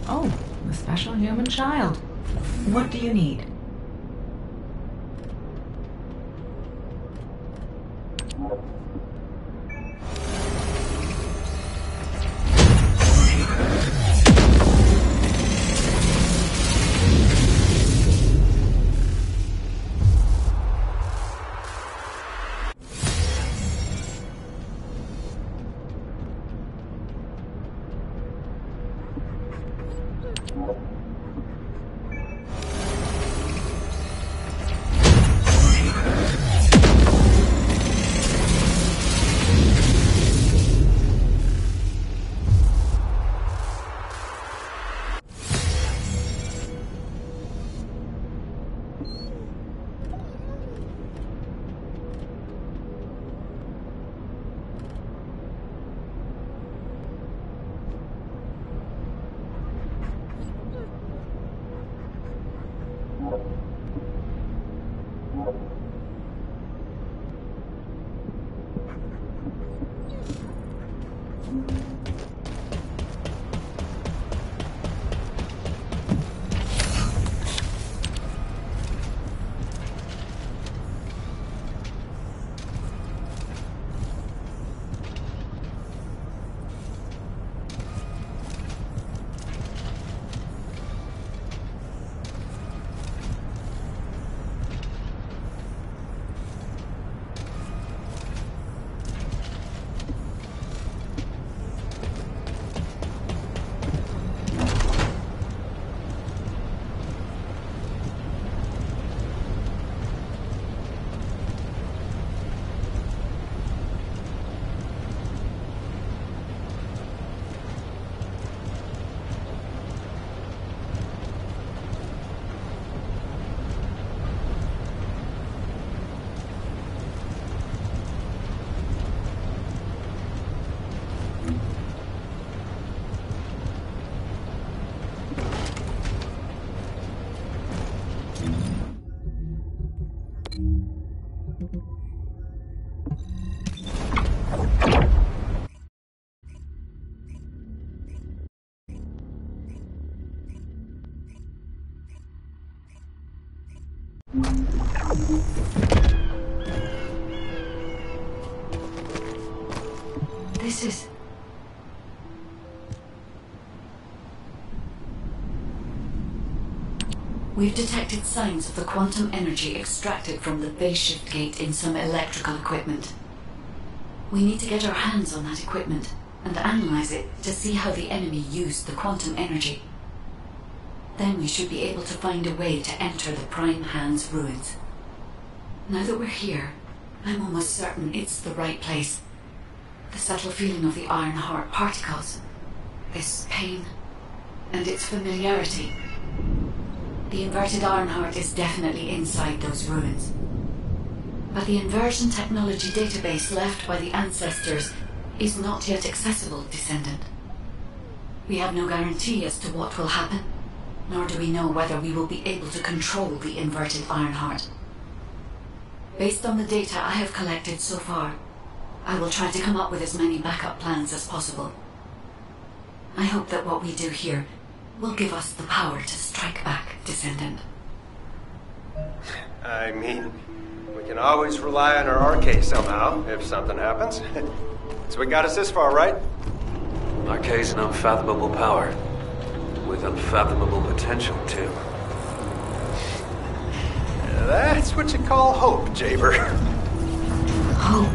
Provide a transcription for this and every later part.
Oh, the special human child. What do you need? This is... We've detected signs of the quantum energy extracted from the phase shift gate in some electrical equipment. We need to get our hands on that equipment and analyze it to see how the enemy used the quantum energy. Then we should be able to find a way to enter the Prime Hand's ruins. Now that we're here, I'm almost certain it's the right place. The subtle feeling of the Iron Heart particles, this pain, and its familiarity. The inverted Iron Heart is definitely inside those ruins. But the inversion technology database left by the ancestors is not yet accessible, Descendant. We have no guarantee as to what will happen, nor do we know whether we will be able to control the inverted Iron Heart. Based on the data I have collected so far, I will try to come up with as many backup plans as possible. I hope that what we do here will give us the power to strike back, Descendant. I mean, we can always rely on our arcade somehow, if something happens. So we got us this far, right? Arcade's an unfathomable power, with unfathomable potential, too. That's what you call hope, Jaber. Hope.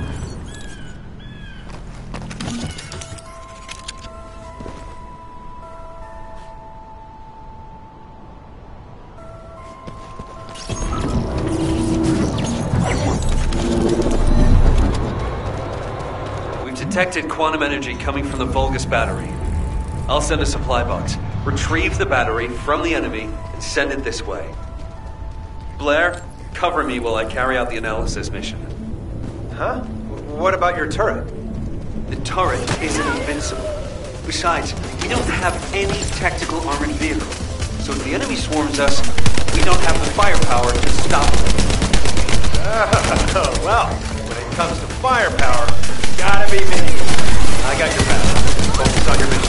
Detected quantum energy coming from the Vulgus battery. I'll send a supply box. Retrieve the battery from the enemy and send it this way. Blair, cover me while I carry out the analysis mission. Huh? What about your turret? The turret isn't invincible. Besides, we don't have any tactical armored vehicle. So if the enemy swarms us, we don't have the firepower to stop them. Oh, well, when it comes to firepower, gotta be me. I got your back. Focus on your mission.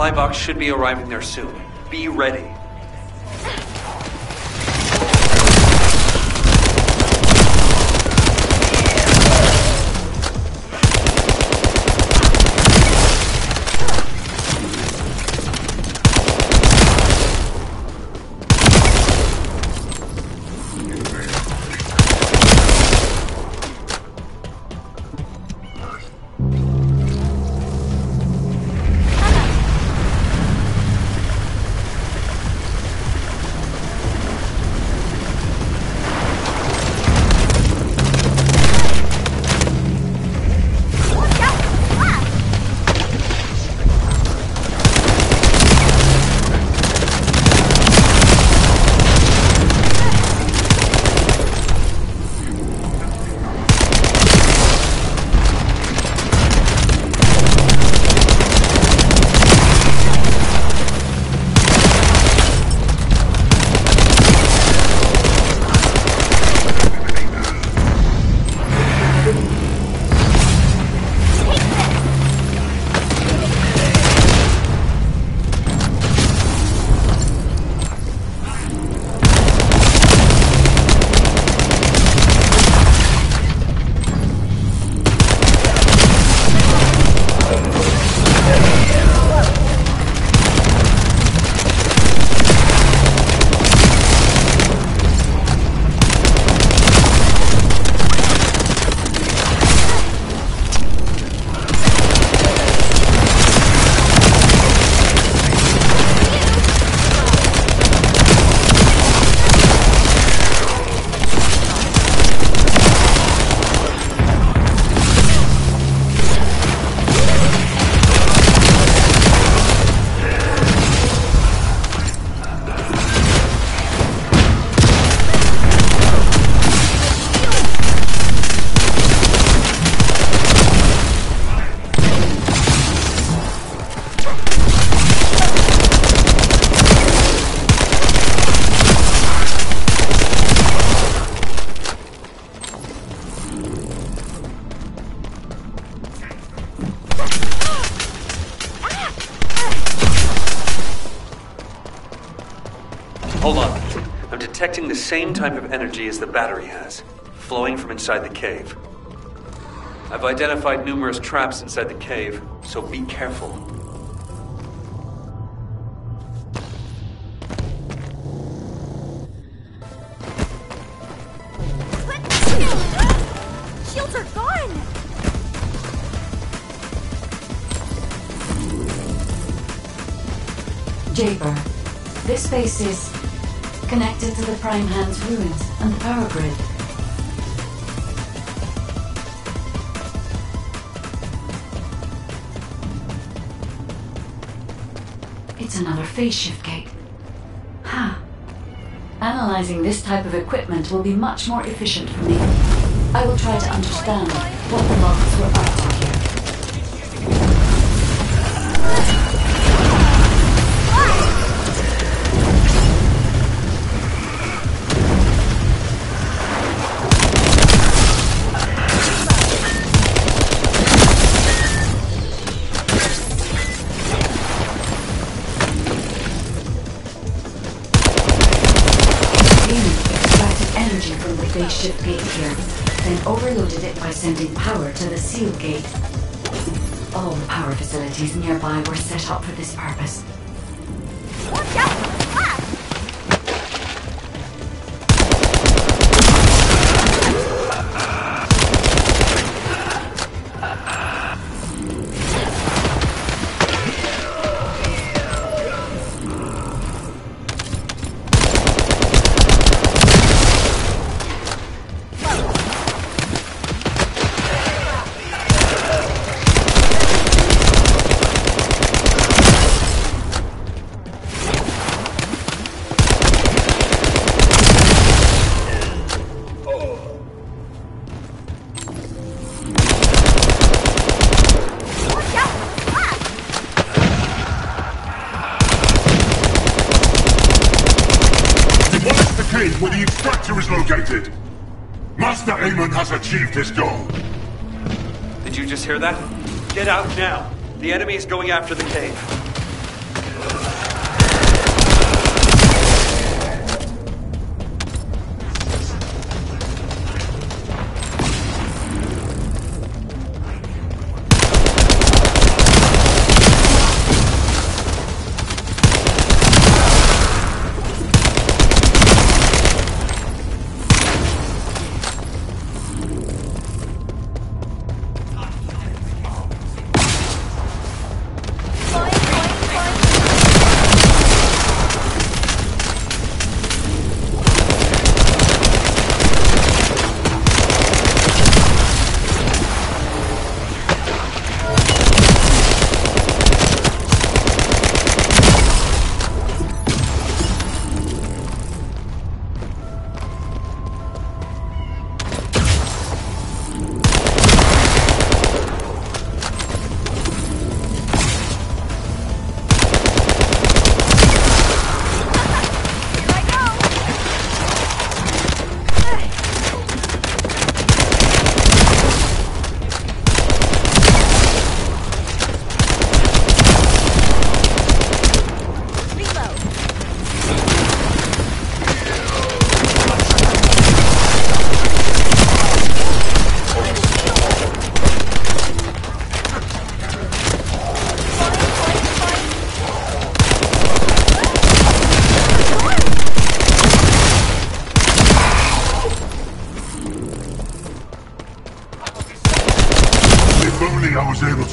supply box should be arriving there soon. Be ready. Hold on. I'm detecting the same type of energy as the battery has, flowing from inside the cave. I've identified numerous traps inside the cave, so be careful. Shields are gone! Jaber, this space is connected to the Prime Hand's ruins and the power grid. It's another phase shift gate. Ha! Analyzing this type of equipment will be much more efficient for me. I will try to understand what the logs were up to here. They shift gate here, then overloaded it by sending power to the seal gate. All the power facilities nearby were set up for this purpose. Watch out! Where the extractor is located. Master Amon has achieved his goal. Did you just hear that? Get out now. The enemy is going after the cave.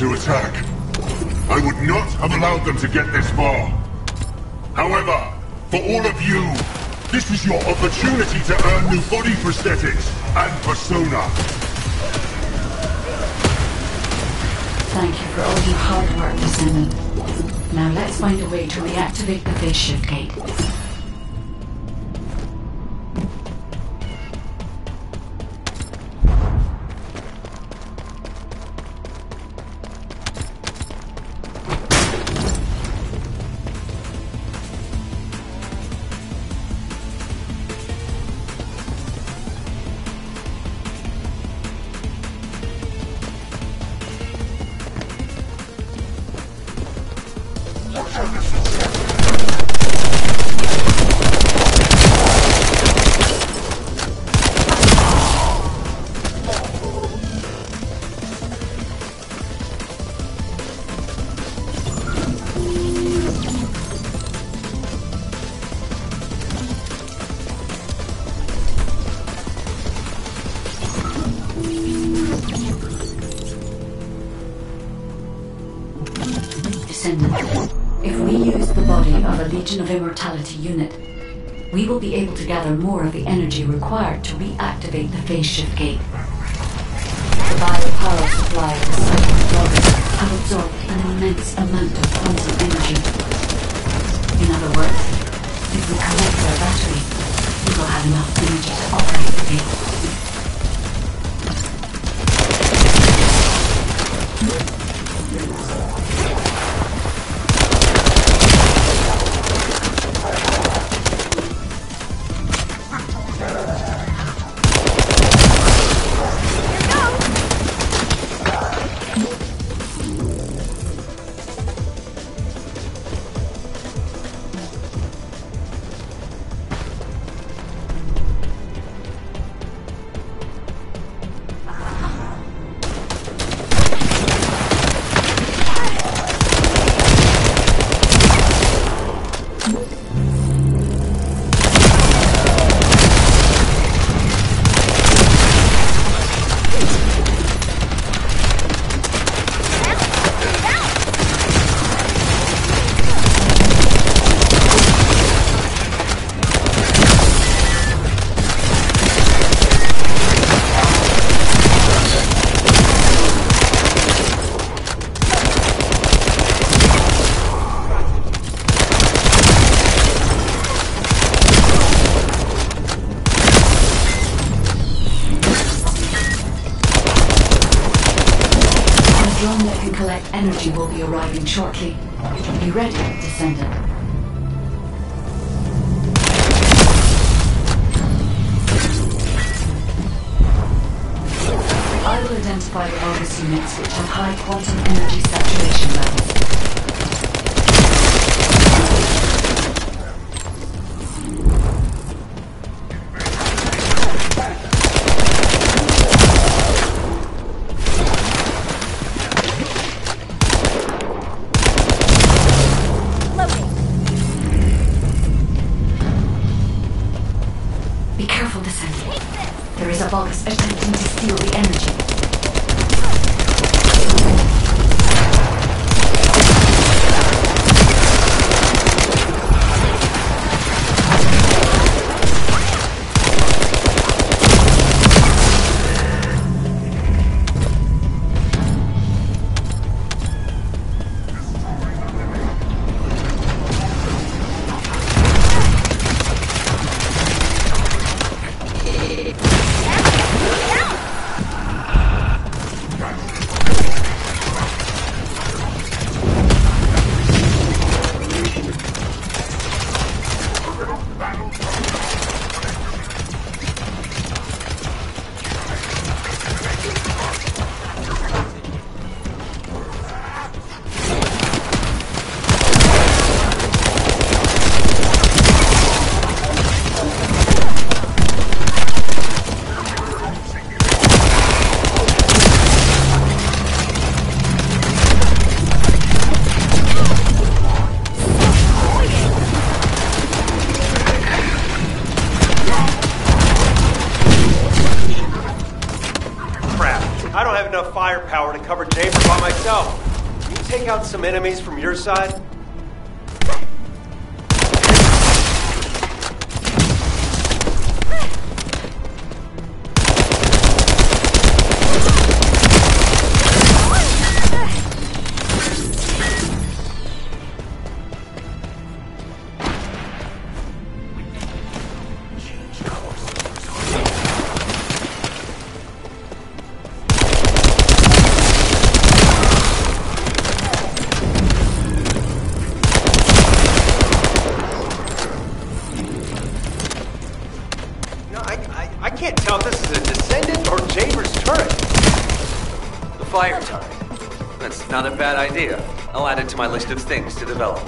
to attack. I would not have allowed them to get this far. However, for all of you, this is your opportunity to earn new body prosthetics and persona. Thank you for all your hard work, Descendant. Now let's find a way to reactivate the phase shift gate. If we use the body of a Legion of Immortality unit, we will be able to gather more of the energy required to reactivate the phase shift gate. The biopower supply of the cyclone body have absorbed an immense amount of quantum energy. In other words, if we connect our battery, we will have enough energy to operate the gate. Energy will be arriving shortly. Be ready, Descendant. I will identify the August units which have high quantum energy saturation levels. Bogus attempting to steal the energy. take out some enemies from your side? I can't tell if this is a Descendant or Jaber's turret. The fire turret. That's not a bad idea. I'll add it to my list of things to develop.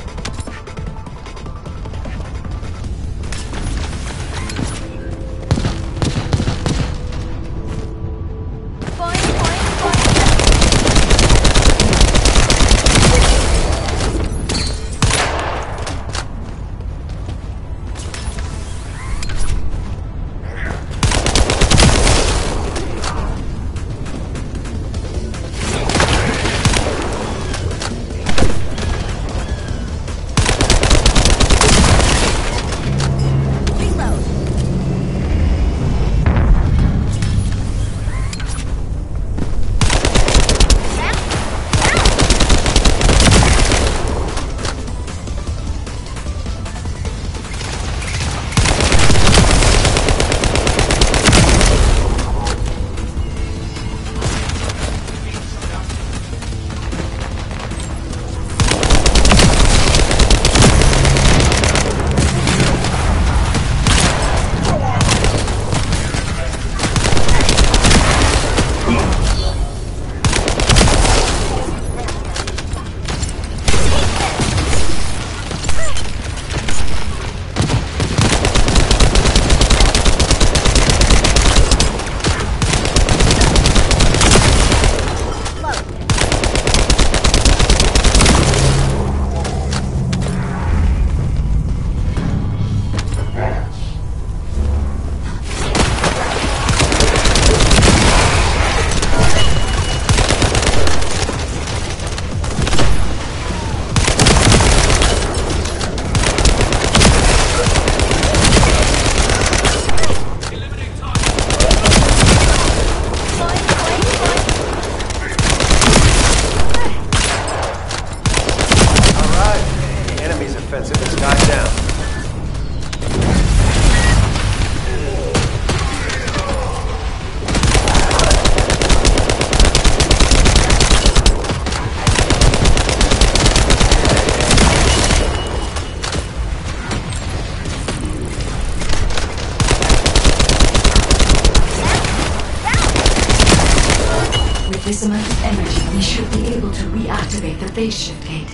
This amount of energy, we should be able to reactivate the phase shift gate.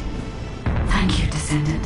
Thank you, Descendant.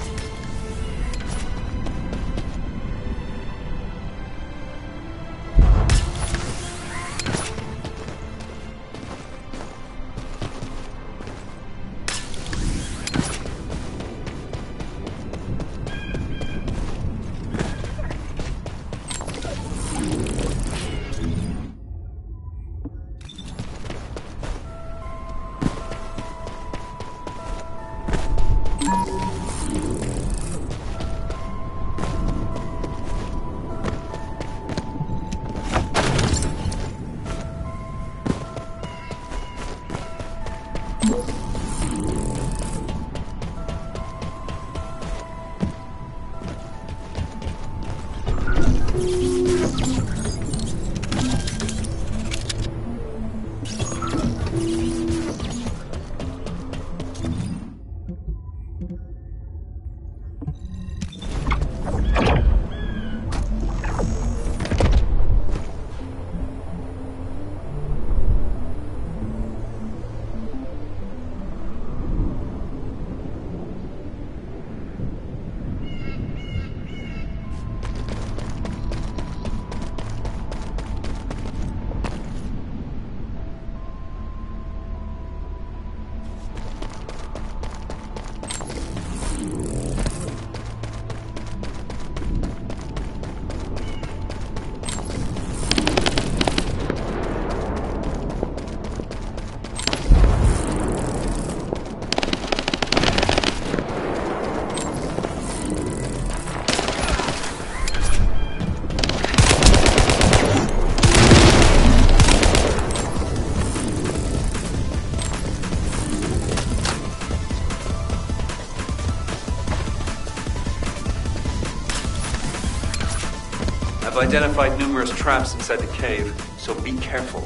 I've identified numerous traps inside the cave, so be careful.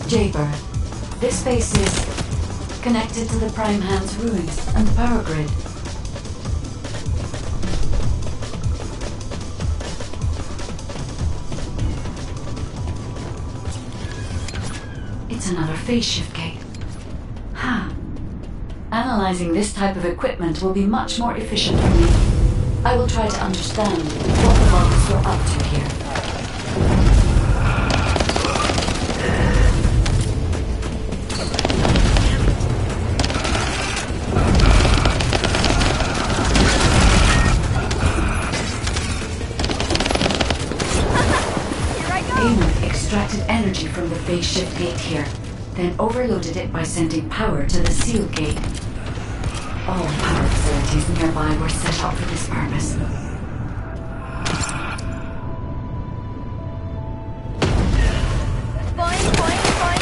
Jaybird, this space is connected to the Prime Hand's ruins and the power grid. It's another phase shift gate. Huh. Analyzing this type of equipment will be much more efficient for me. I will try to understand what the Vulcans were up to here. Extracted energy from the phase shift gate here, then overloaded it by sending power to the seal gate. All power facilities nearby were set up for this purpose. Boing, boing, boing.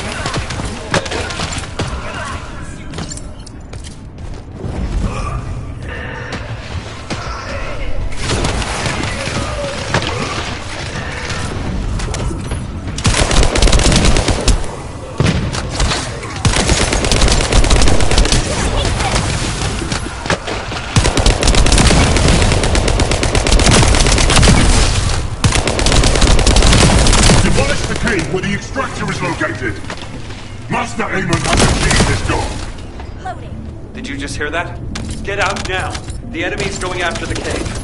Where the extractor is located. Master Amon has achieved this goal. Loading. Did you just hear that? Get out now! The enemy's going after the cave.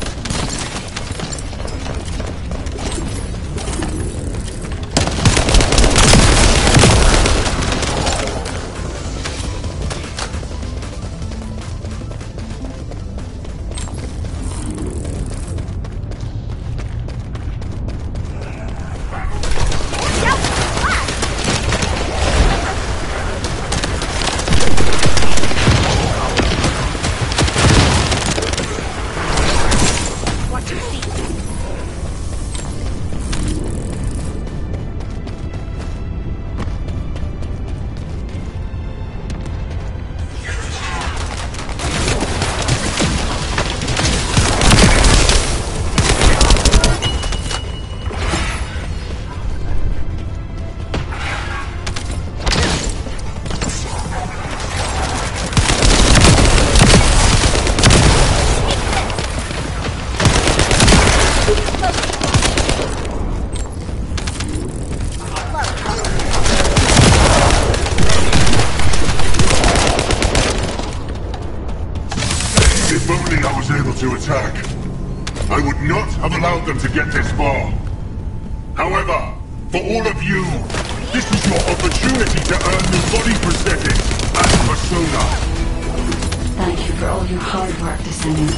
If only I was able to attack. I would not have allowed them to get this far. However, for all of you, this is your opportunity to earn new body prosthetics and persona. Thank you for all your hard work, Descendant.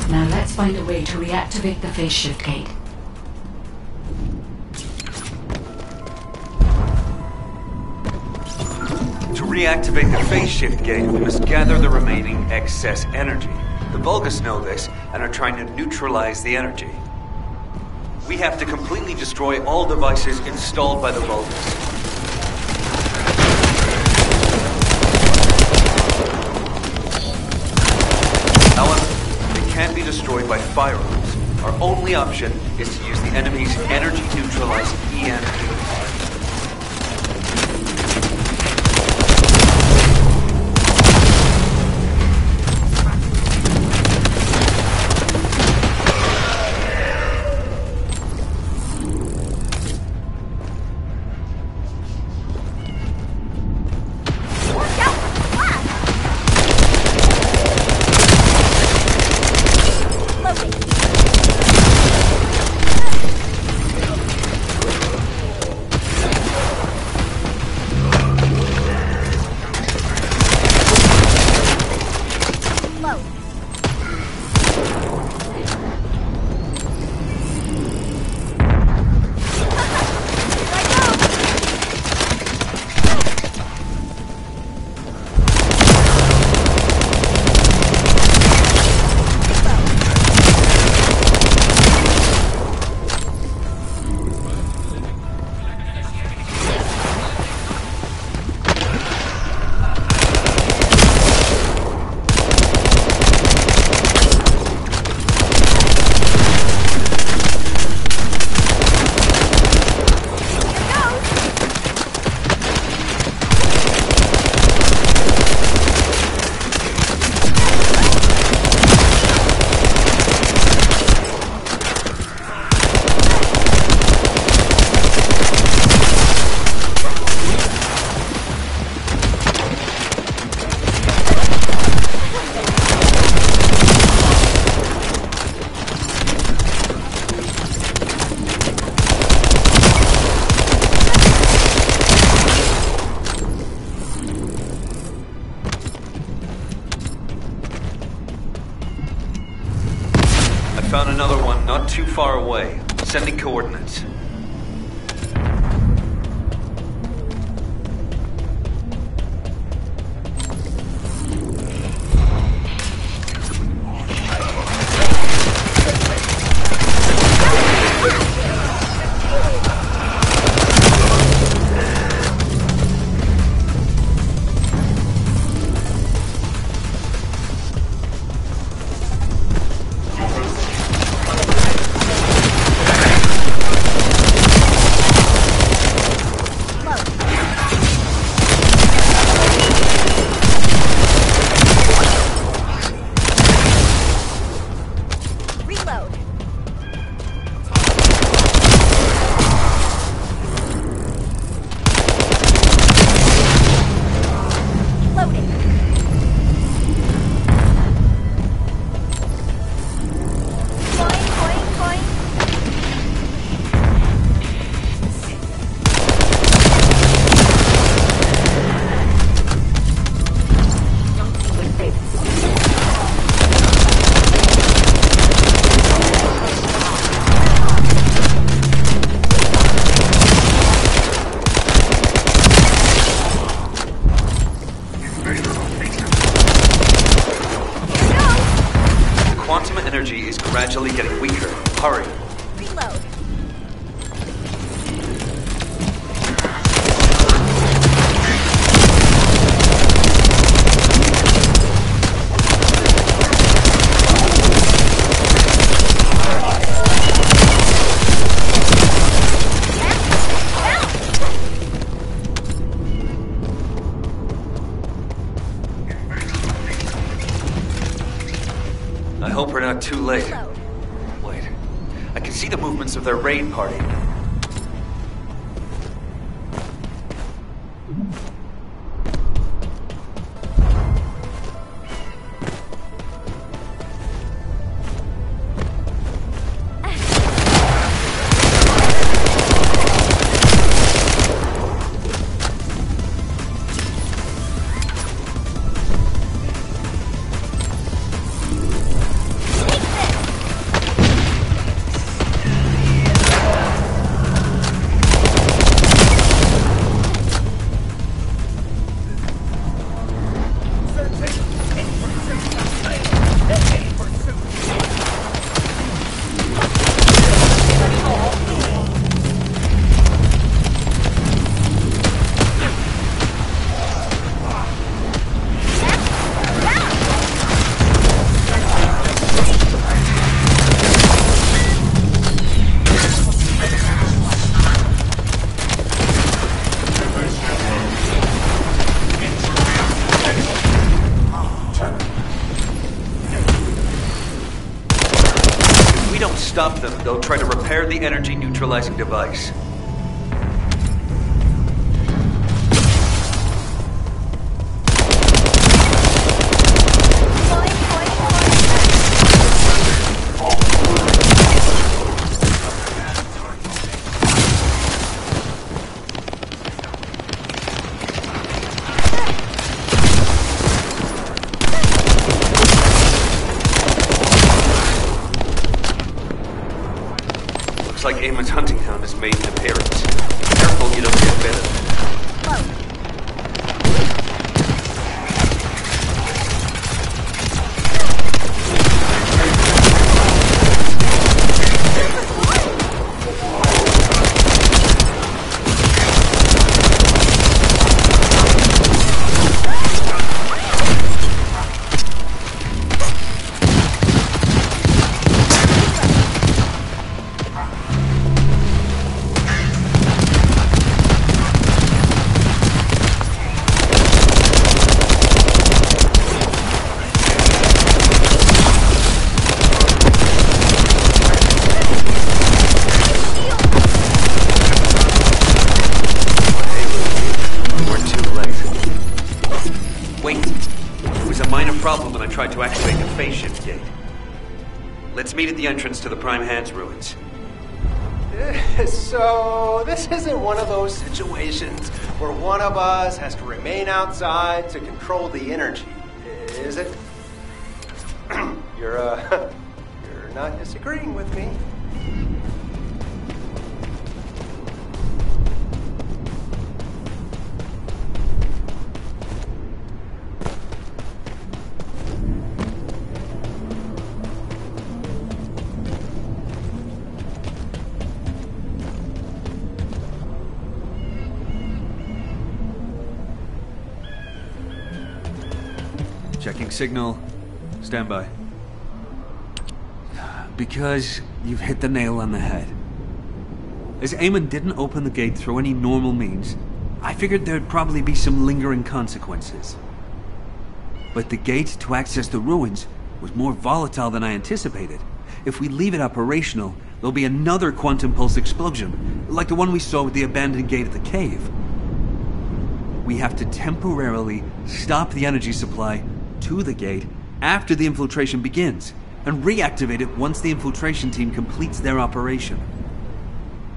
Now let's find a way to reactivate the phase shift gate. To reactivate the phase shift gate, we must gather the remaining excess energy. The Vulgus know this and are trying to neutralize the energy. We have to completely destroy all devices installed by the Vulgus. However, they can't be destroyed by firearms. Our only option is to use the enemy's energy-neutralizing EMP. too far away. Sending coordinates. Energy is gradually getting weaker. Hurry. Reload. I hope we're not too late. Wait, I can see the movements of their raid party. Stop them, they'll try to repair the energy neutralizing device. Looks like Eamon's hunting hound has made an appearance. Careful you don't get bit of it. Problem when I tried to activate the phase shift gate. Let's meet at the entrance to the Prime Hands ruins. So, this isn't one of those situations where one of us has to remain outside to control the energy, is it? You're not disagreeing with me. Checking signal. Stand by. Because you've hit the nail on the head. As Eamon didn't open the gate through any normal means, I figured there'd probably be some lingering consequences. But the gate to access the ruins was more volatile than I anticipated. If we leave it operational, there'll be another quantum pulse explosion, like the one we saw with the abandoned gate at the cave. We have to temporarily stop the energy supply to the gate after the infiltration begins, and reactivate it once the infiltration team completes their operation.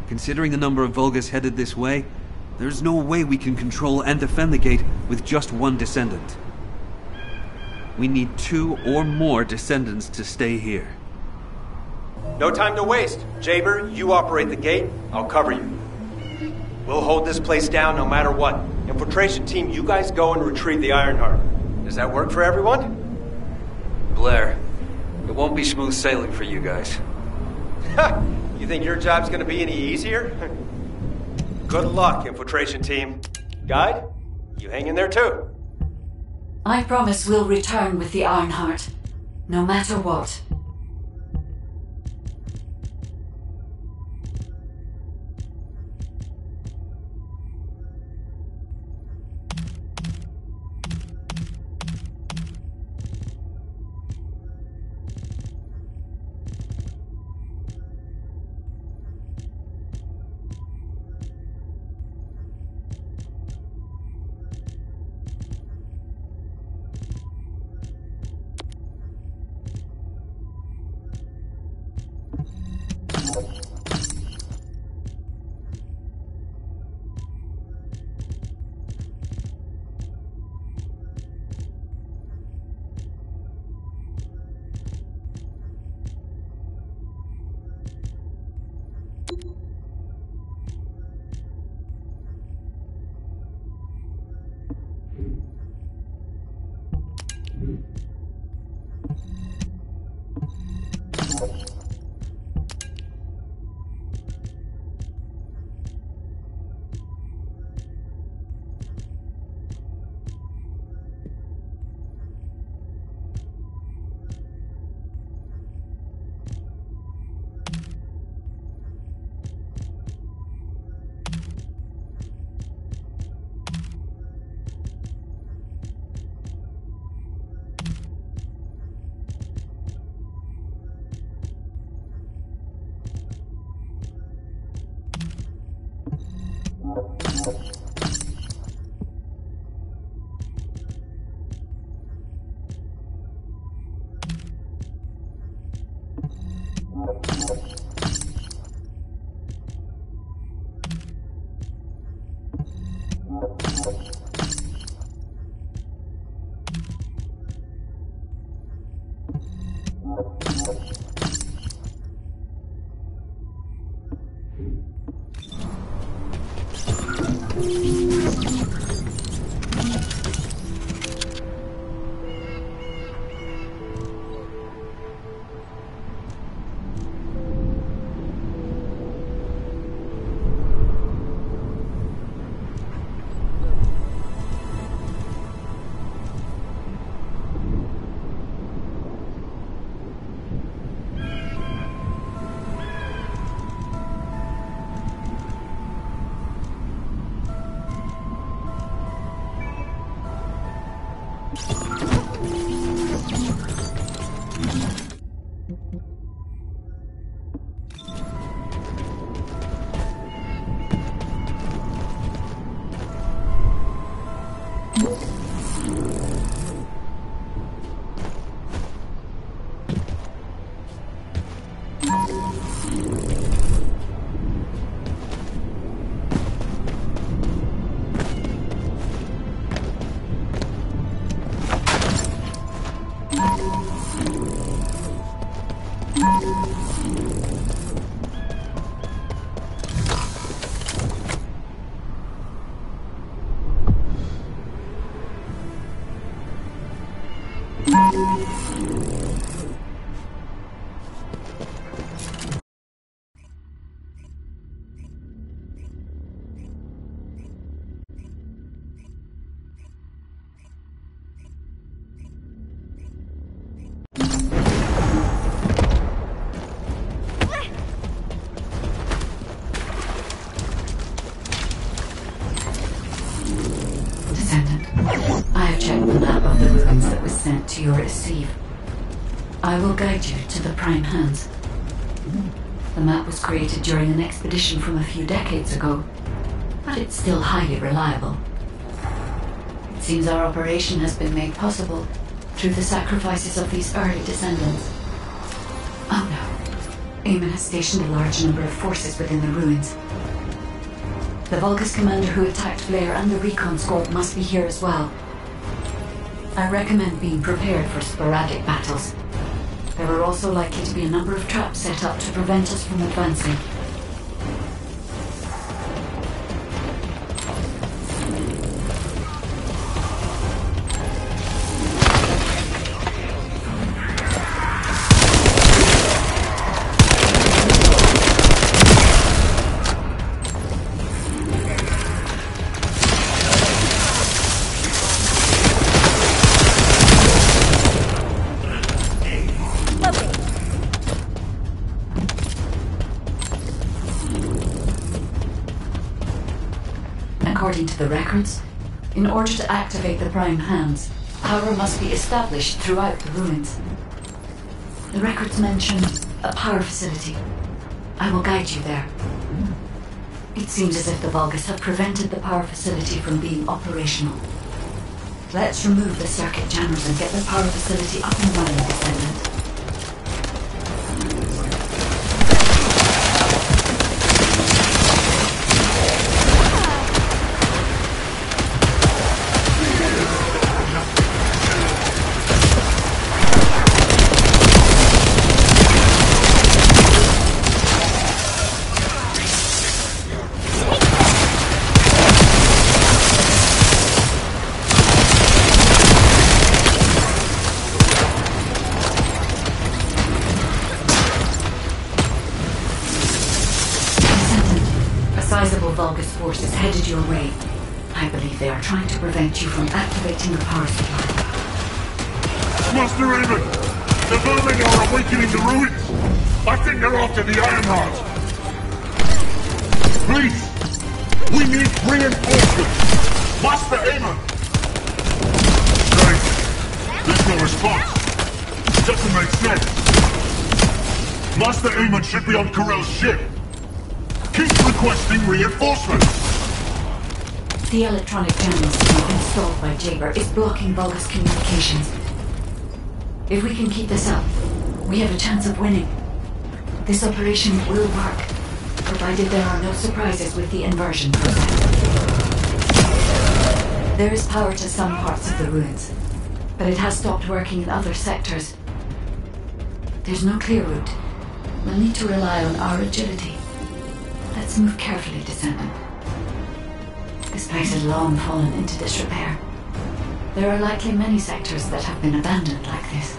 Considering the number of Vulgas headed this way, there's no way we can control and defend the gate with just one Descendant. We need 2 or more Descendants to stay here. No time to waste. Jaber, you operate the gate. I'll cover you. We'll hold this place down no matter what. Infiltration team, you guys go and retrieve the Ironheart. Does that work for everyone? Blair, it won't be smooth sailing for you guys. Ha! You think your job's gonna be any easier? Good luck, infiltration team. Guide, you hang in there too. I promise we'll return with the Ironheart, no matter what. I have checked the map of the ruins that was sent to your receive. I will guide you to the Prime Hands. The map was created during an expedition from a few decades ago, but it's still highly reliable. It seems our operation has been made possible through the sacrifices of these early descendants. Oh no. Eamon has stationed a large number of forces within the ruins. The Vulgus commander who attacked Blair and the recon squad must be here as well. I recommend being prepared for sporadic battles. There are also likely to be a number of traps set up to prevent us from advancing. According to the records, in order to activate the Prime Hands, power must be established throughout the ruins. The records mention a power facility. I will guide you there. It seems as if the Vulgus have prevented the power facility from being operational. Let's remove the circuit jammers and get the power facility up and running, Descendant. Vulgus forces headed your way. I believe they are trying to prevent you from activating the power supply. Master Raven! The vermin are awakening the ruins! I think they're after the Ironheart! Please! We need reinforcements! Master Raven! Strange. There's no response. Doesn't make sense. Master Aemon should be on Corell's ship. Keep requesting reinforcements! The electronic jammer system installed by Jaber is blocking Vulgus communications. If we can keep this up, we have a chance of winning. This operation will work, provided there are no surprises with the inversion process. There is power to some parts of the ruins, but it has stopped working in other sectors. There's no clear route. We'll need to rely on our agility. Let's move carefully, Descendant. This place has long fallen into disrepair. There are likely many sectors that have been abandoned like this.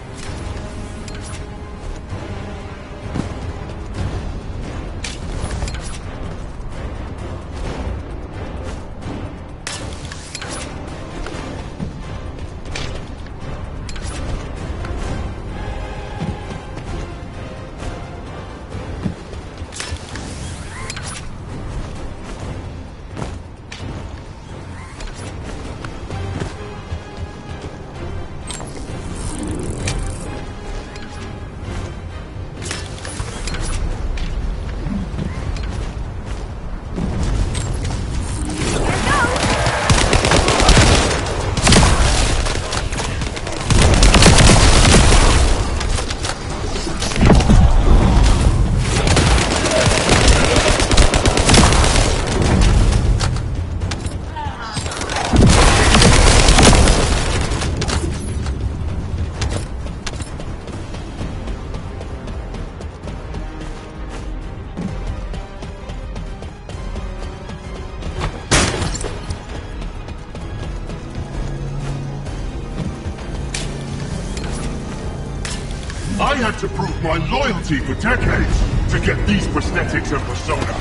I had to prove my loyalty for decades to get these prosthetics and persona.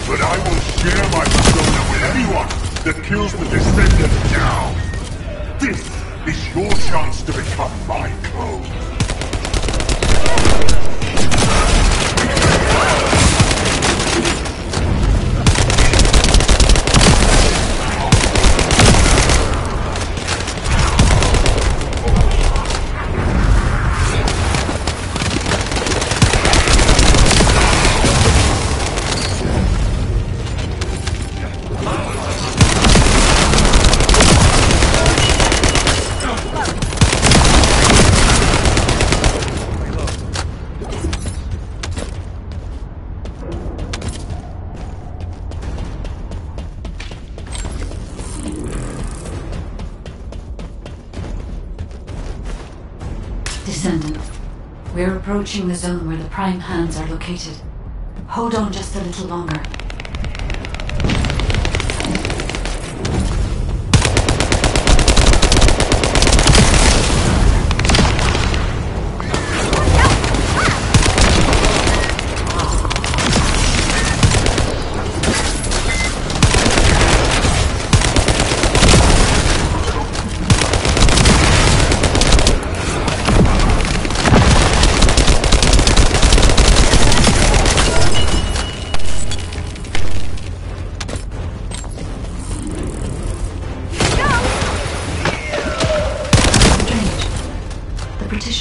But I will share my persona with anyone that kills the Descendant now. This is your chance to become my clone. Descendant, we're approaching the zone where the prime hands are located. Hold on just a little longer.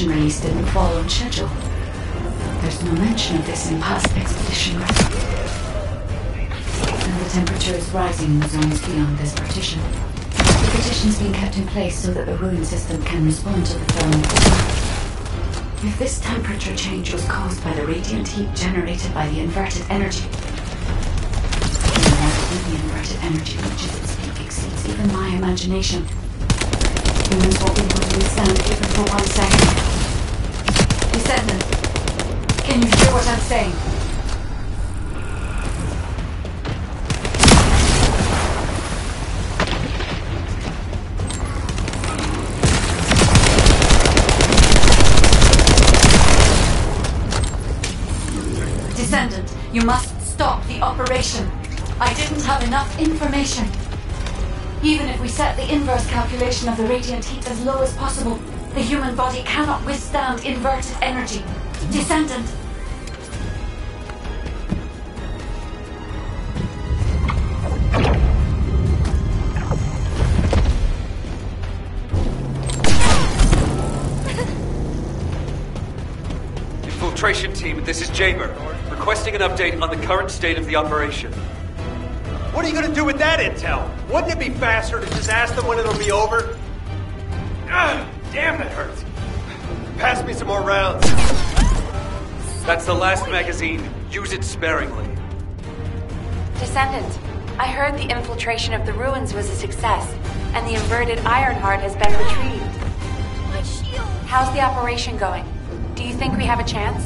Release didn't fall on schedule. There's no mention of this in past expedition records. And the temperature is rising in the zones beyond this partition. The partition's being kept in place so that the ruin system can respond to the thermal cooldown. If this temperature change was caused by the radiant heat generated by the inverted energy, when the inverted energy reaches its peak exceeds even my imagination. Humans won't be able to withstand even for 1 second. Descendant, can you hear what I'm saying? Descendant, you must stop the operation. I didn't have enough information. Even if we set the inverse calculation of the radiant heat as low as possible, the human body cannot withstand inverted energy. Descendant! Infiltration team, this is Jaber, requesting an update on the current state of the operation. What are you gonna do with that intel? Wouldn't it be faster to just ask them when it'll be over? Ah, damn, that hurts. Pass me some more rounds. That's the last magazine. Use it sparingly. Descendant, I heard the infiltration of the ruins was a success, and the inverted Ironheart has been retrieved. My shield! How's the operation going? Do you think we have a chance?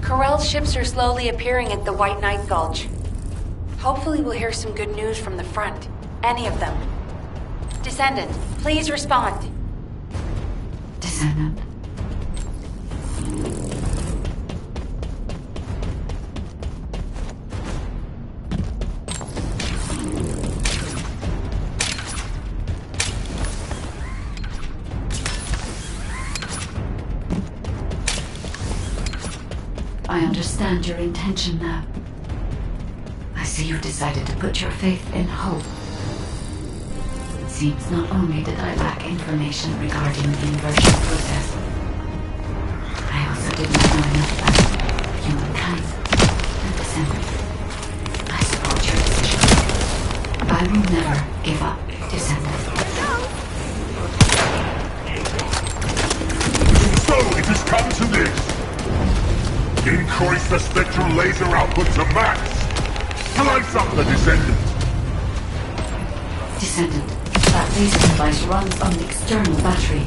Corell's ships are slowly appearing at the White Knight Gulch. Hopefully we'll hear some good news from the front. Any of them. Descendant, please respond. Descendant. I understand your intention now. I see you've decided to put your faith in hope. It seems not only did I lack information regarding the inversion process, I also did not know enough about humankind and Descendant. I support your decision. I will never give up, Descendant. So it has come to this. Increase the spectral laser output to max. Slice up the Descendant. Descendant, that laser device runs on an external battery.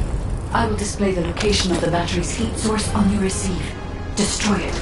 I will display the location of the battery's heat source on your receive. Destroy it.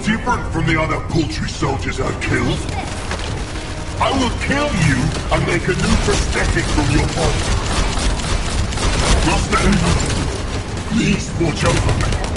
different from the other paltry soldiers I've killed. I will kill you and make a new prosthetic from your body. Master Aemon, please watch over me.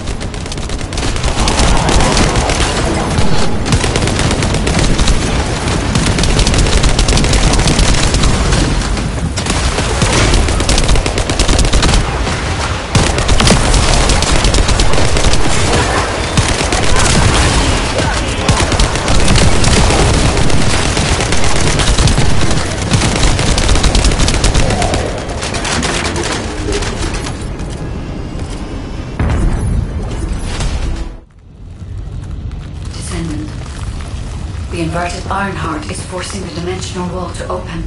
The inverted Ironheart is forcing the dimensional wall to open.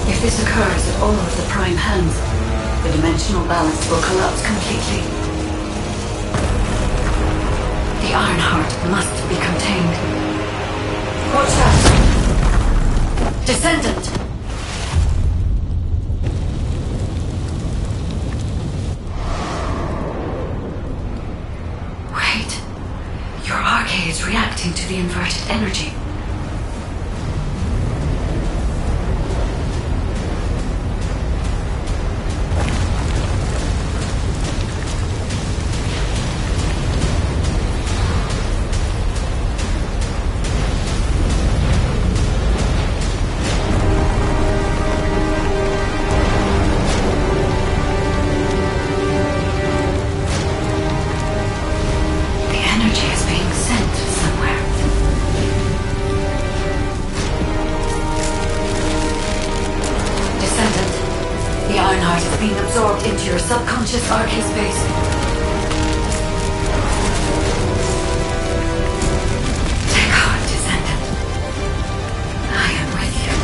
If this occurs at all of the prime hands, the dimensional balance will collapse completely. The Ironheart must be contained. Watch out! Descendant! Is reacting to the inverted energy. Absorbed into your subconscious arcade space. Take heart, Descendant. I am with you.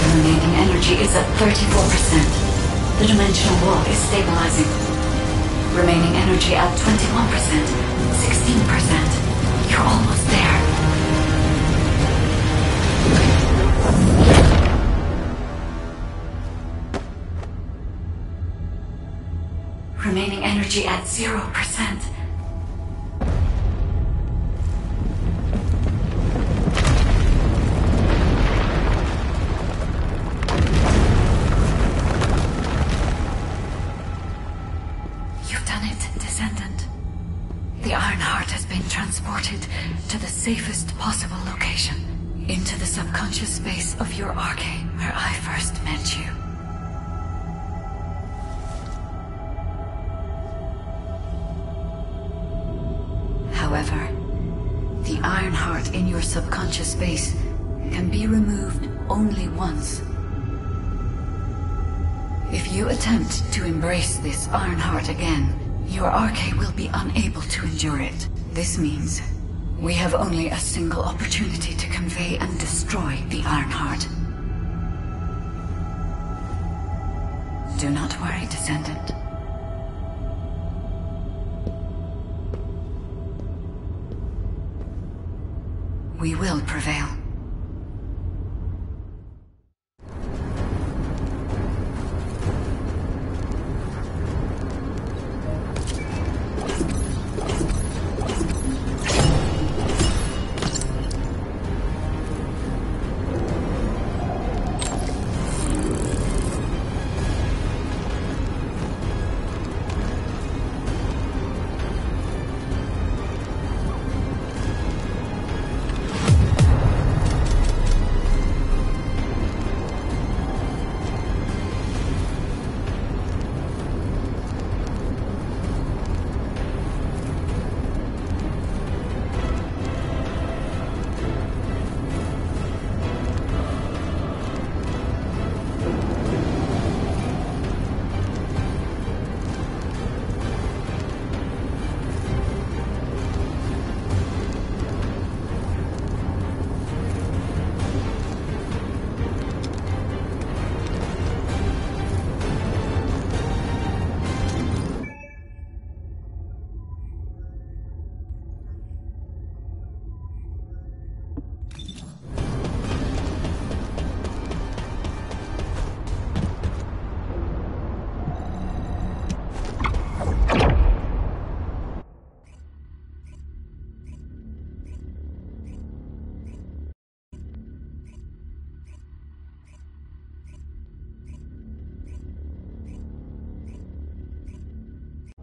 The remaining energy is at 34%. The dimensional wall is stabilizing. Remaining energy at 21%, 16%. You're almost there. Remaining energy at 0%. You've done it, Descendant. The Ironheart has been transported to the safest possible location, into the subconscious space of your arcade where I first met you. However, the Ironheart in your subconscious space can be removed only once. If you attempt to embrace this Ironheart again, your arcade will be unable to endure it. This means we have only a single opportunity to convey and destroy the Ironheart. Do not worry, Descendant. We will prevail.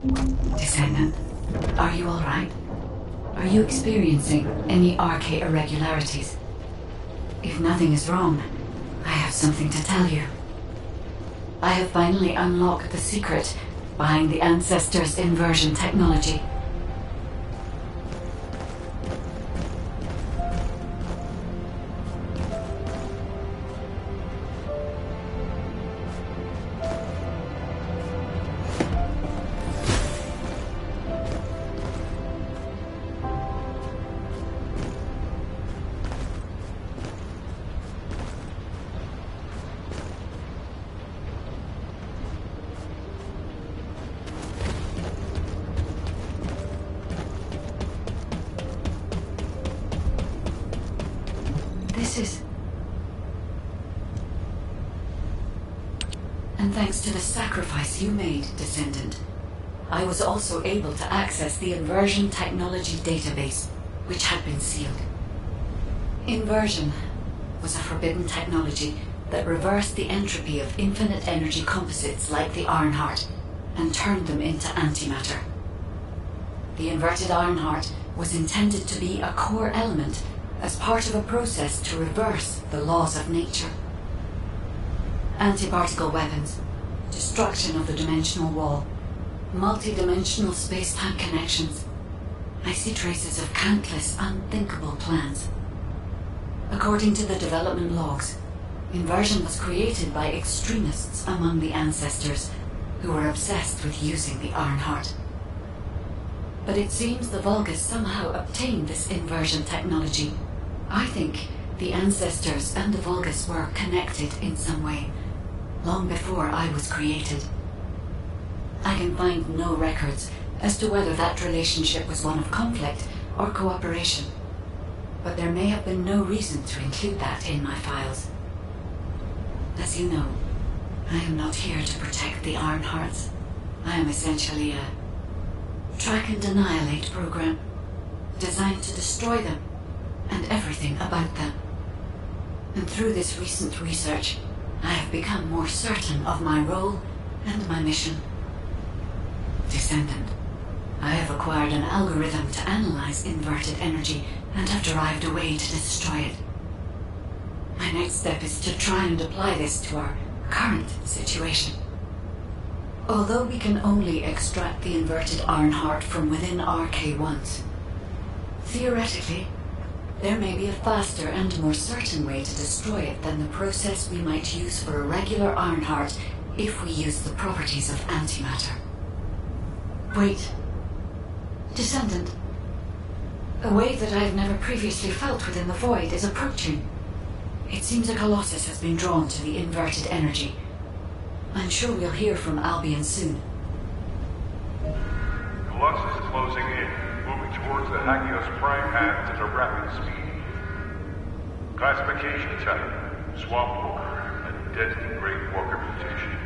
Descendant, are you alright? Are you experiencing any RK irregularities? If nothing is wrong, I have something to tell you. I have finally unlocked the secret behind the Ancestors' inversion technology. And thanks to the sacrifice you made, Descendant, I was also able to access the Inversion Technology database, which had been sealed. Inversion was a forbidden technology that reversed the entropy of infinite energy composites like the Ironheart and turned them into antimatter. The inverted Ironheart was intended to be a core element as part of a process to reverse the laws of nature. Anti-particle weapons, destruction of the dimensional wall, multi-dimensional space-time connections. I see traces of countless unthinkable plans. According to the development logs, inversion was created by extremists among the Ancestors who were obsessed with using the Ironheart. But it seems the Vulgus somehow obtained this inversion technology. I think the Ancestors and the Vulgus were connected in some way, long before I was created. I can find no records as to whether that relationship was one of conflict or cooperation, but there may have been no reason to include that in my files. As you know, I am not here to protect the Ironhearts. I am essentially a track and annihilate program, designed to destroy them and everything about them. And through this recent research, I have become more certain of my role and my mission. Descendant, I have acquired an algorithm to analyze inverted energy and have derived a way to destroy it. My next step is to try and apply this to our current situation. Although we can only extract the inverted Ironheart from within RK-1s, theoretically, there may be a faster and more certain way to destroy it than the process we might use for a regular Ironheart if we use the properties of antimatter. Wait. Descendant. A wave that I have never previously felt within the void is approaching. It seems a Colossus has been drawn to the inverted energy. I'm sure we'll hear from Albion soon. Colossus is closing in, moving towards the Hagios Prime Hands at a rapid speed. Classification type, Swamp Walker, a deadly Great Walker mutation.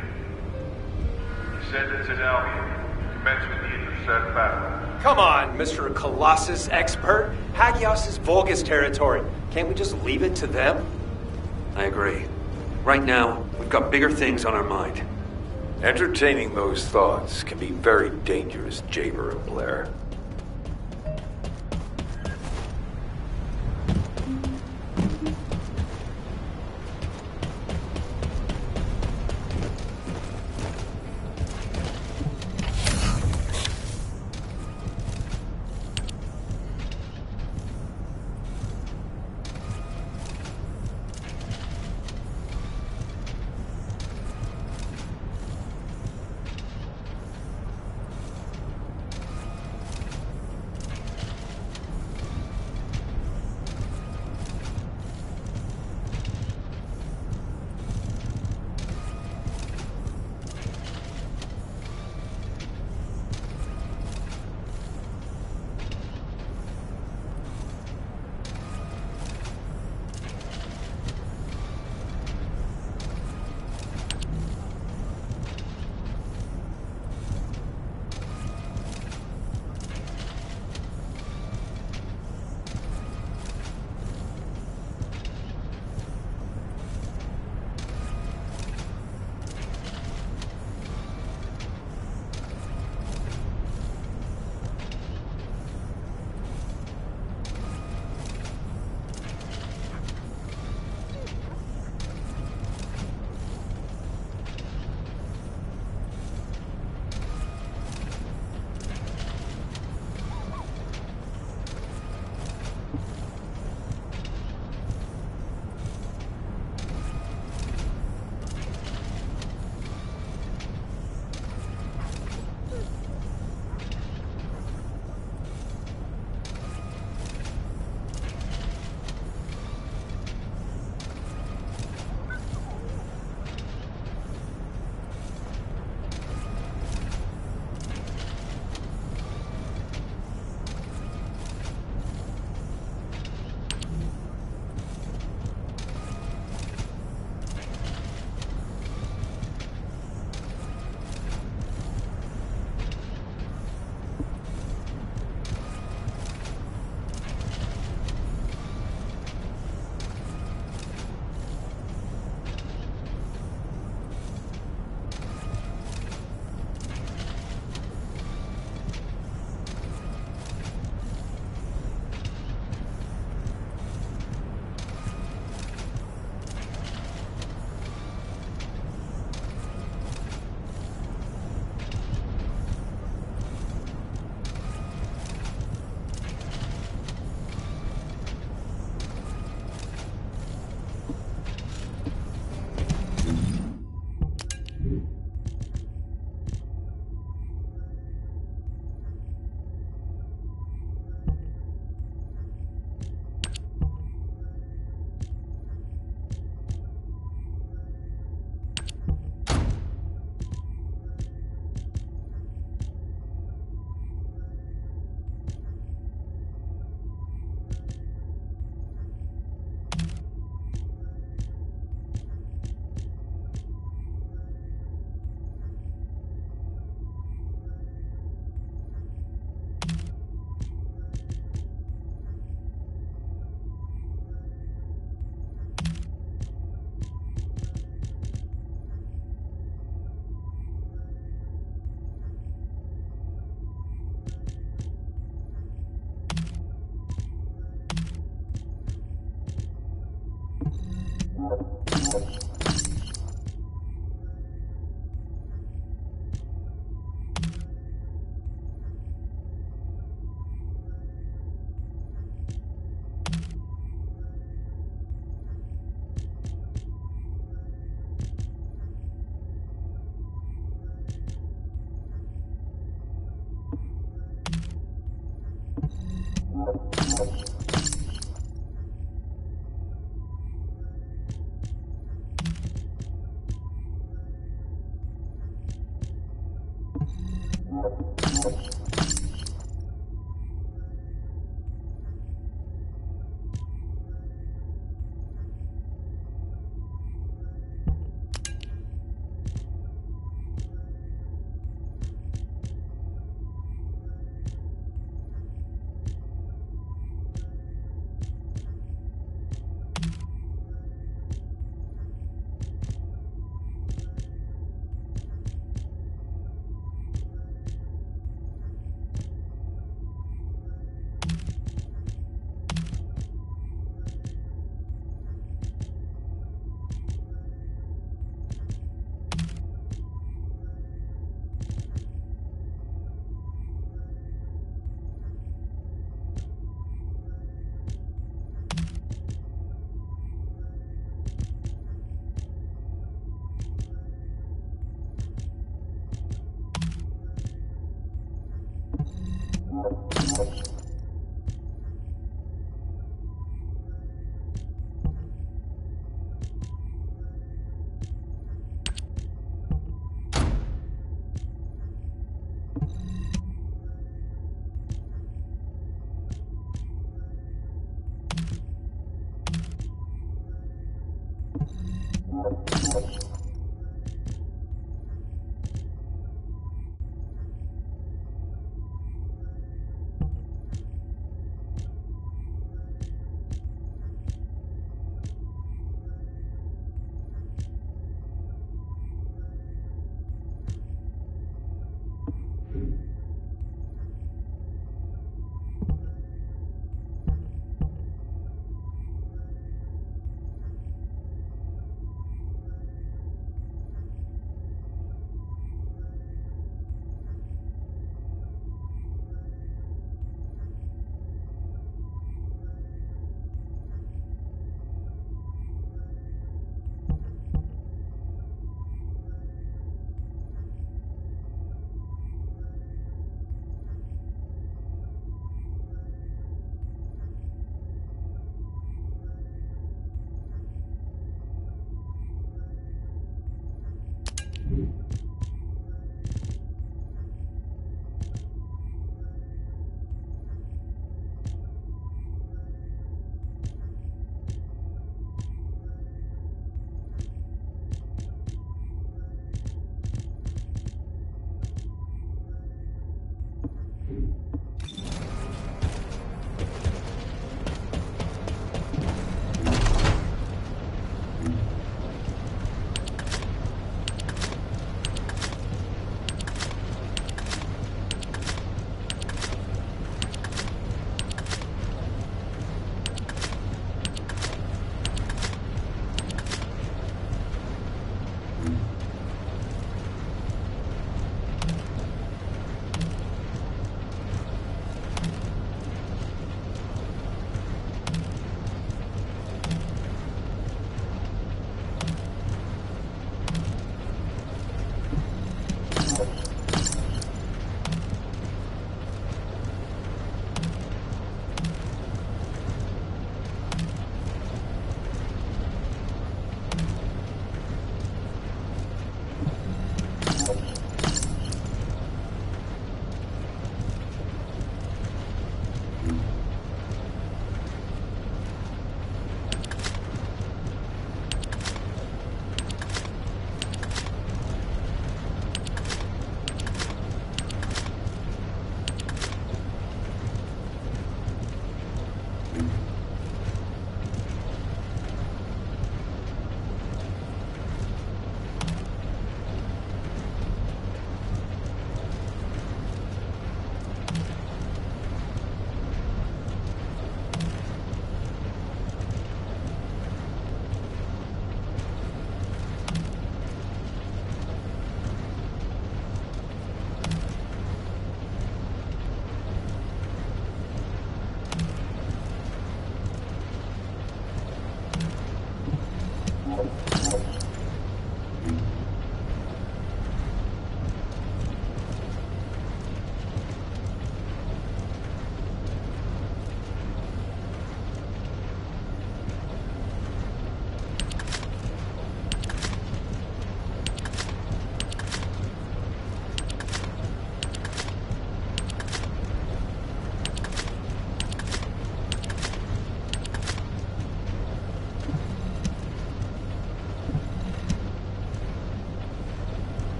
Descendants at Albion, commence with the intercept battle. Come on, Mr. Colossus expert. Hagios is Vulgus territory. Can't we just leave it to them? I agree. Right now, we've got bigger things on our mind. Entertaining those thoughts can be very dangerous, Jaber and Blair.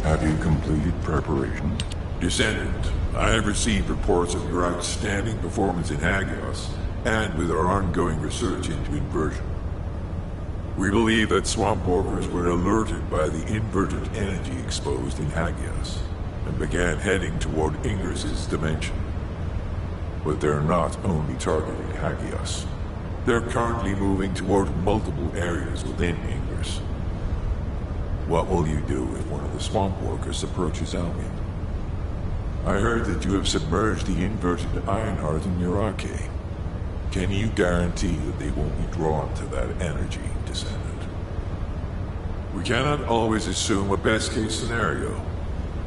Have you completed preparation? Descendant, I have received reports of your outstanding performance in Hagios, and with our ongoing research into inversion. We believe that swamp walkers were alerted by the inverted energy exposed in Hagios, and began heading toward Ingris's dimension. But they're not only targeting Hagios. They're currently moving toward multiple areas within Ingris. What will you do if one of the swamp walkers approaches Albion? I heard that you have submerged the inverted Ironheart in your arcade. Can you guarantee that they won't be drawn to that energy, Descendant? We cannot always assume a best-case scenario.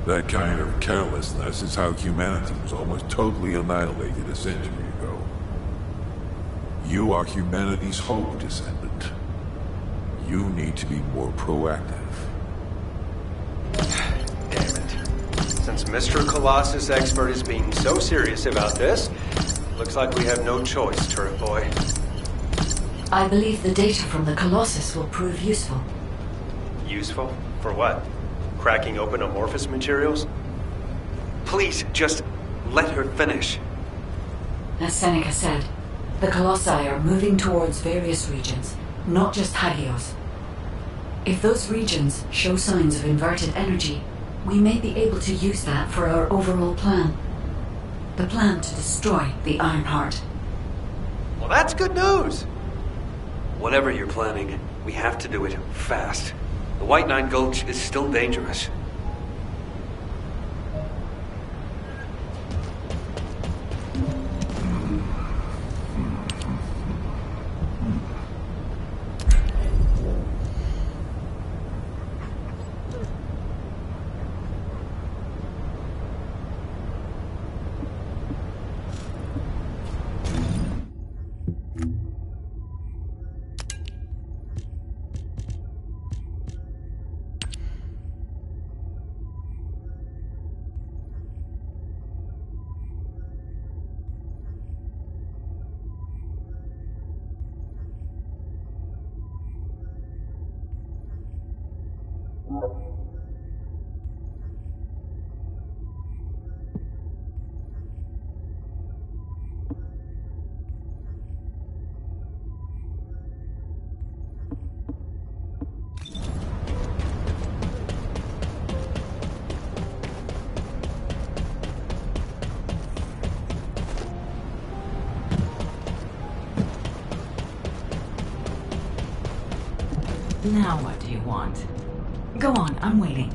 That kind of carelessness is how humanity was almost totally annihilated a century ago. You are humanity's hope, Descendant. You need to be more proactive. Damn it. Since Mr. Colossus Expert is being so serious about this, looks like we have no choice, Turret Boy. I believe the data from the Colossus will prove useful. Useful? For what? Cracking open amorphous materials? Please, just let her finish. As Seneca said, the Colossi are moving towards various regions, not just Hagios. If those regions show signs of inverted energy, we may be able to use that for our overall plan. The plan to destroy the Ironheart. Well, that's good news! Whatever you're planning, we have to do it fast. The White Nine Gulch is still dangerous. Now what do you want? Go on, I'm waiting.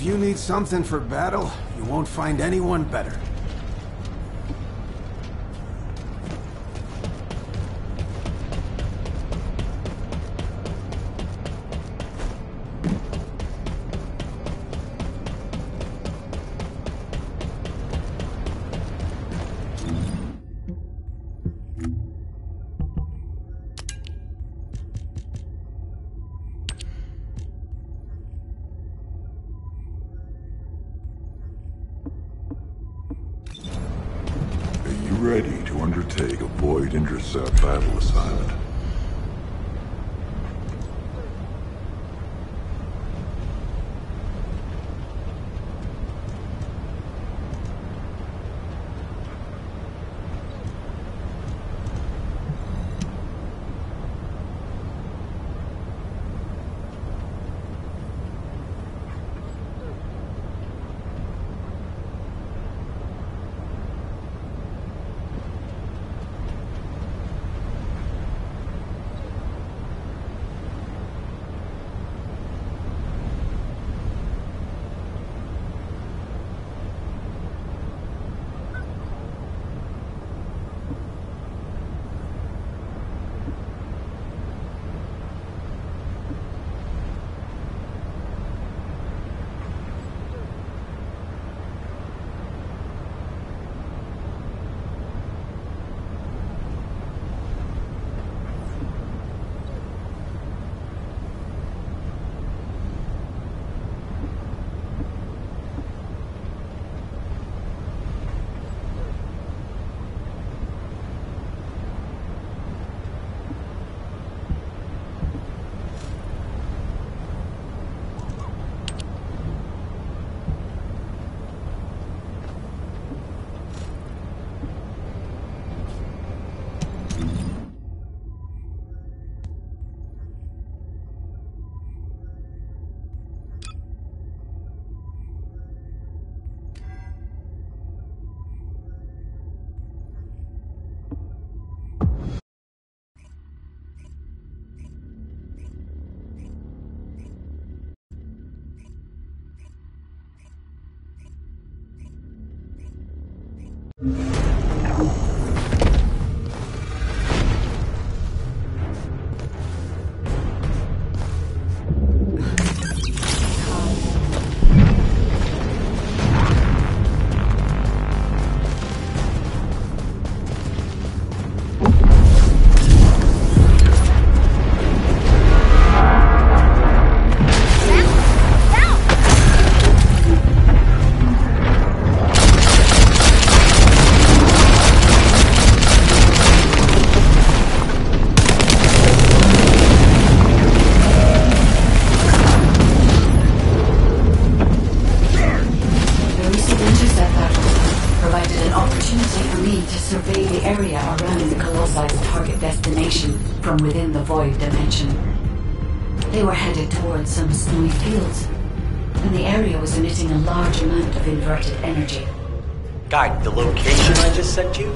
you need something for battle, you won't find anyone better. Ready to undertake a Void Intercept battle assignment. From within the Void dimension. They were headed towards some snowy fields, and the area was emitting a large amount of inverted energy. Guide, the location I just sent you?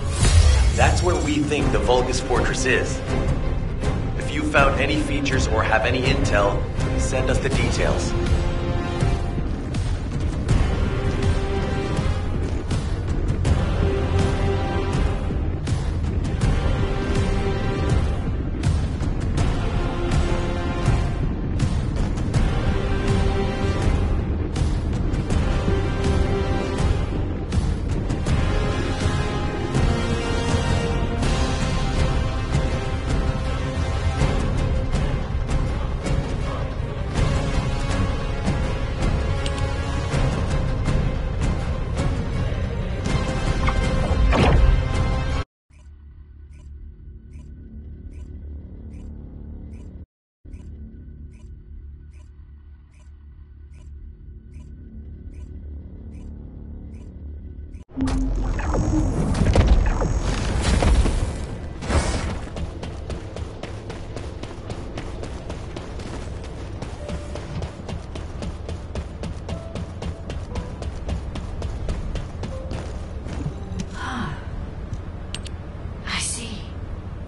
That's where we think the Vulgus Fortress is. If you found any features or have any intel, send us the details.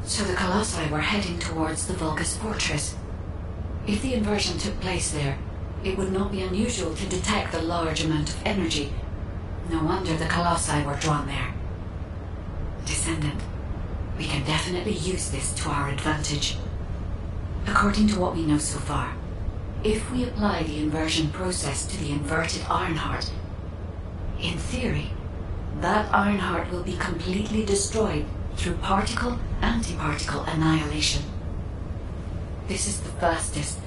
So the Colossi were heading towards the Vulgus Fortress. If the inversion took place there, It would not be unusual to detect a large amount of energy. No wonder the Colossi were drawn there. Descendant, we can definitely use this to our advantage. According to what we know so far, if we apply the inversion process to the inverted Ironheart, in theory, that Ironheart will be completely destroyed through particle-antiparticle annihilation. This is the fastest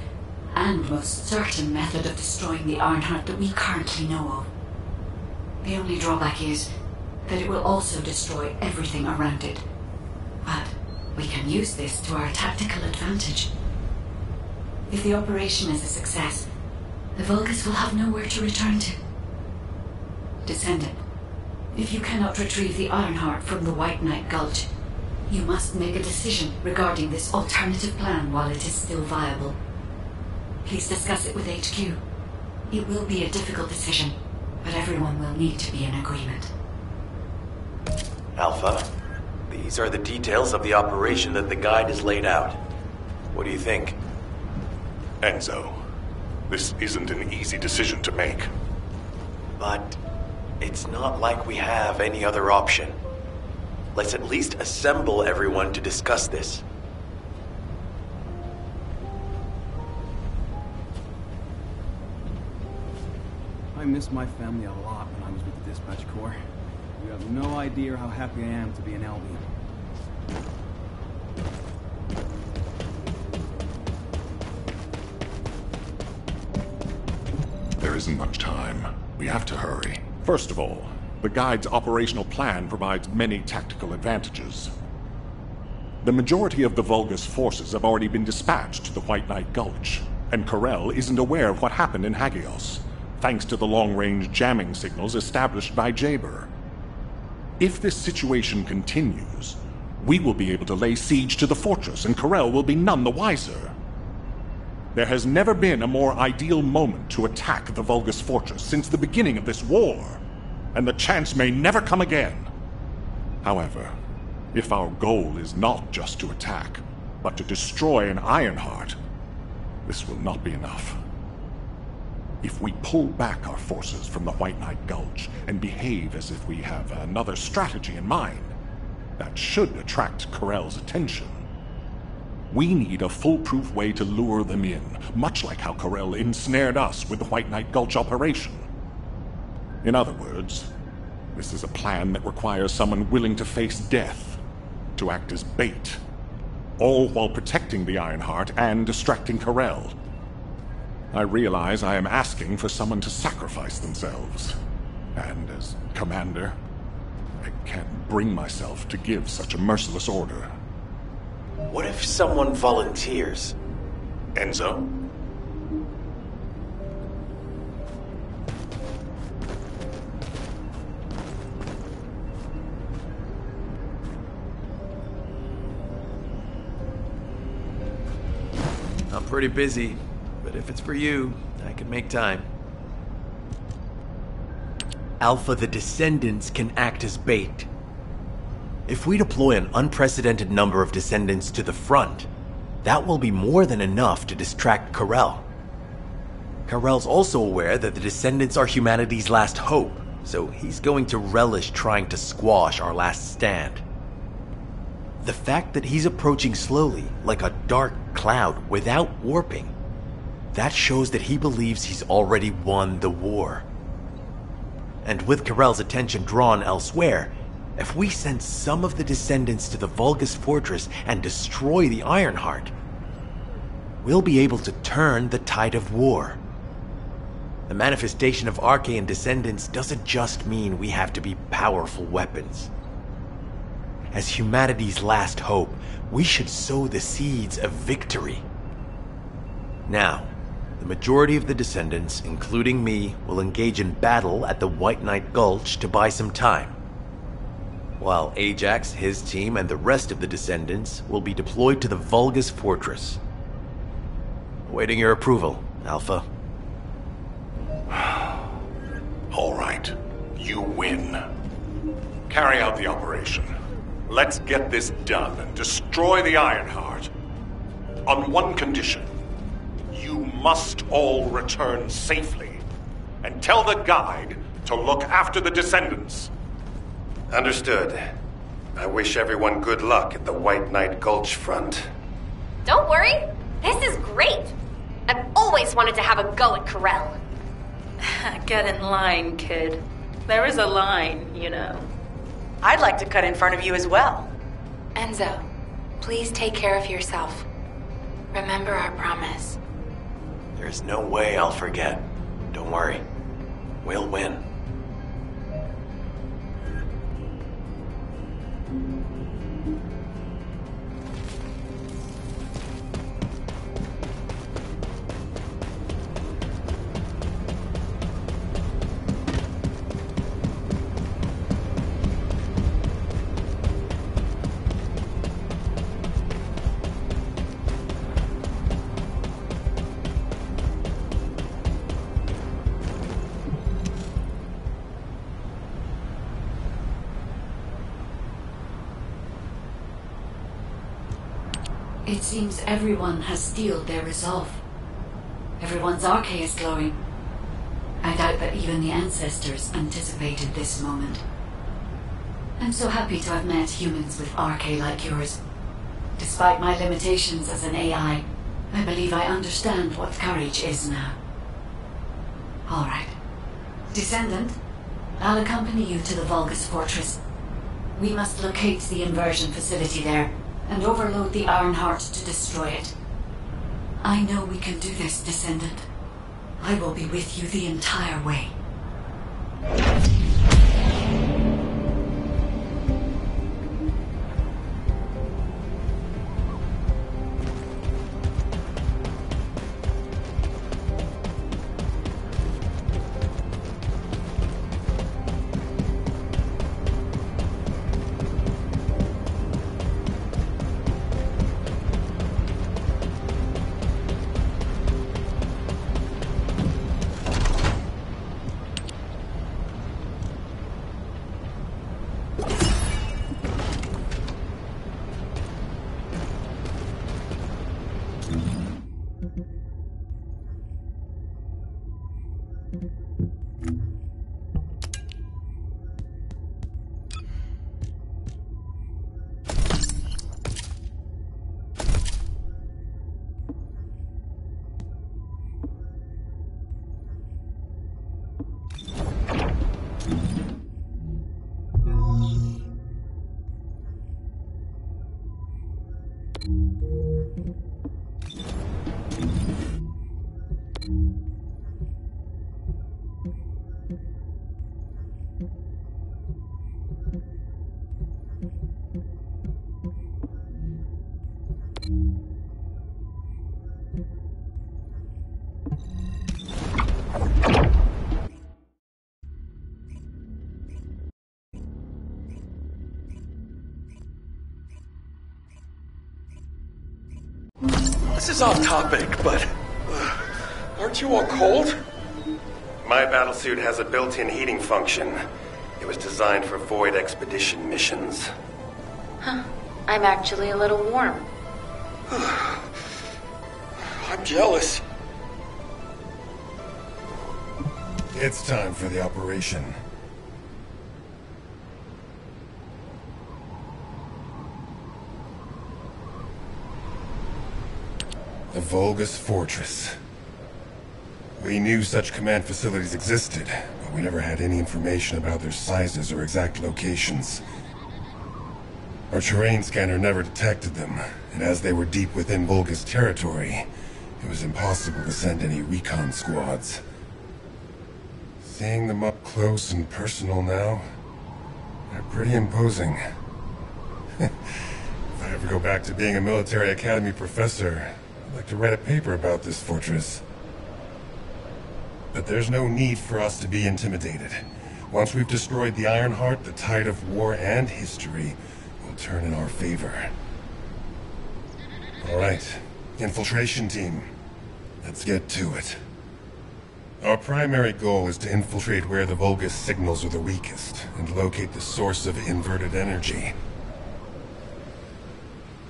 and most certain method of destroying the Ironheart that we currently know of. The only drawback is that it will also destroy everything around it. But we can use this to our tactical advantage. If the operation is a success, the Vulgus will have nowhere to return to. Descendant, if you cannot retrieve the Ironheart from the White Knight Gulch, you must make a decision regarding this alternative plan while it is still viable. Please discuss it with HQ. It will be a difficult decision, but everyone will need to be in agreement. Alpha, these are the details of the operation that the guide has laid out. What do you think? Enzo, this isn't an easy decision to make. But it's not like we have any other option. Let's at least assemble everyone to discuss this. I missed my family a lot when I was with the Dispatch Corps. You have no idea how happy I am to be in Albion. There isn't much time. We have to hurry. First of all, the Guide's operational plan provides many tactical advantages. The majority of the Vulgus forces have already been dispatched to the White Knight Gulch, and Corel isn't aware of what happened in Hagios, thanks to the long-range jamming signals established by Jaber. If this situation continues, we will be able to lay siege to the fortress, and Corel will be none the wiser. There has never been a more ideal moment to attack the Vulgus fortress since the beginning of this war, and the chance may never come again. However, if our goal is not just to attack, but to destroy an Ironheart, this will not be enough. If we pull back our forces from the White Knight Gulch and behave as if we have another strategy in mind, that should attract Corel's attention. We need a foolproof way to lure them in, much like how Corel ensnared us with the White Knight Gulch operation. In other words, this is a plan that requires someone willing to face death, to act as bait, all while protecting the Ironheart and distracting Corel. I realize I am asking for someone to sacrifice themselves, and as commander, I can't bring myself to give such a merciless order. What if someone volunteers? Enzo? I'm pretty busy, but if it's for you, I can make time. Alpha, the Descendants can act as bait. If we deploy an unprecedented number of Descendants to the front, that will be more than enough to distract Corel. Corel's also aware that the Descendants are humanity's last hope, so he's going to relish trying to squash our last stand. The fact that he's approaching slowly, like a dark cloud without warping, that shows that he believes he's already won the war. And with Corel's attention drawn elsewhere, if we send some of the Descendants to the Vulgus fortress and destroy the Ironheart, we'll be able to turn the tide of war. The manifestation of Archaean Descendants doesn't just mean we have to be powerful weapons. As humanity's last hope, we should sow the seeds of victory. Now, the majority of the Descendants, including me, will engage in battle at the White Knight Gulch to buy some time, while Ajax, his team, and the rest of the Descendants will be deployed to the Vulgus fortress. Awaiting your approval, Alpha. All right. You win. Carry out the operation. Let's get this done and destroy the Ironheart. On one condition. You must all return safely. And tell the guide to look after the Descendants. Understood. I wish everyone good luck at the White Knight Gulch front. Don't worry. This is great. I've always wanted to have a go at Corel. Get in line, kid. There is a line, you know. I'd like to cut in front of you as well. Enzo, please take care of yourself. Remember our promise. There's no way I'll forget. Don't worry. We'll win. It seems everyone has steeled their resolve. Everyone's arche is glowing. I doubt that even the ancestors anticipated this moment. I'm so happy to have met humans with arche like yours. Despite my limitations as an AI, I believe I understand what courage is now. All right. Descendant, I'll accompany you to the Vulgus Fortress. We must locate the inversion facility there and overload the Ironheart to destroy it. I know we can do this, Descendant. I will be with you the entire way. This is off topic, but aren't you all cold? My battlesuit has a built-in heating function. It was designed for void expedition missions. Huh. I'm actually a little warm. I'm jealous. It's time for the operation. The Vulgus Fortress. We knew such command facilities existed, but we never had any information about their sizes or exact locations. Our terrain scanner never detected them, and as they were deep within Vulgus territory, it was impossible to send any recon squads. Seeing them up close and personal now, they're pretty imposing. If I ever go back to being a military academy professor, I'd like to write a paper about this fortress. But there's no need for us to be intimidated. Once we've destroyed the Ironheart, the tide of war and history will turn in our favor. All right, infiltration team. Let's get to it. Our primary goal is to infiltrate where the Vulgus signals are the weakest, and locate the source of inverted energy.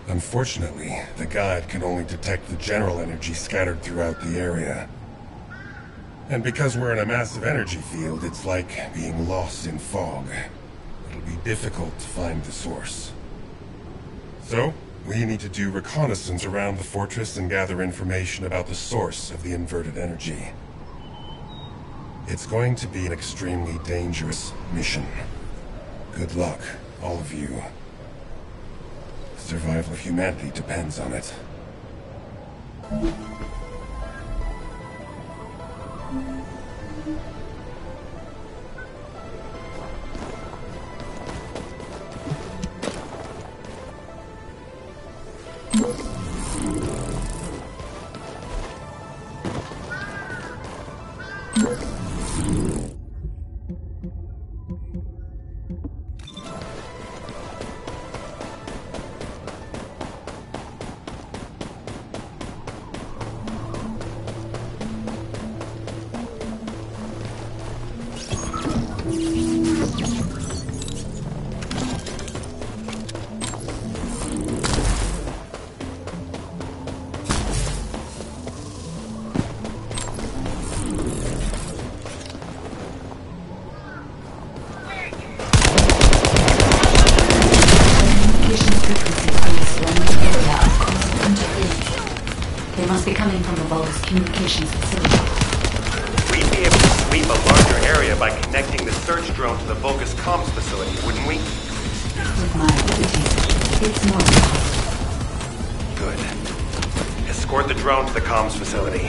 Unfortunately, the guide can only detect the general energy scattered throughout the area. And because we're in a massive energy field, it's like being lost in fog. It'll be difficult to find the source. So, we need to do reconnaissance around the fortress and gather information about the source of the inverted energy. It's going to be an extremely dangerous mission. Good luck, all of you. The survival of humanity depends on it. They must be coming from the Vulgus communications facility. We'd be able to sweep a larger area by connecting the search drone to the Vulgus comms facility, wouldn't we? With my abilities, it's more than possible. Good. Escort the drone to the comms facility.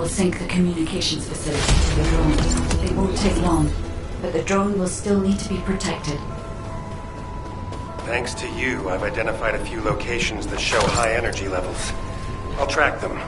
Sink the communications facility to the drone. It won't take long, but the drone will still need to be protected. Thanks to you, I've identified a few locations that show high energy levels. I'll track them.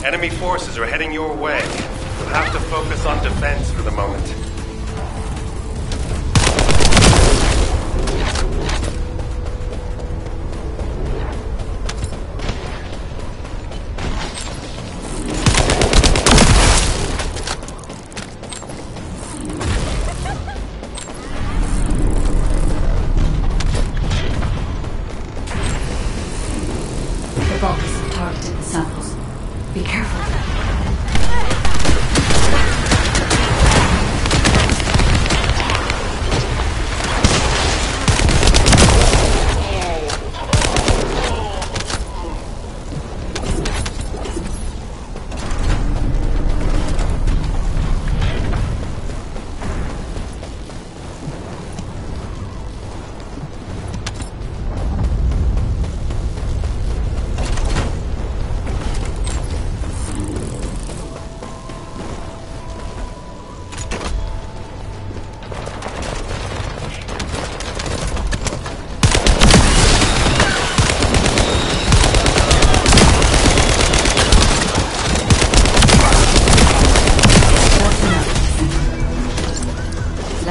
Enemy forces are heading your way. You'll have to focus on defense for the moment. The Vulgus have targeted the samples. Be careful.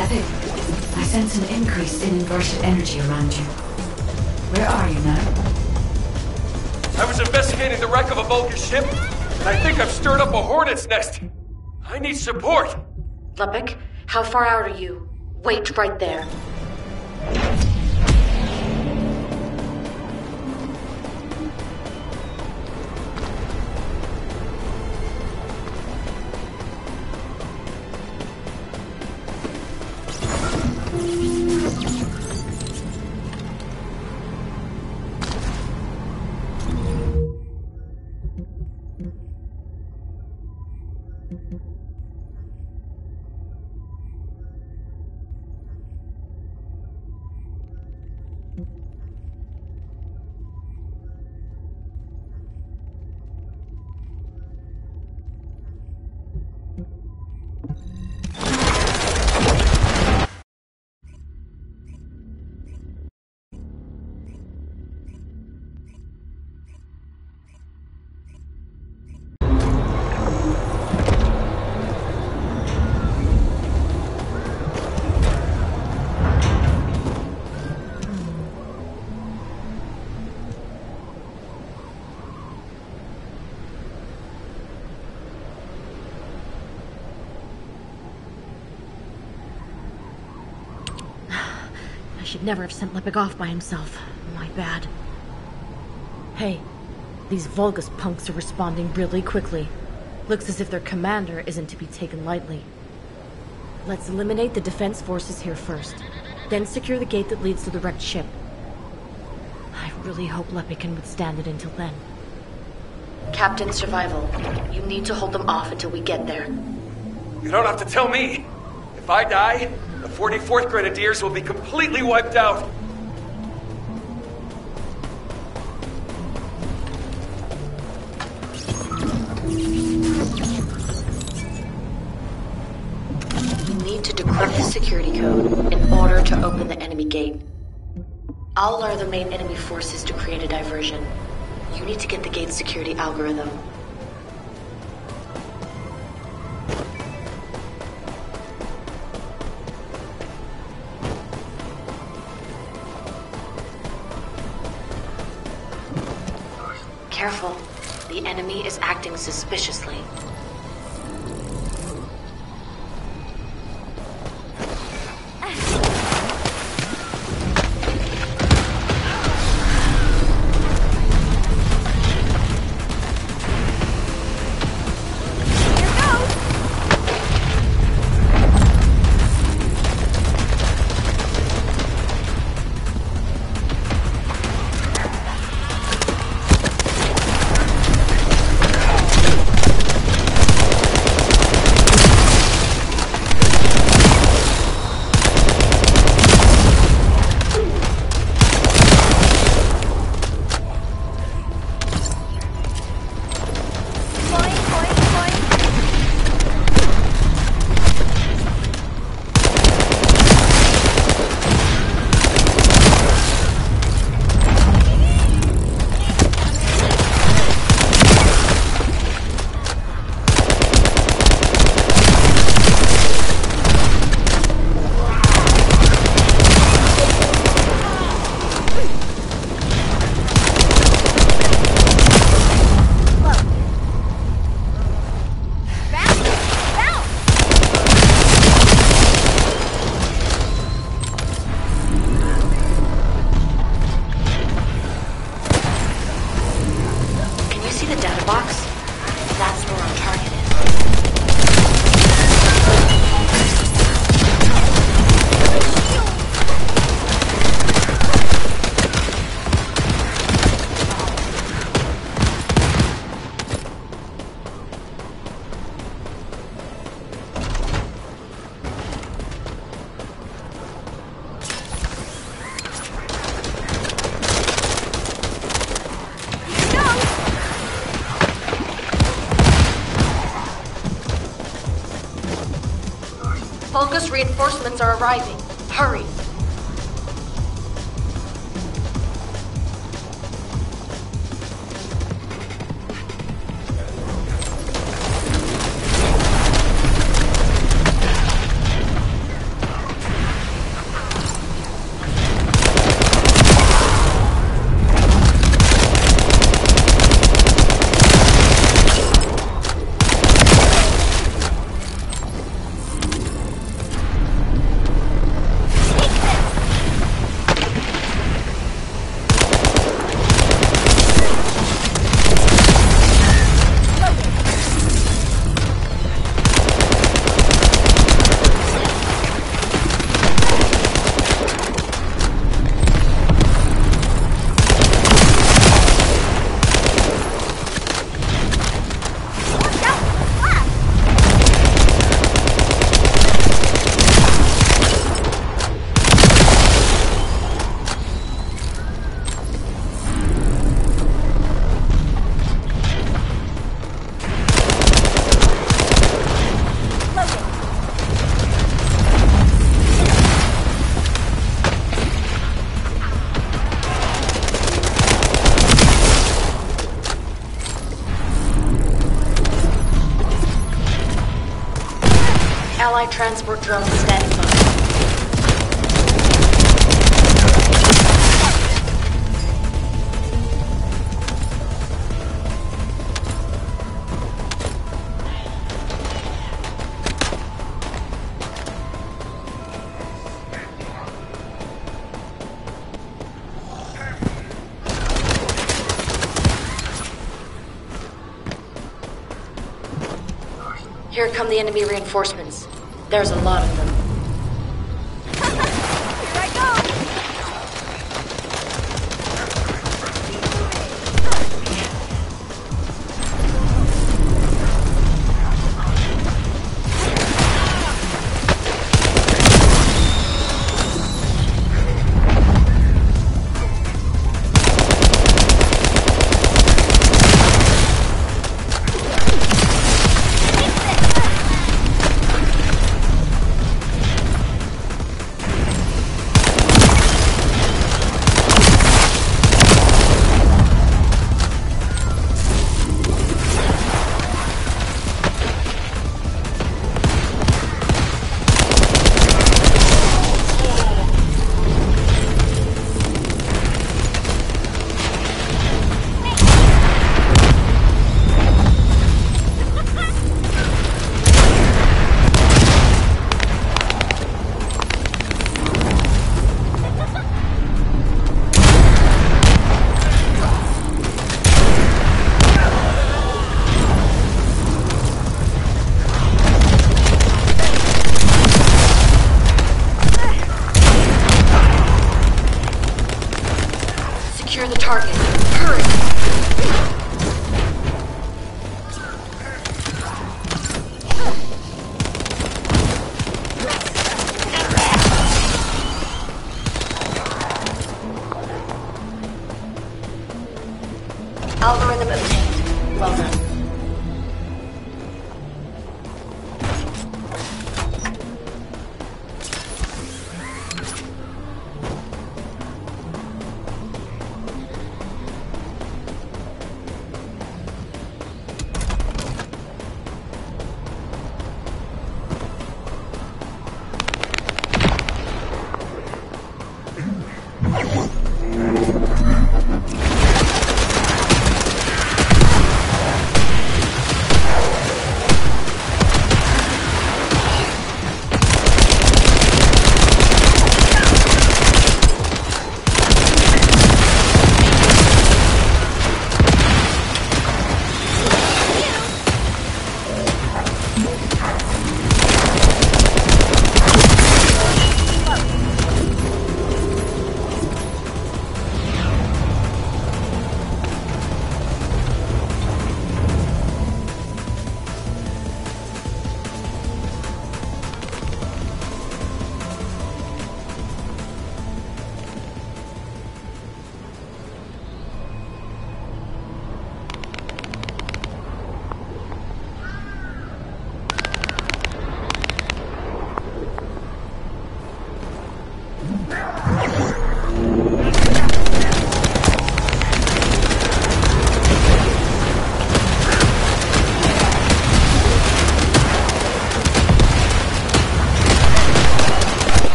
I sense an increase in inverted energy around you. Where are you now? I was investigating the wreck of a Vulgus ship, and I think I've stirred up a hornet's nest. I need support. Lepic, how far out are you? Wait right there. I should never have sent Lepic off by himself. My bad. Hey, these Vulgus punks are responding really quickly. Looks as if their commander isn't to be taken lightly. Let's eliminate the defense forces here first, then secure the gate that leads to the wrecked ship. I really hope Lepic can withstand it until then. Captain Survival, you need to hold them off until we get there. You don't have to tell me. If I die, the 44th Grenadiers will be completely wiped out. You need to decrypt the security code in order to open the enemy gate. I'll alert the main enemy forces to create a diversion. You need to get the gate's security algorithm. Careful. The enemy is acting suspiciously. the data box? That's where our target is. Vulgus reinforcements are arriving. Hurry. Allied transport drone standing by. Here come the enemy reinforcements. There's a lot of them. Secure the target. Hurry! Algorithm obtained. Well done.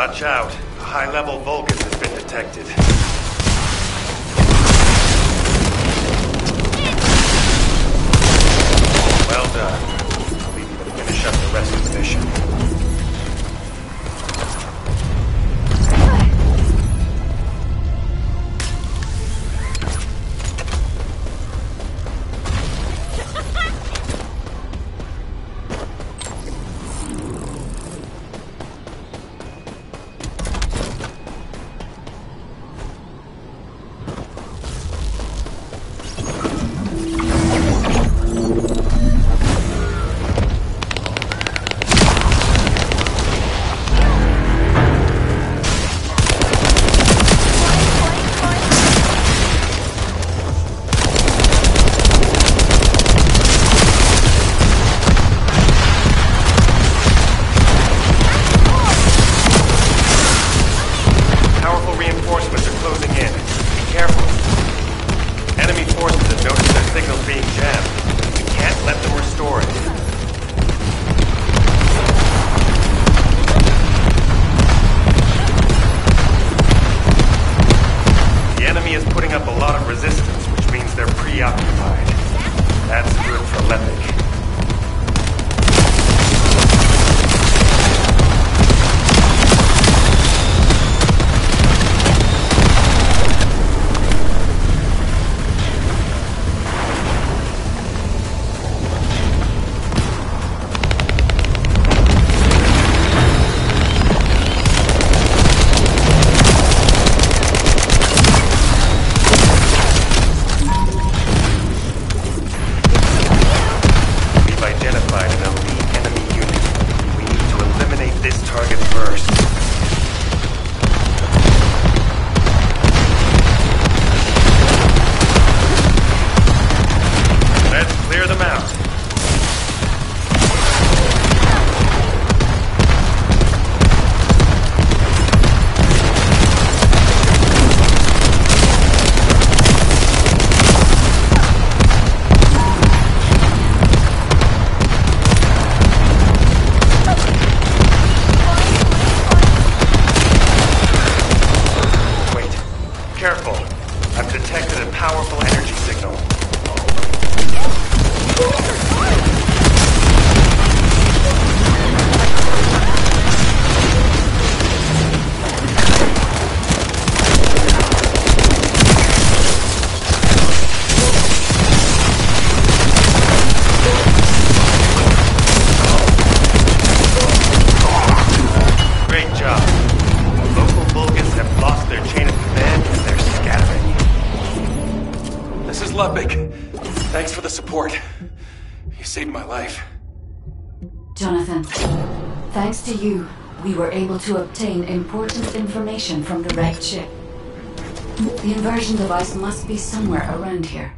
Watch out. A high-level Vulgus has been detected. Well done. I'll leave you to finish up the rest of the mission. Thanks for the support. You saved my life. Jonathan, thanks to you, we were able to obtain important information from the wrecked ship. The inversion device must be somewhere around here.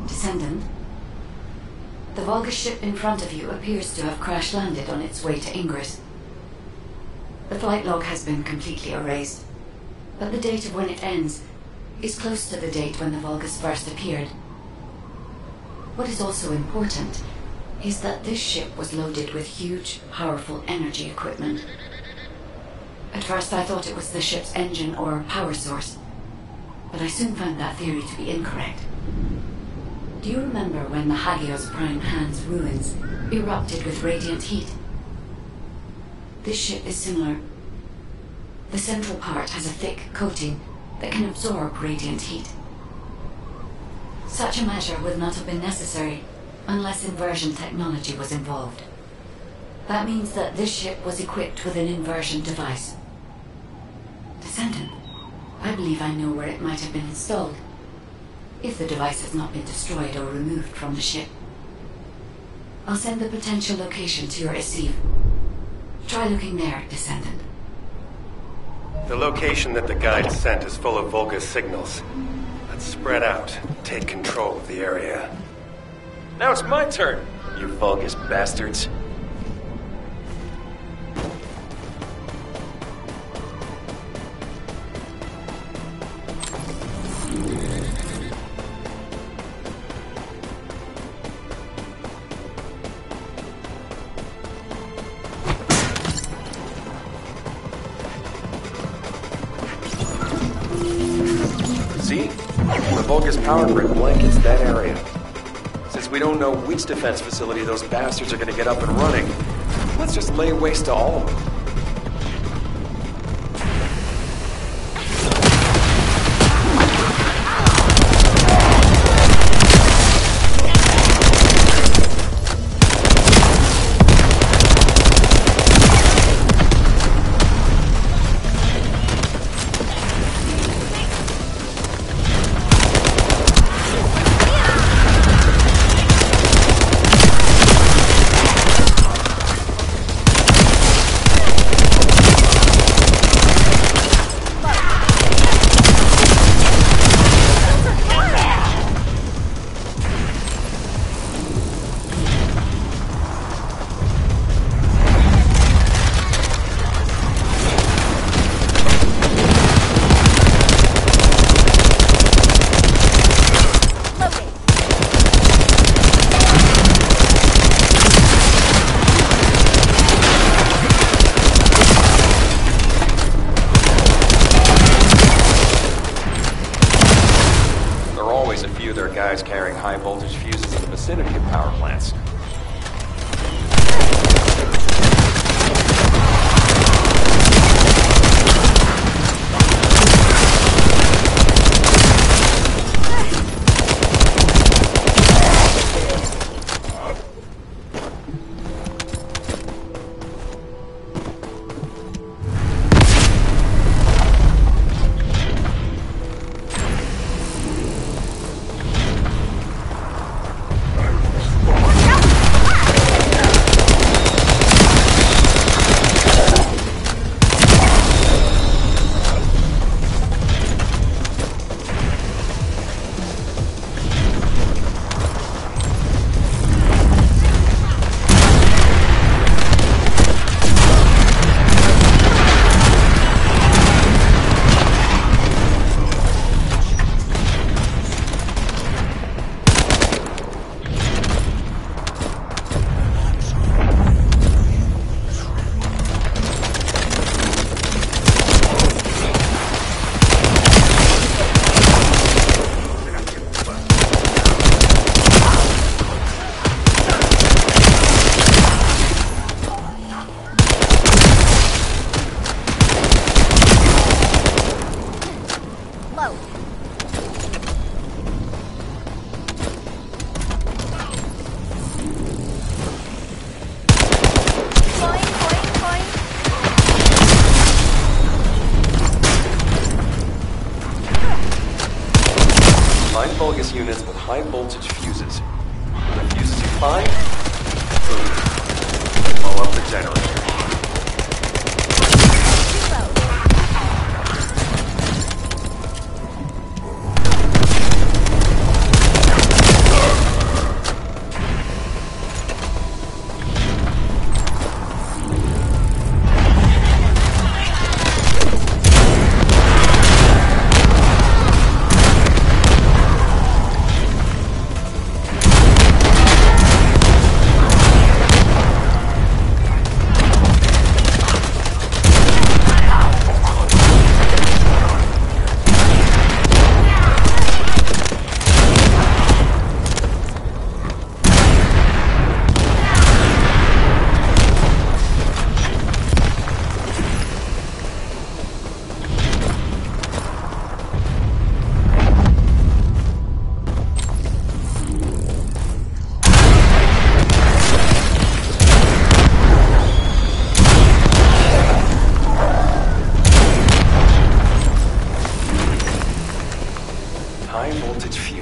Descendant, the Vulgus ship in front of you appears to have crash-landed on its way to Ingress. The flight log has been completely erased, but the date of when it ends is close to the date when the Vulgus first appeared. What is also important is that this ship was loaded with huge, powerful energy equipment. At first I thought it was the ship's engine or power source, but I soon found that theory to be incorrect. Do you remember when the Hagios Prime Hand's ruins erupted with radiant heat? This ship is similar. The central part has a thick coating that can absorb radiant heat. Such a measure would not have been necessary unless inversion technology was involved. That means that this ship was equipped with an inversion device. Descendant, I believe I know where it might have been installed, if the device has not been destroyed or removed from the ship. I'll send the potential location to your receive. Try looking there, Descendant. The location that the guide sent is full of Vulgus signals. Let's spread out, take control of the area. Now it's my turn, you Vulgus bastards. See? The Vulgus power grid blankets that area. Since we don't know which defense facility those bastards are gonna get up and running, let's just lay waste to all of them. Guys carrying high voltage fuses in the vicinity of power plants. Vulgus units with high voltage fuses. The fuses you find? Boom. Blow up the generator.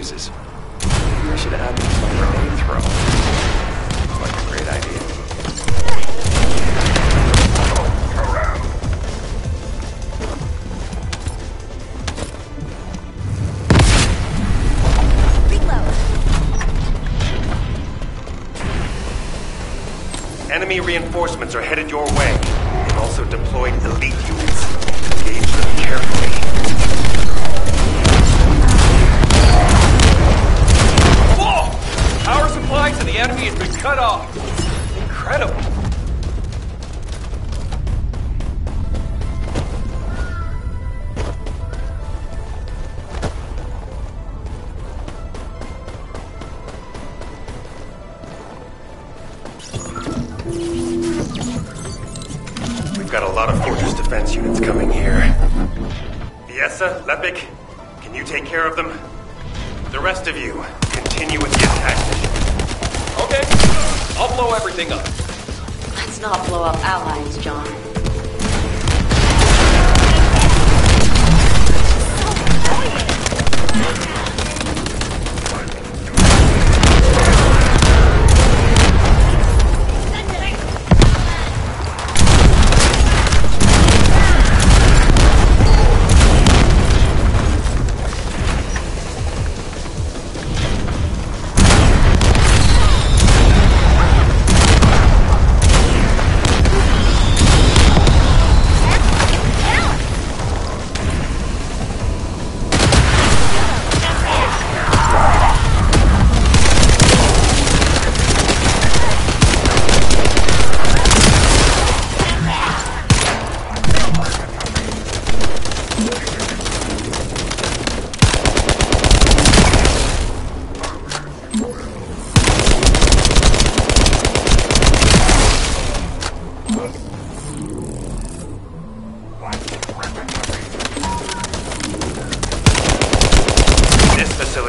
fuses. I should add them to my grenade throw. Looks like a great idea. Enemy reinforcements are headed your way. They've also deployed elite units. Engage them carefully. Whoa! Power supply to the enemy has been cut off. Incredible. Got a lot of fortress defense units coming here. Fiessa, Lepik, can you take care of them? The rest of you, continue with the attack mission. Okay, I'll blow everything up. Let's not blow up allies, John.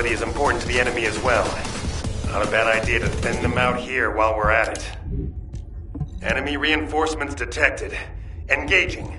Is important to the enemy as well. Not a bad idea to thin them out here while we're at it. Enemy reinforcements detected. Engaging.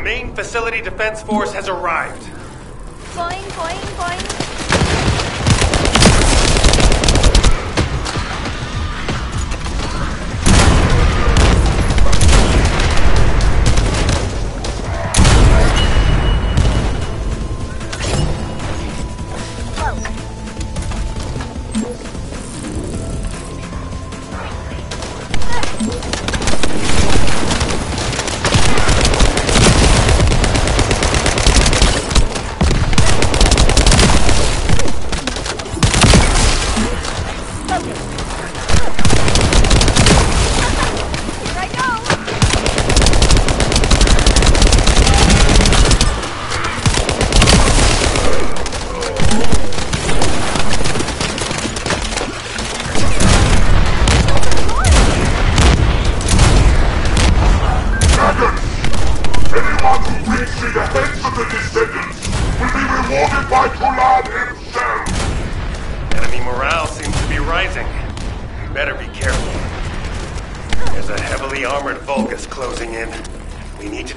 main facility defense force has arrived. Boing, boing, boing.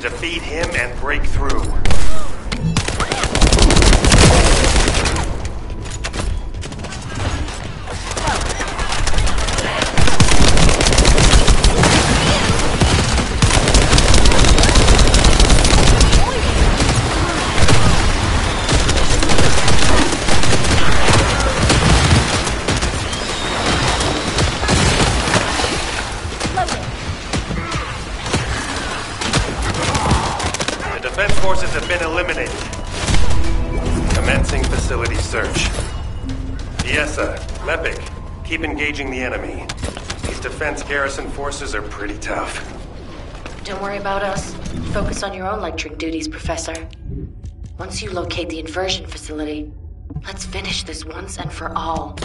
Defeat him and break through. Defense forces have been eliminated. Commencing facility search. Fiesa, Lepic, keep engaging the enemy. These defense garrison forces are pretty tough. Don't worry about us. Focus on your own lecturing duties, Professor. Once you locate the inversion facility, let's finish this once and for all.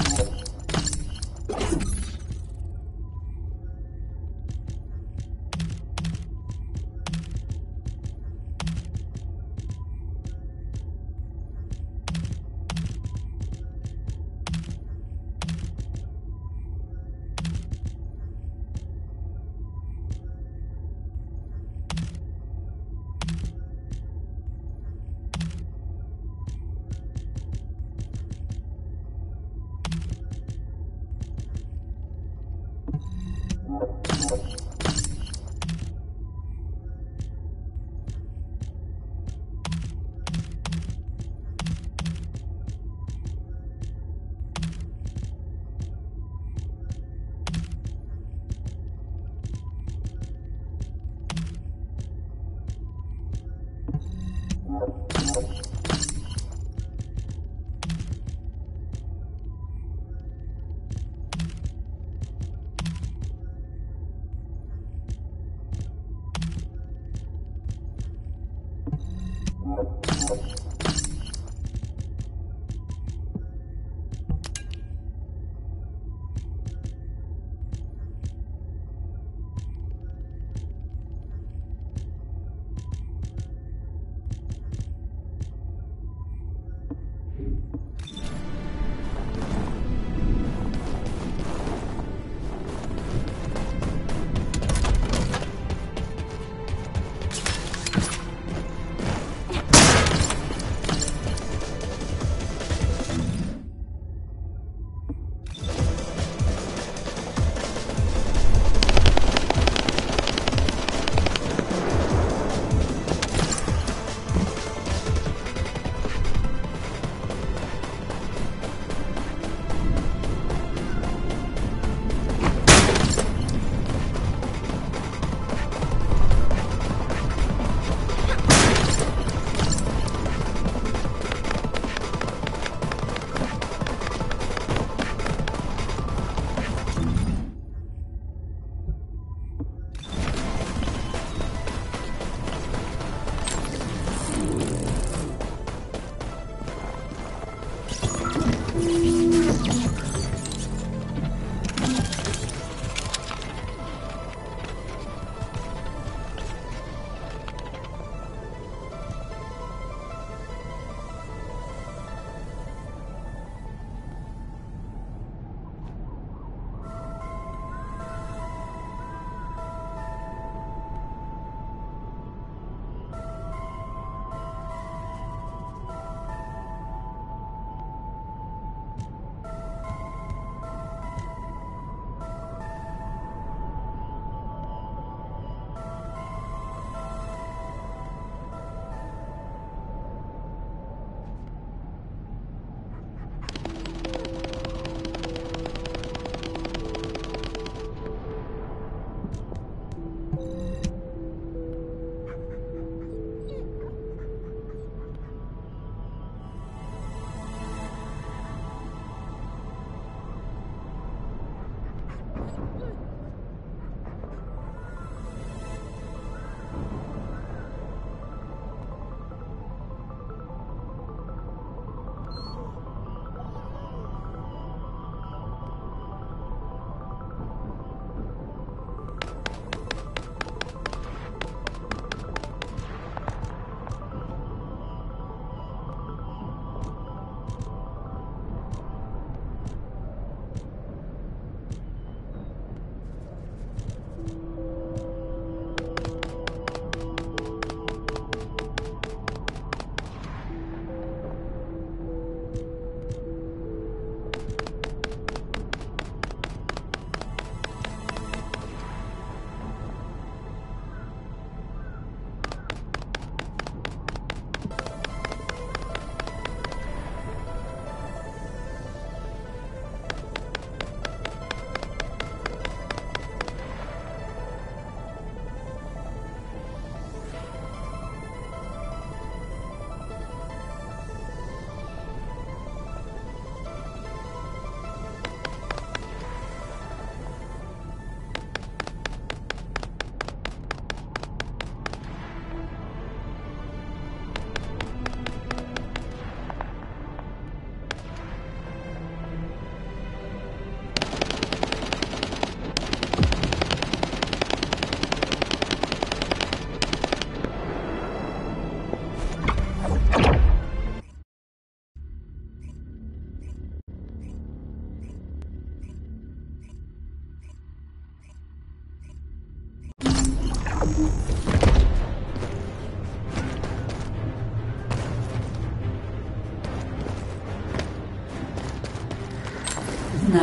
Now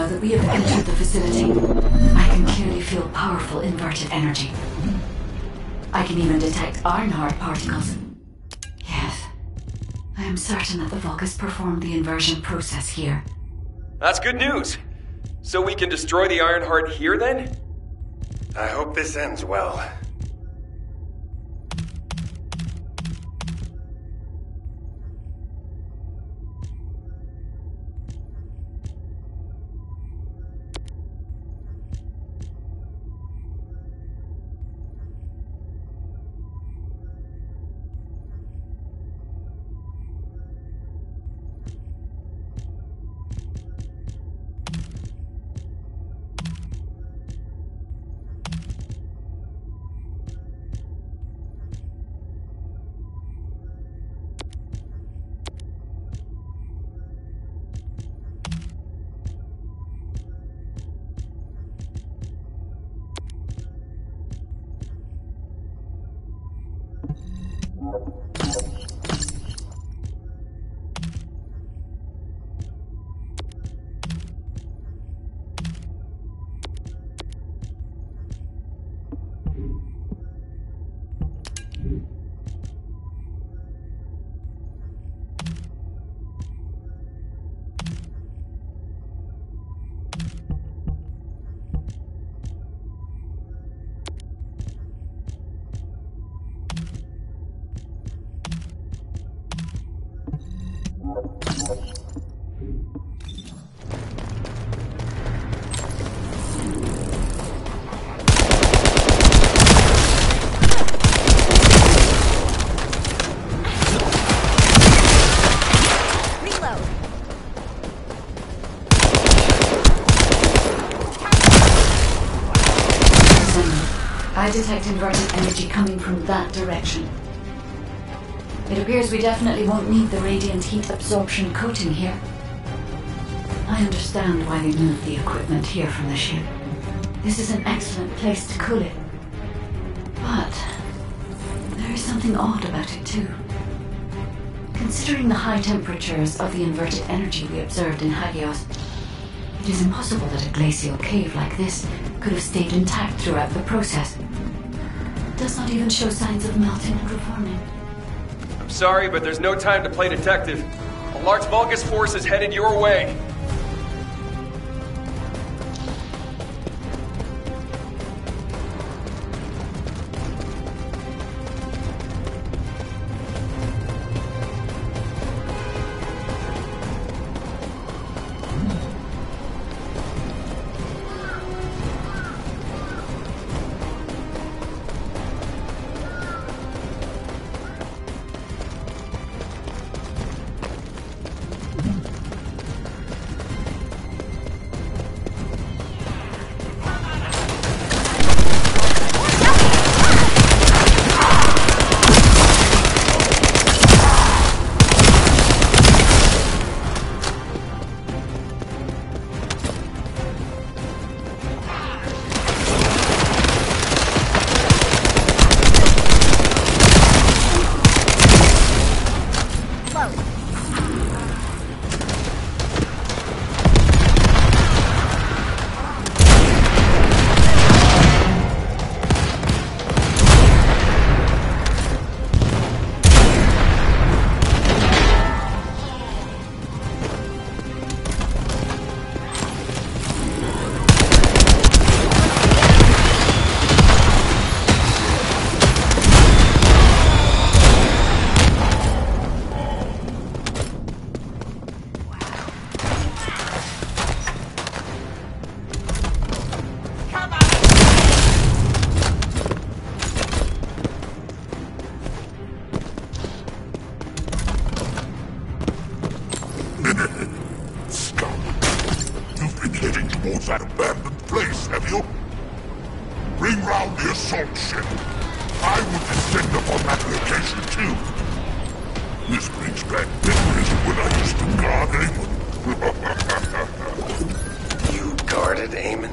that we have entered the facility, I can clearly feel powerful inverted energy. I can even detect Ironheart particles. Yes, I am certain that the Vulgus performed the inversion process here. That's good news. So we can destroy the Ironheart here then? I hope this ends well. I detect inverted energy coming from that direction. It appears we definitely won't need the radiant heat absorption coating here. I understand why they moved the equipment here from the ship. This is an excellent place to cool it. But there is something odd about it too. Considering the high temperatures of the inverted energy we observed in Hagios, it is impossible that a glacial cave like this could have stayed intact throughout the process. It does not even show signs of melting and reforming. I'm sorry, but there's no time to play detective. A large Vulgus force is headed your way. That abandoned place, have you? Bring round the assault ship. I will descend upon that location too. This brings back memories of when I used to guard Amon. You guarded Amon?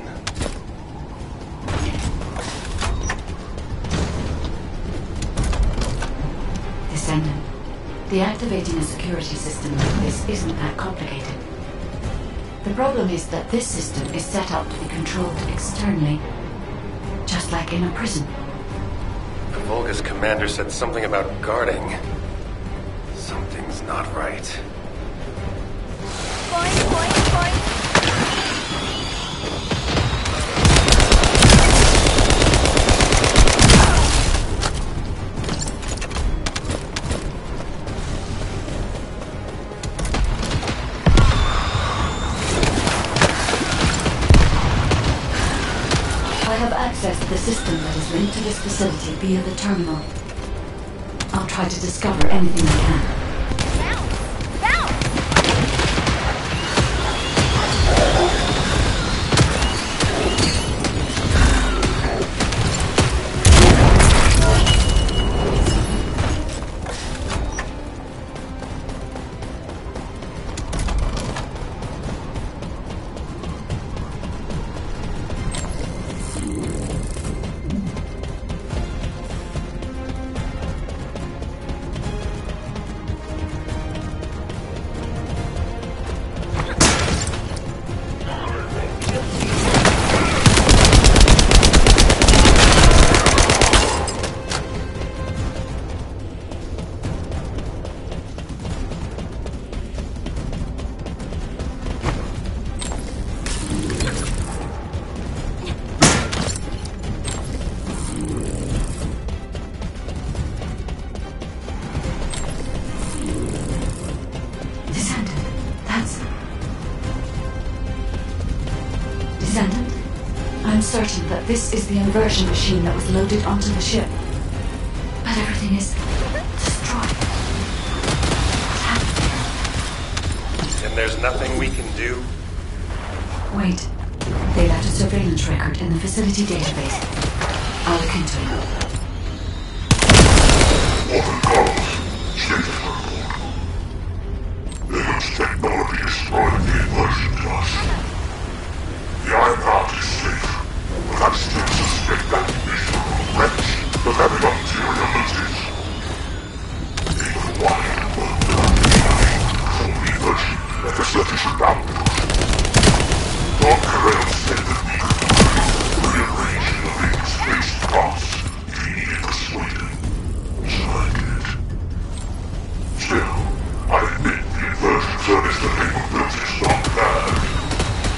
Deactivating a security system like this isn't that complicated. The problem is that this system is set up to be controlled externally, just like in a prison. The Volga's commander said something about guarding. Something's not right. Boing, boing, boing. I have access to the system that is linked to this facility via the terminal. I'll try to discover anything I can. Descendant, I'm certain that this is the inversion machine that was loaded onto the ship. But everything is destroyed. What happened? And there's nothing we can do? Wait. They left a surveillance record in the facility database. I'll look into it. Technology destroying the inversion class. The Iron Heart is safe, but I still suspect that miserable wretch of having ulterior motives. Even while control the inversion at a sufficient output. Don Carell said that we could rearrange the link's spaced parts if he needed persuading. So I did. Still, I admit the inversion furnished the capability is not bad.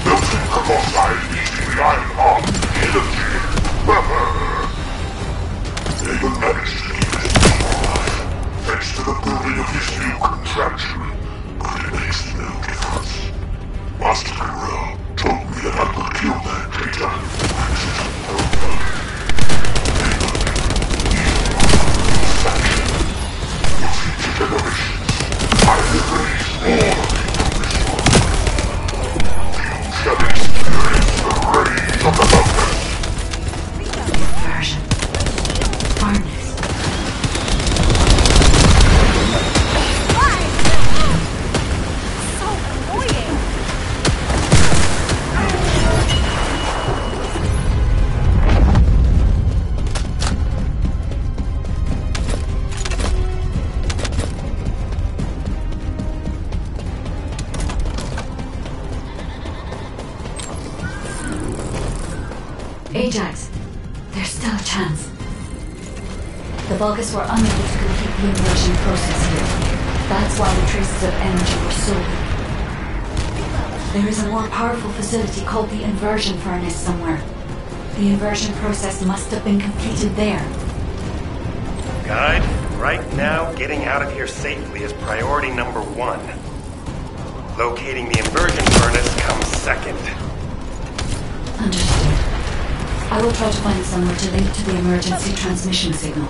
Melting alongside meeting the Iron Heart energy. They will manage to keep his mission alive, thanks to the building of his new contraption. But it makes no difference. Master Carell told me that I could kill that traitor. This is over. Faction. For future generations, I will raise all of you from this world. Shall experience the rage of the Vulcan. Inversion. Harness. Why? So annoying. Ajax, there's still a chance. The Vulgus were unable to complete the inversion process here. That's why the traces of energy were so weak. There is a more powerful facility called the inversion furnace somewhere. The inversion process must have been completed there. Guide, right now, getting out of here safely is priority number 1. Locating the inversion furnace comes second. Understood. I will try to find somewhere to link to the emergency transmission signal.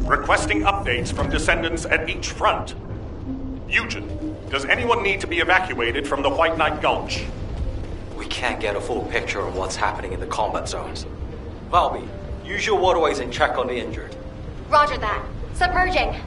Requesting updates from Descendants at each front. Eugen, does anyone need to be evacuated from the White Knight Gulch? We can't get a full picture of what's happening in the combat zones. Valby, use your waterways and check on the injured. Roger that. Submerging.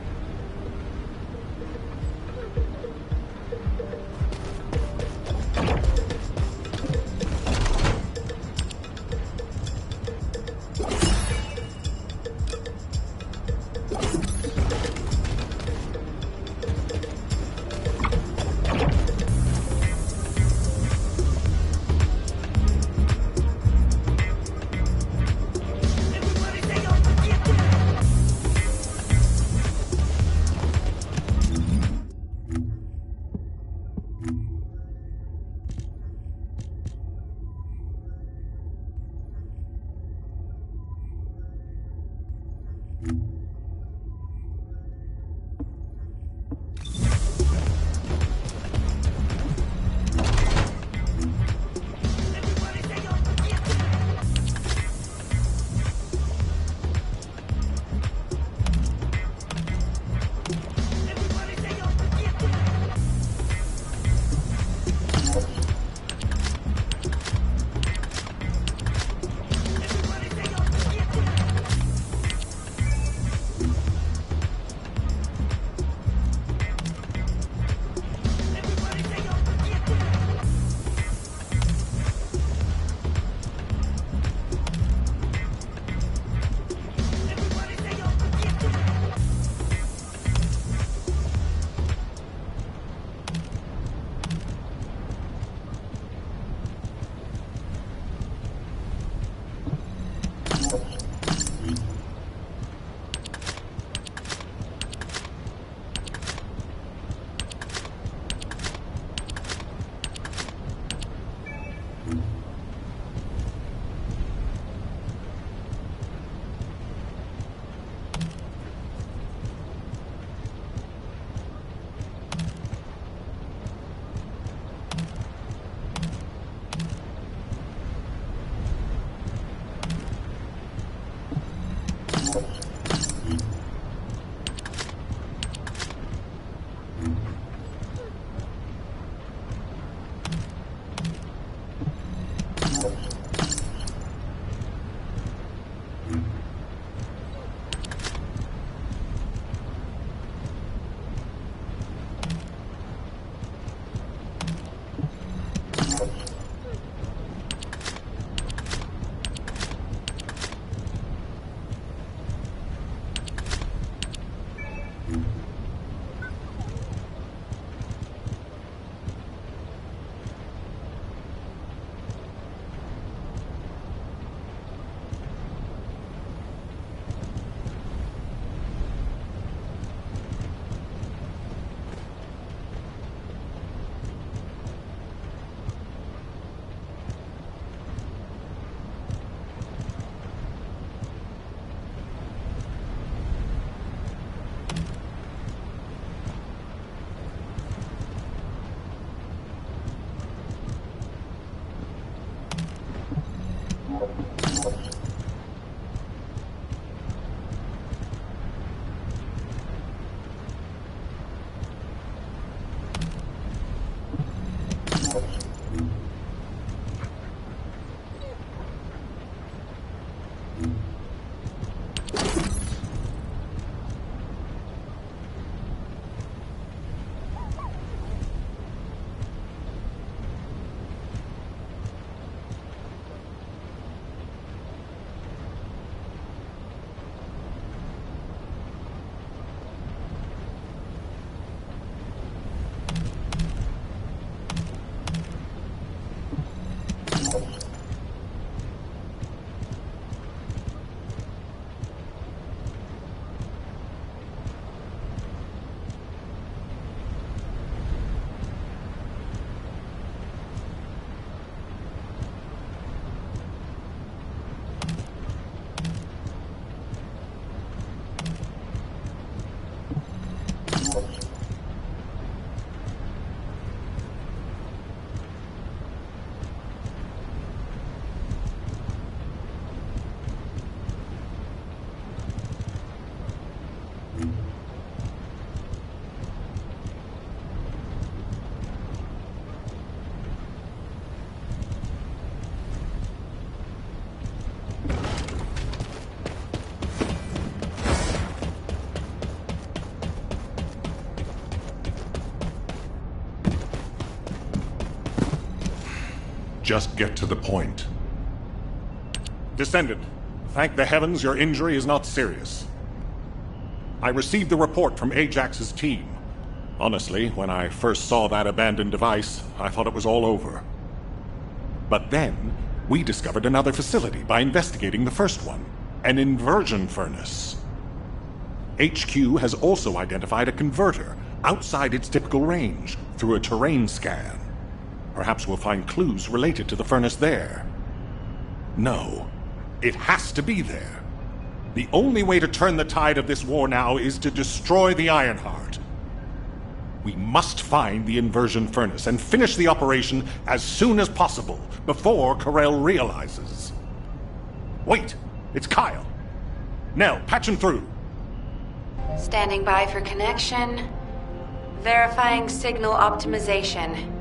Just get to the point. Descendant, thank the heavens your injury is not serious. I received the report from Ajax's team. Honestly, when I first saw that abandoned device, I thought it was all over. But then, we discovered another facility by investigating the first one, an inversion furnace. HQ has also identified a converter outside its typical range through a terrain scan. Perhaps we'll find clues related to the furnace there. No, it has to be there. The only way to turn the tide of this war now is to destroy the Ironheart. We must find the inversion furnace and finish the operation as soon as possible, before Corell realizes. Wait, it's Kyle. Nell, patch him through. Standing by for connection. Verifying signal optimization.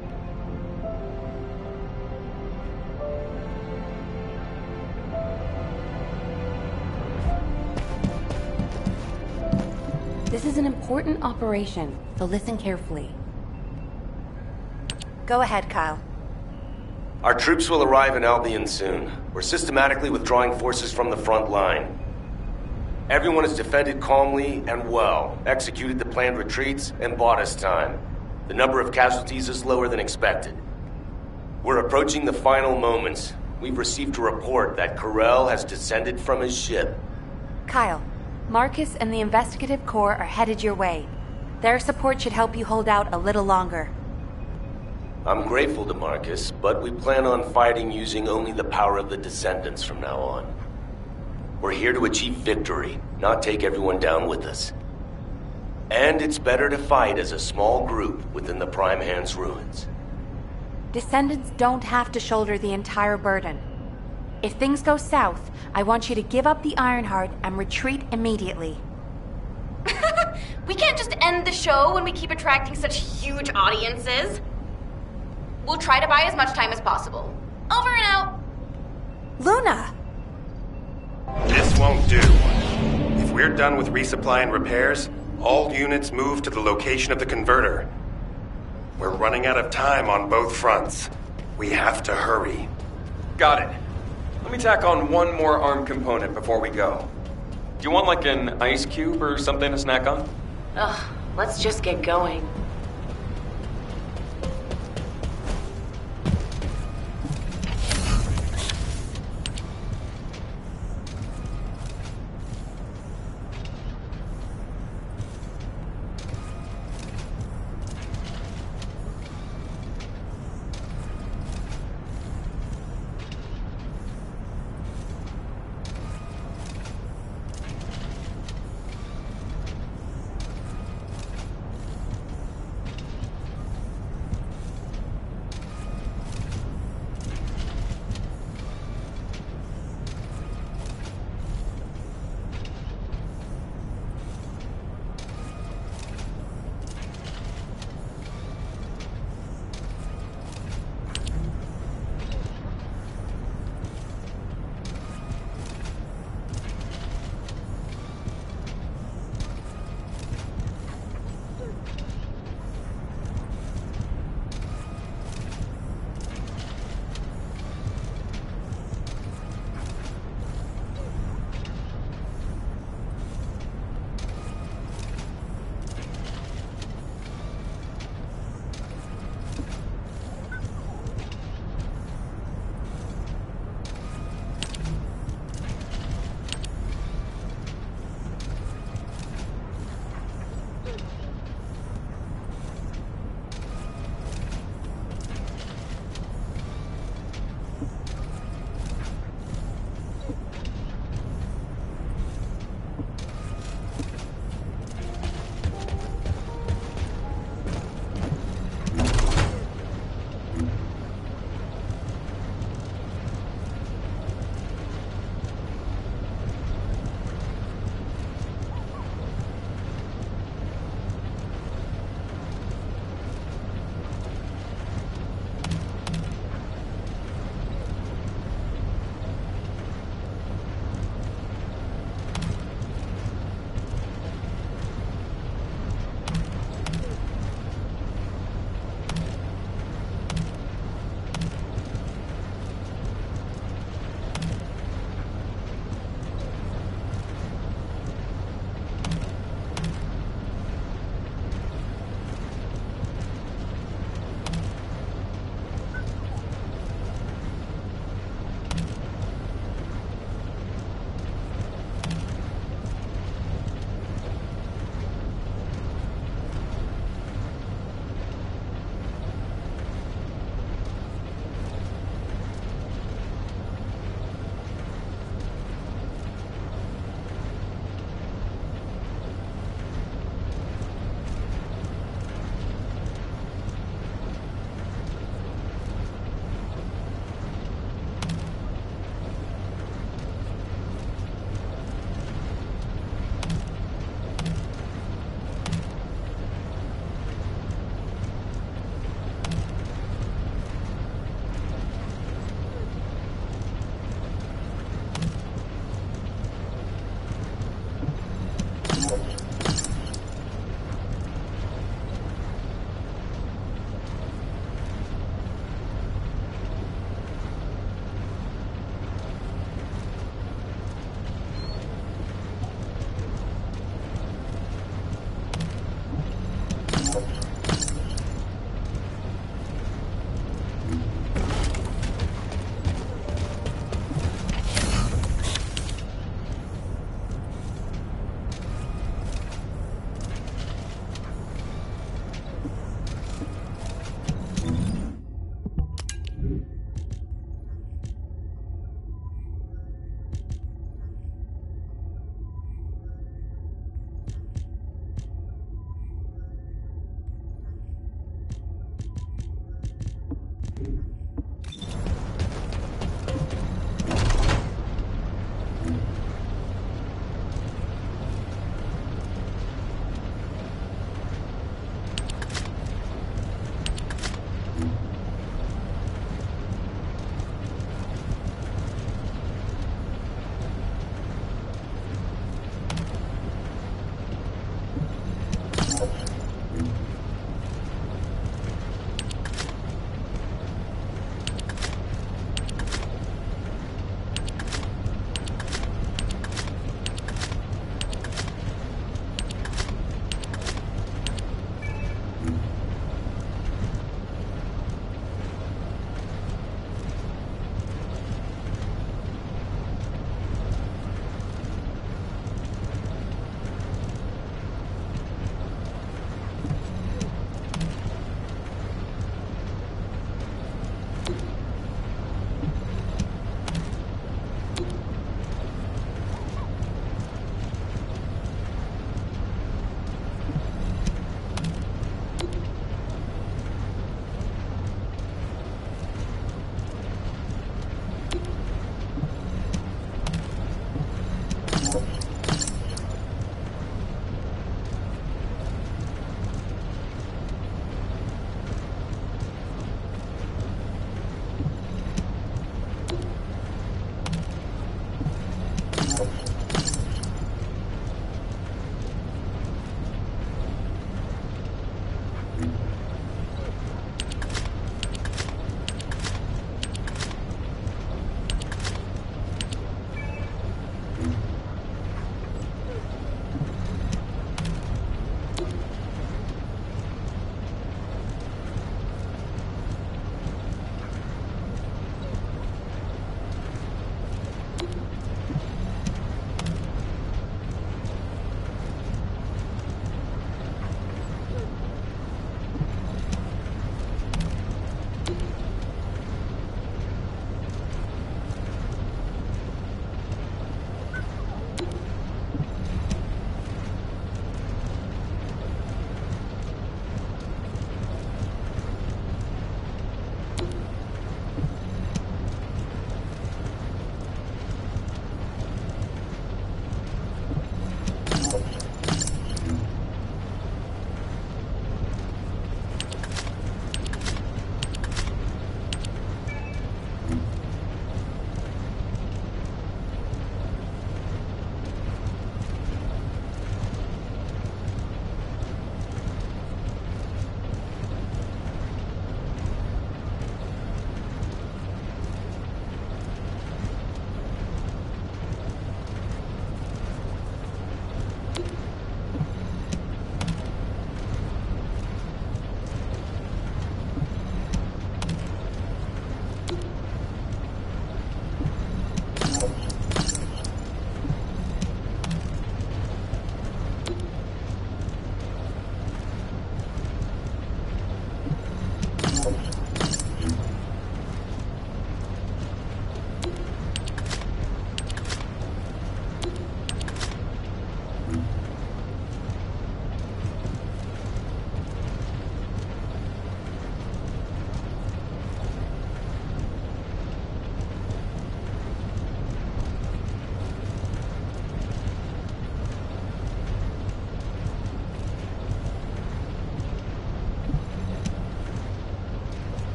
This is an important operation, so listen carefully. Go ahead, Kyle. Our troops will arrive in Albion soon. We're systematically withdrawing forces from the front line. Everyone has defended calmly and well, executed the planned retreats, and bought us time. The number of casualties is lower than expected. We're approaching the final moments. We've received a report that Corell has descended from his ship. Kyle, Marcus and the Investigative Corps are headed your way. Their support should help you hold out a little longer. I'm grateful to Marcus, but we plan on fighting using only the power of the Descendants from now on. We're here to achieve victory, not take everyone down with us. And it's better to fight as a small group within the Prime Hand's ruins. Descendants don't have to shoulder the entire burden. If things go south, I want you to give up the Ironheart and retreat immediately. We can't just end the show when we keep attracting such huge audiences. We'll try to buy as much time as possible. Over and out. Luna! This won't do. If we're done with resupply and repairs, all units move to the location of the converter. We're running out of time on both fronts. We have to hurry. Got it. Let me tack on one more arm component before we go. Do you want like an ice cube or something to snack on? Ugh, let's just get going.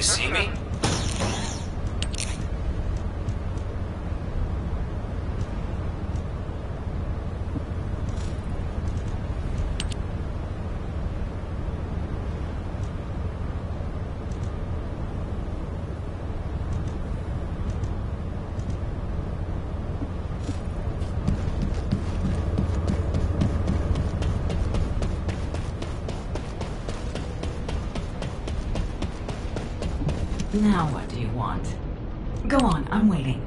they see me? Now what do you want? Go on, I'm waiting.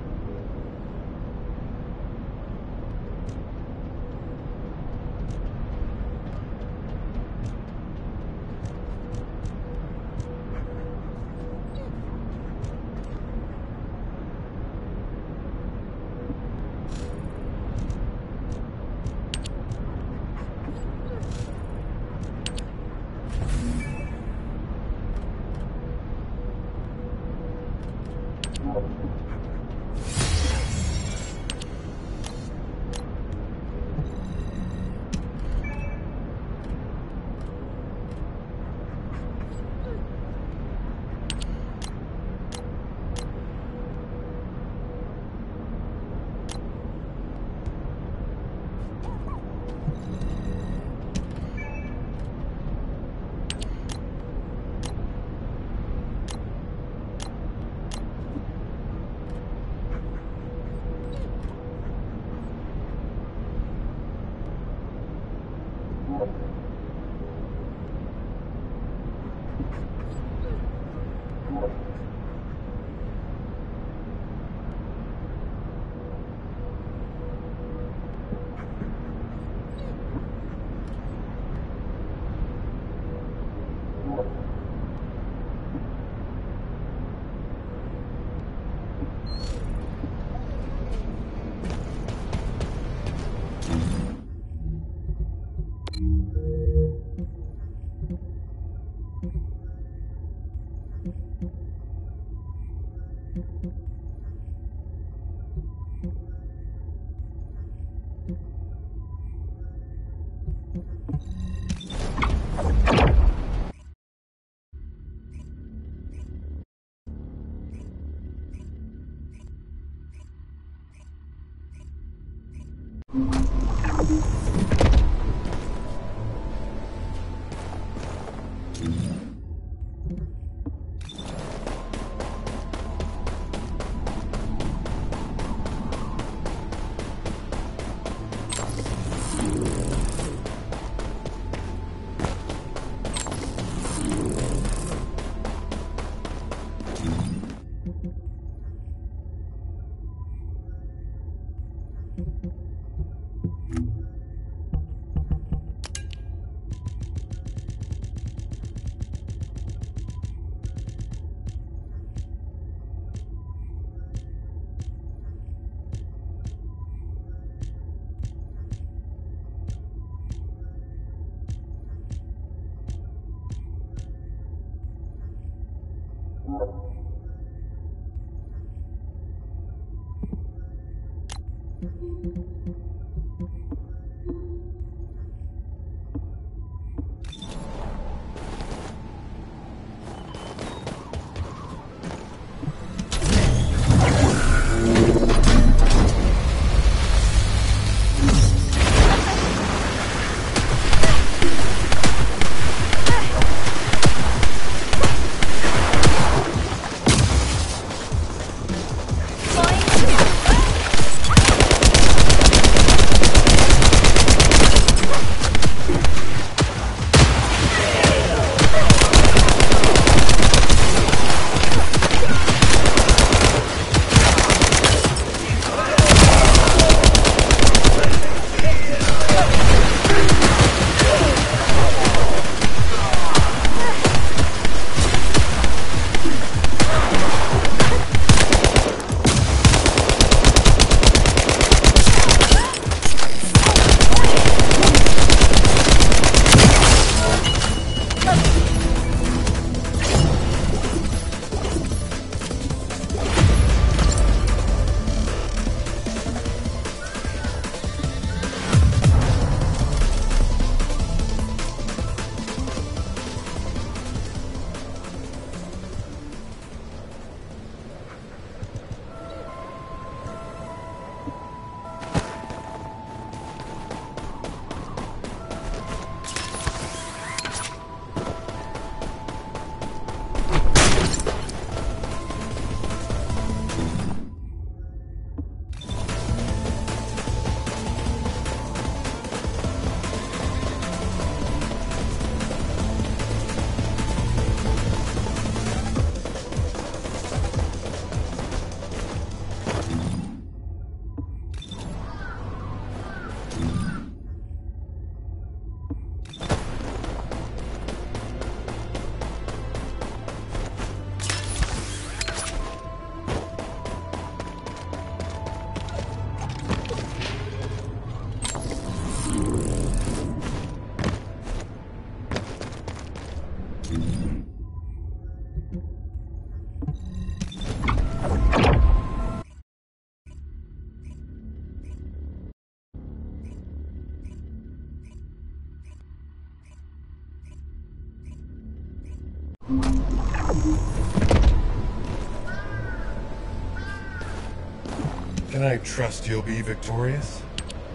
Can I trust you'll be victorious?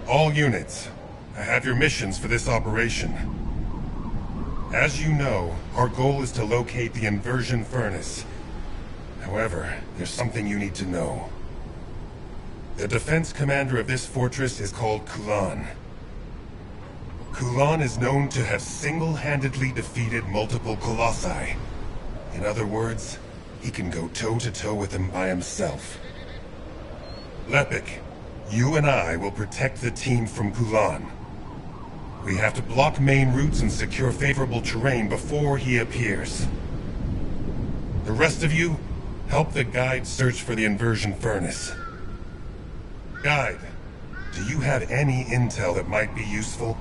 All units, I have your missions for this operation. As you know, our goal is to locate the inversion furnace. However, there's something you need to know. The defense commander of this fortress is called Kulan. Kulan is known to have single-handedly defeated multiple colossi. In other words, he can go toe-to-toe with them by himself. Lepik, you and I will protect the team from Kulan. We have to block main routes and secure favorable terrain before he appears. The rest of you, help the guide search for the inversion furnace. Guide, do you have any intel that might be useful?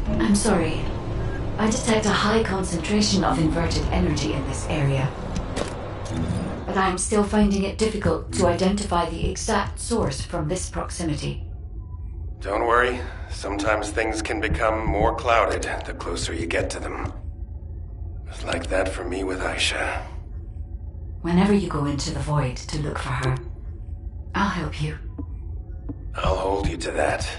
I'm sorry. I detect a high concentration of inverted energy in this area. But I'm still finding it difficult to identify the exact source from this proximity. Don't worry. Sometimes things can become more clouded the closer you get to them. It was like that for me with Aisha. Whenever you go into the void to look for her, I'll help you. I'll hold you to that.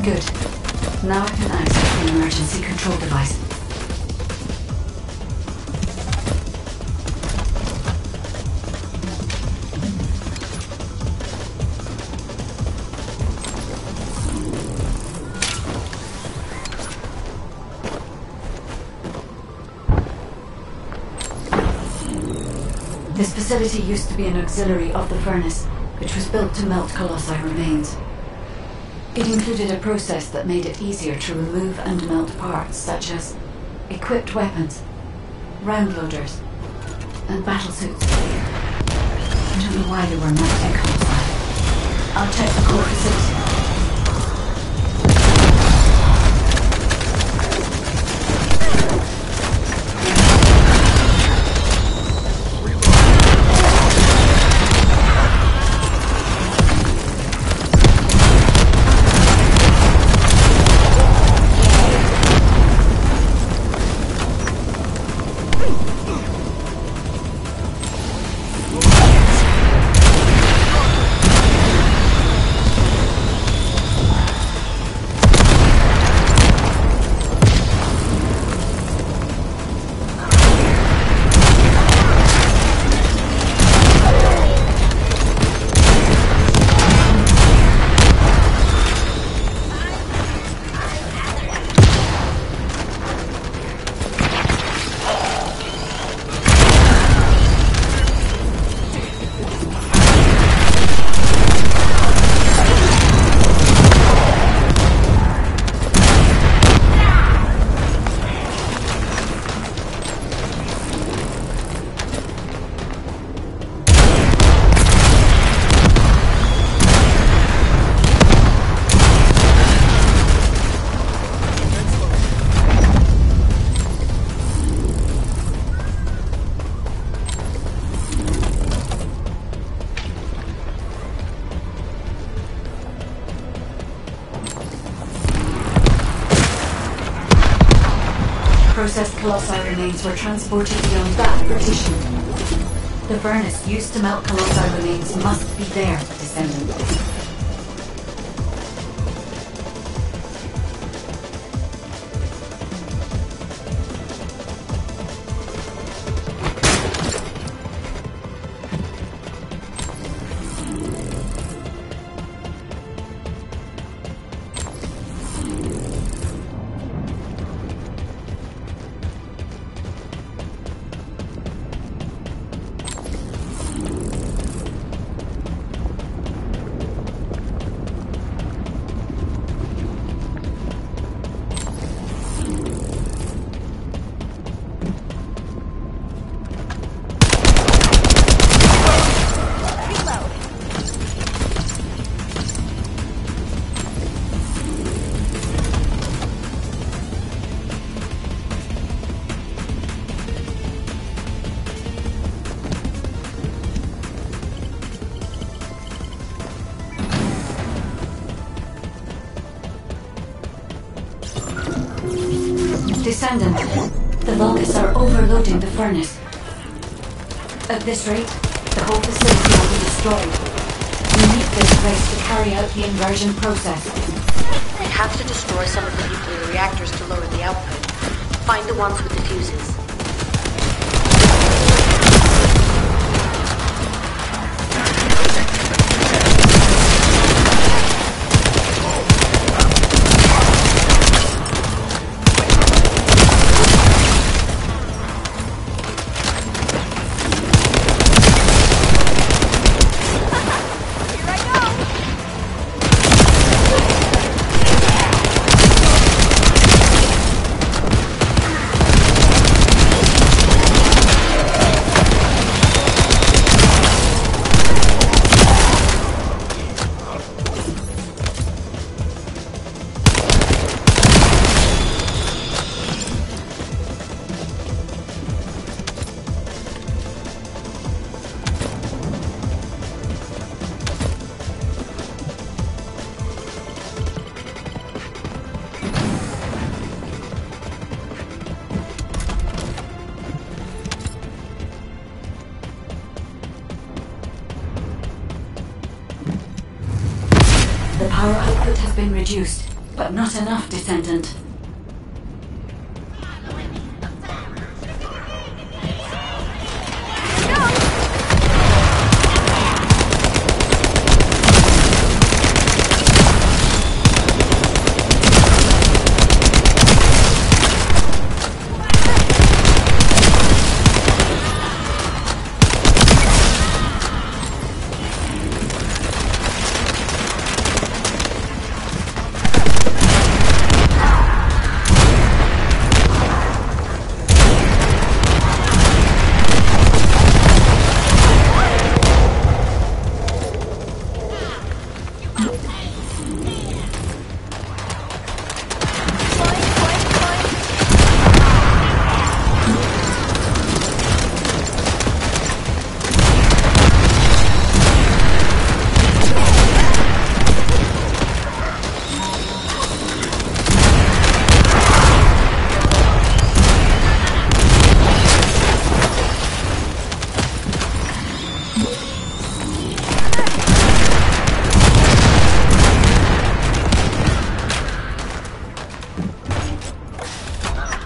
Good. Now I can access the emergency control device. This facility used to be an auxiliary of the furnace, which was built to melt Colossi remains. It included a process that made it easier to remove and melt parts such as equipped weapons, round loaders, and battle suits. I don't know why they were melting Colossi. I'll check the core facility. Processed Colossi remains were transported beyond that partition. The furnace used to melt Colossi remains must be there, Descendant. Descendant, the Vulgus are overloading the furnace. At this rate, the whole facility will be destroyed. We need this place to carry out the inversion process. We have to destroy some of the nuclear reactors to lower the output. Find the ones with the fuses. The power output has been reduced, but not enough, Descendant.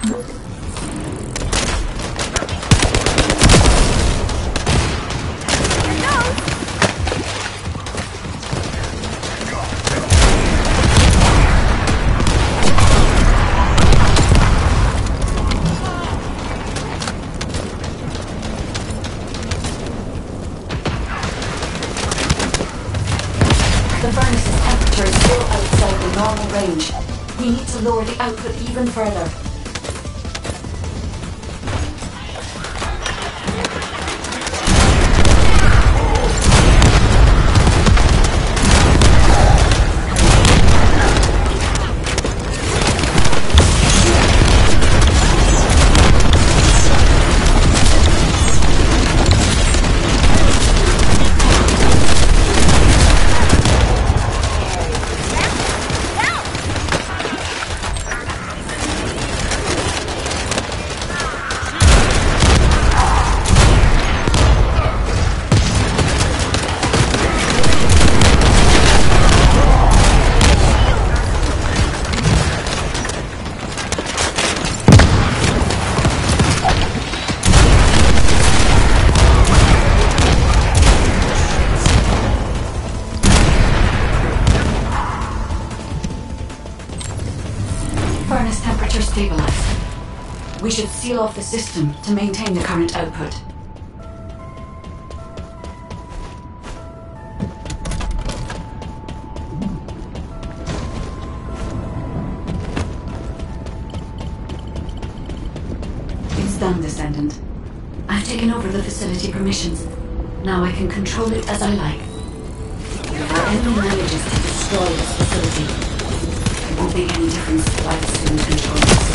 The furnace's temperature is still outside the normal range. We need to lower the output even further. Furnace temperature stabilized. We should seal off the system to maintain the current output. It's done, Descendant. I've taken over the facility permissions. Now I can control it as I like. If our enemy manages to destroy this facility, it won't make any difference if I assume control of the system.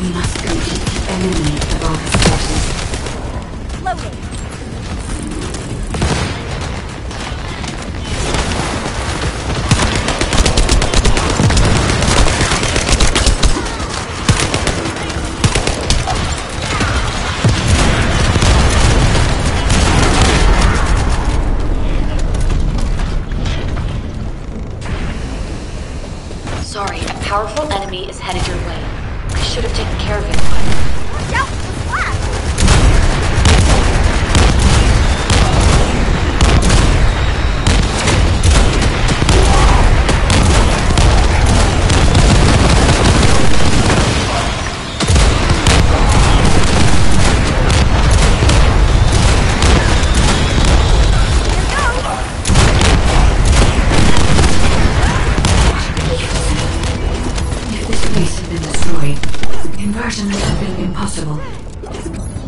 We must completely eliminate the Vulgus forces. Loading. Sorry, a powerful enemy is headed your way. I should have taken care of it. Watch out for the flash! Conversion would have been impossible.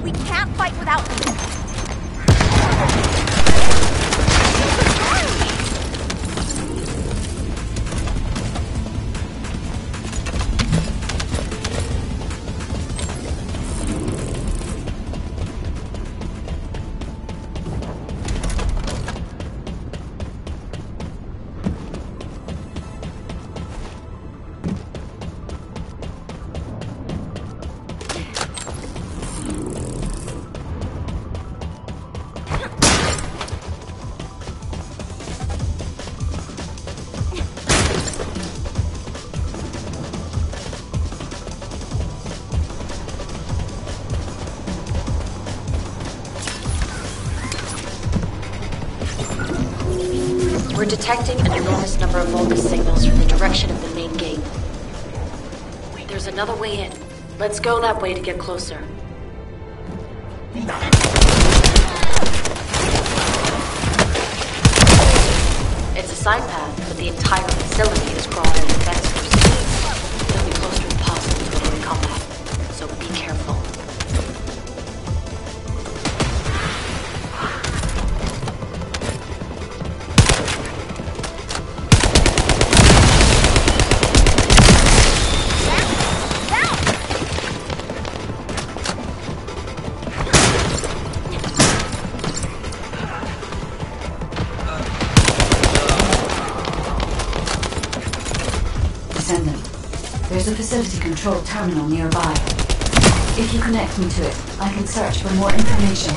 We can't fight without them. We're detecting an enormous number of Vulgus signals from the direction of the main gate. There's another way in. Let's go that way to get closer. It's a side path, but the entire facility is crawled in defenses. It'll be close to impossible to avoid combat, so be careful. There's a facility control terminal nearby. If you connect me to it, I can search for more information.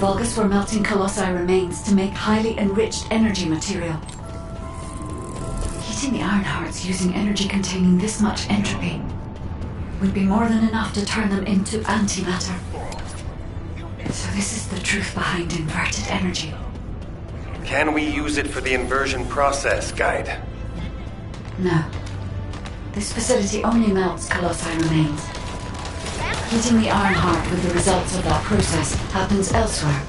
Vulgus were melting Colossi remains to make highly enriched energy material. Heating the iron hearts using energy containing this much entropy would be more than enough to turn them into antimatter. So this is the truth behind inverted energy. Can we use it for the inversion process, Guide? No. This facility only melts Colossi remains. Heating the iron heart with the results of that process happens elsewhere.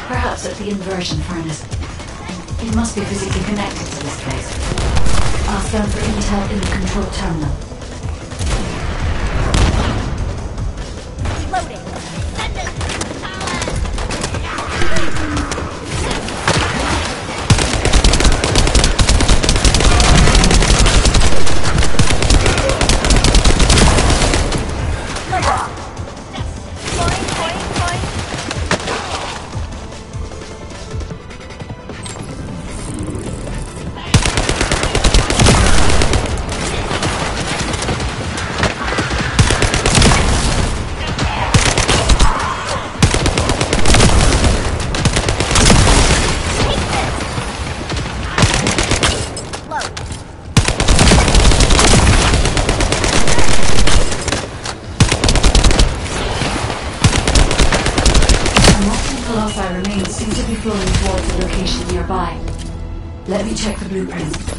Perhaps at the inversion furnace. It must be physically connected to this place. I'll scan for intel in the control terminal. Loading. Let me check the blueprints.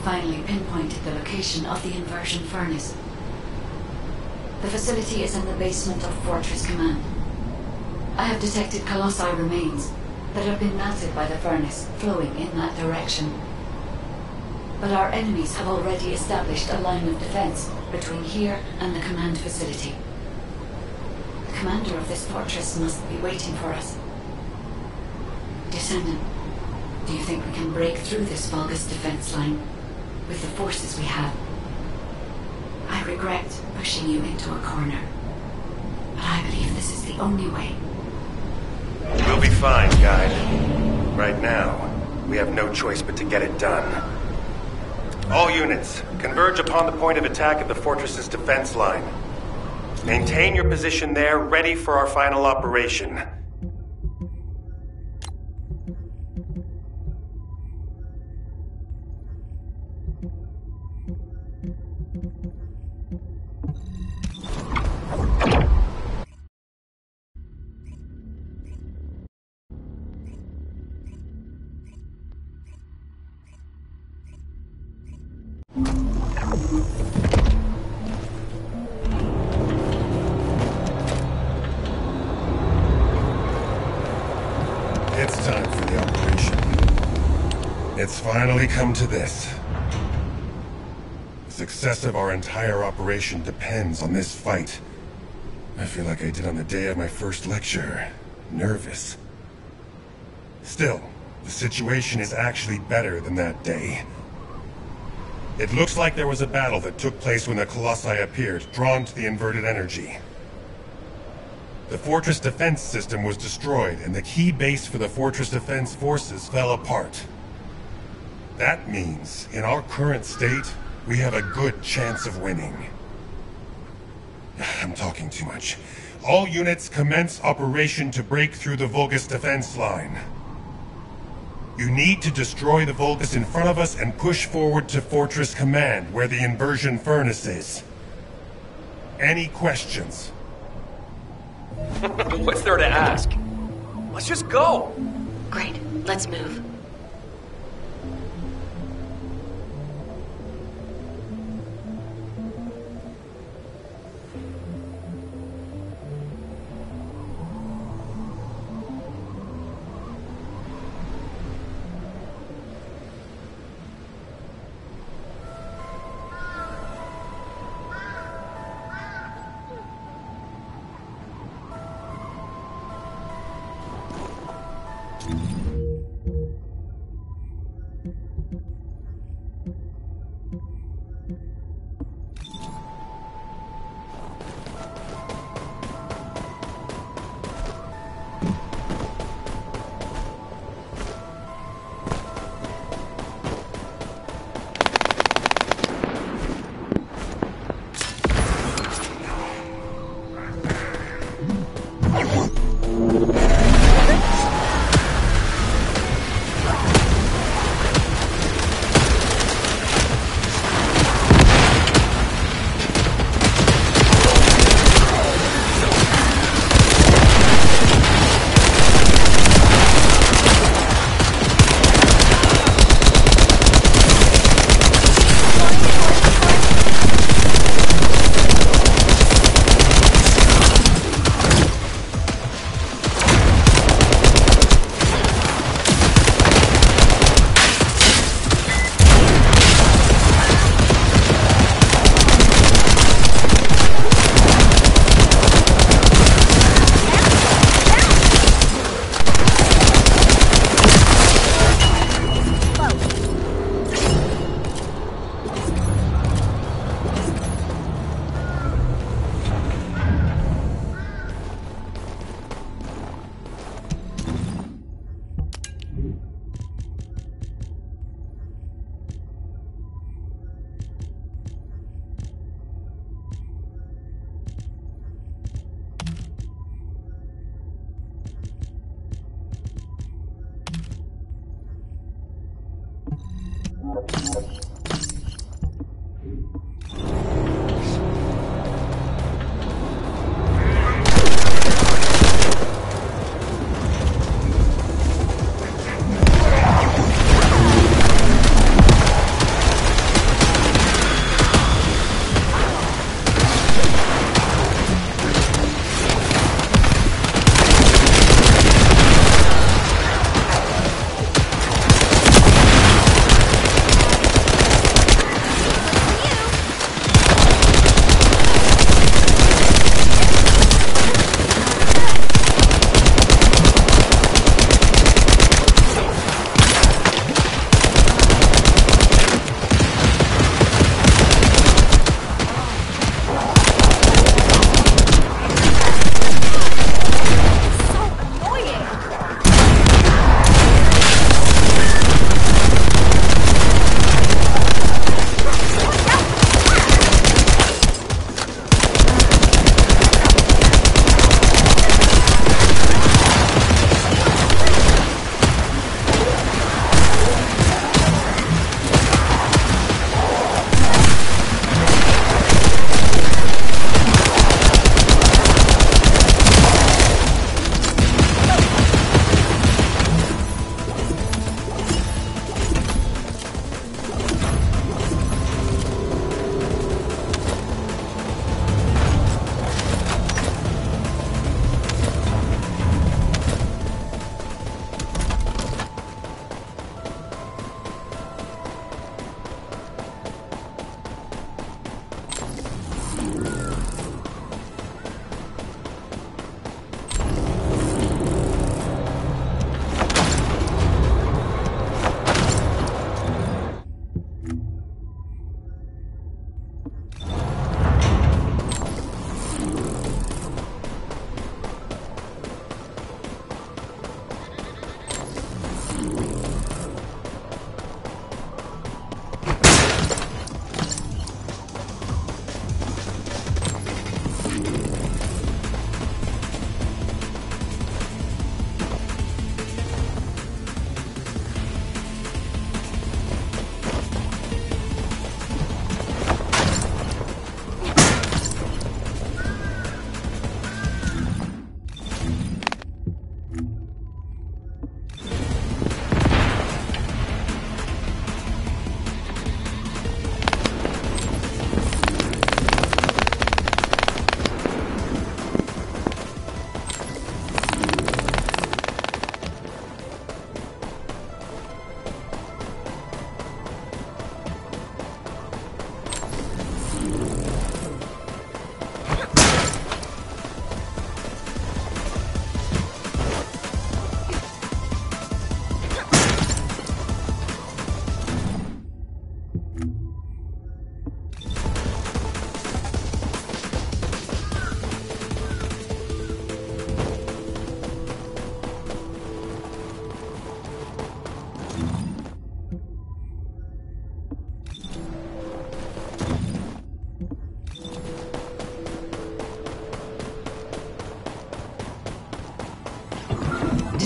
Finally pinpointed the location of the inversion furnace. The facility is in the basement of Fortress Command. I have detected Colossi remains that have been melted by the furnace flowing in that direction. But our enemies have already established a line of defense between here and the command facility. The commander of this fortress must be waiting for us. Descendant, do you think we can break through this Vulgus defense line with the forces we have? I regret pushing you into a corner, but I believe this is the only way. We'll be fine, Guide. Right now, we have no choice but to get it done. All units, converge upon the point of attack of the fortress's defense line. Maintain your position there, ready for our final operation. It's time for the operation. It's finally come to this. The success of our entire operation depends on this fight. I feel like I did on the day of my first lecture. Nervous. Still, the situation is actually better than that day. It looks like there was a battle that took place when the Colossi appeared, drawn to the inverted energy. The fortress defense system was destroyed, and the key base for the fortress defense forces fell apart. That means, in our current state, we have a good chance of winning. I'm talking too much. All units commence operation to break through the Vulgus defense line. You need to destroy the Vulgus in front of us and push forward to Fortress Command, where the inversion furnace is. Any questions? What's there to ask? Let's just go! Great, let's move.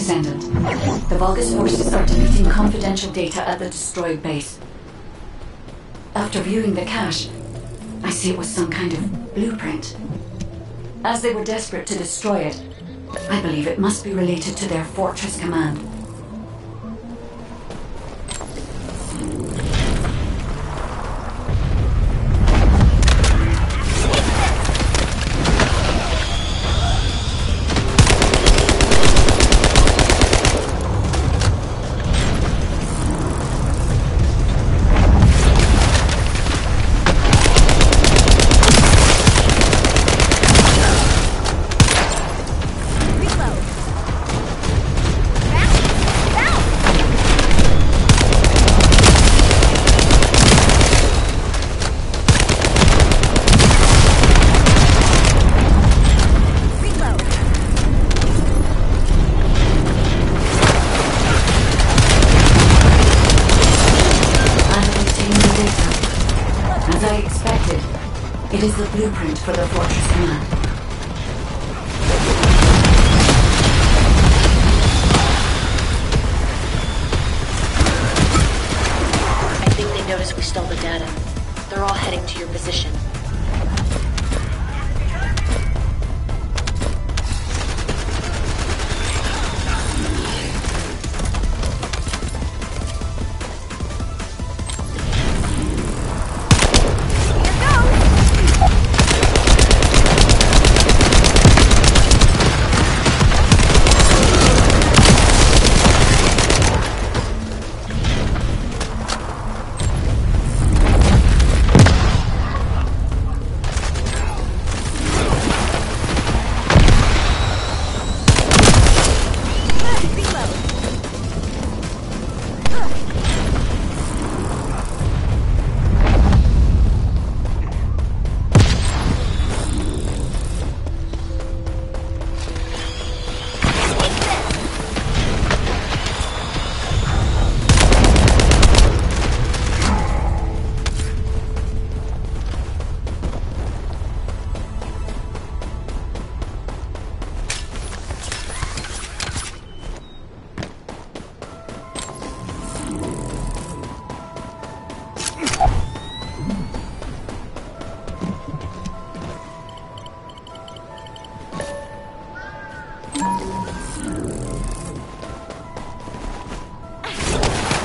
Descendant. The Vulgus forces are deleting confidential data at the destroyed base. After viewing the cache, I see it was some kind of blueprint. As they were desperate to destroy it, I believe it must be related to their fortress command. It is the blueprint for the fortress command. I think they noticed we stole the data. They're all heading to your position.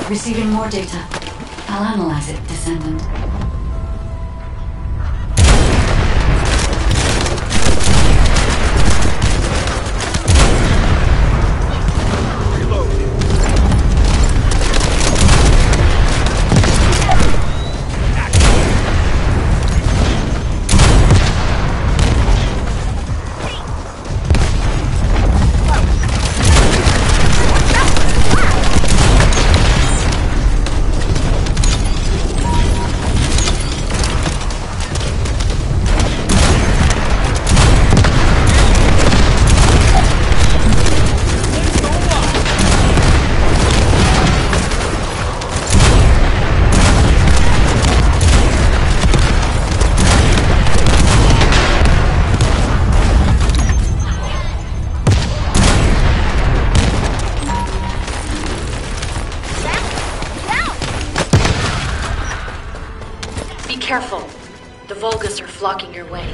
Receiving more data. I'll analyze it, Descendant. Careful. The Vulgus are flocking your way.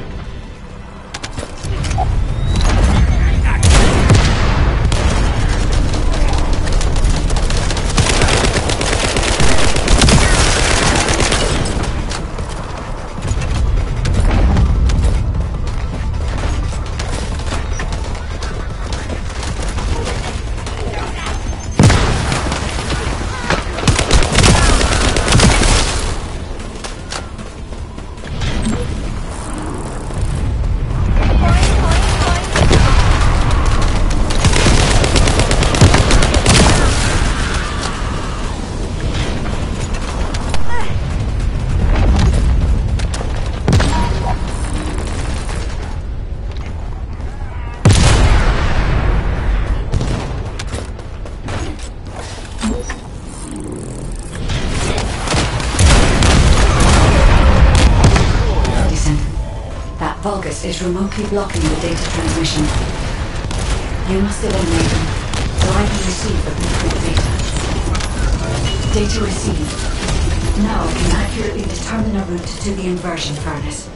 Vulgus is remotely blocking the data transmission. You must eliminate them, so I receive the control data. Data received. Now I can accurately determine a route to the inversion furnace.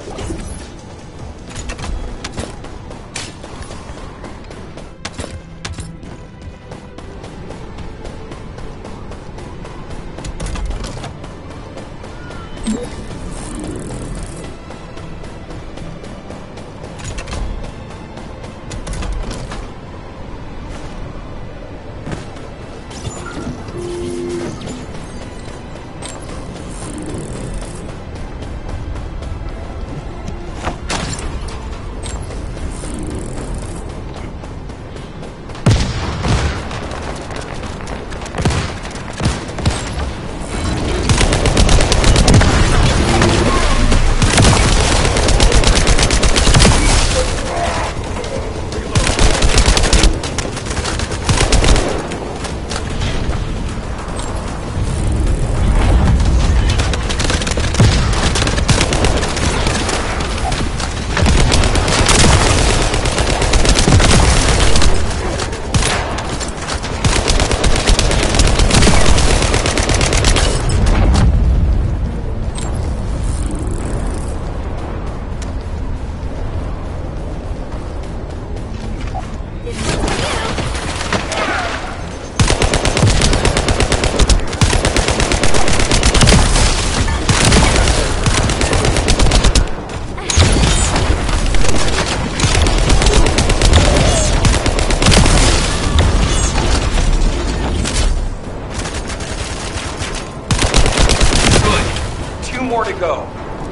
More to go.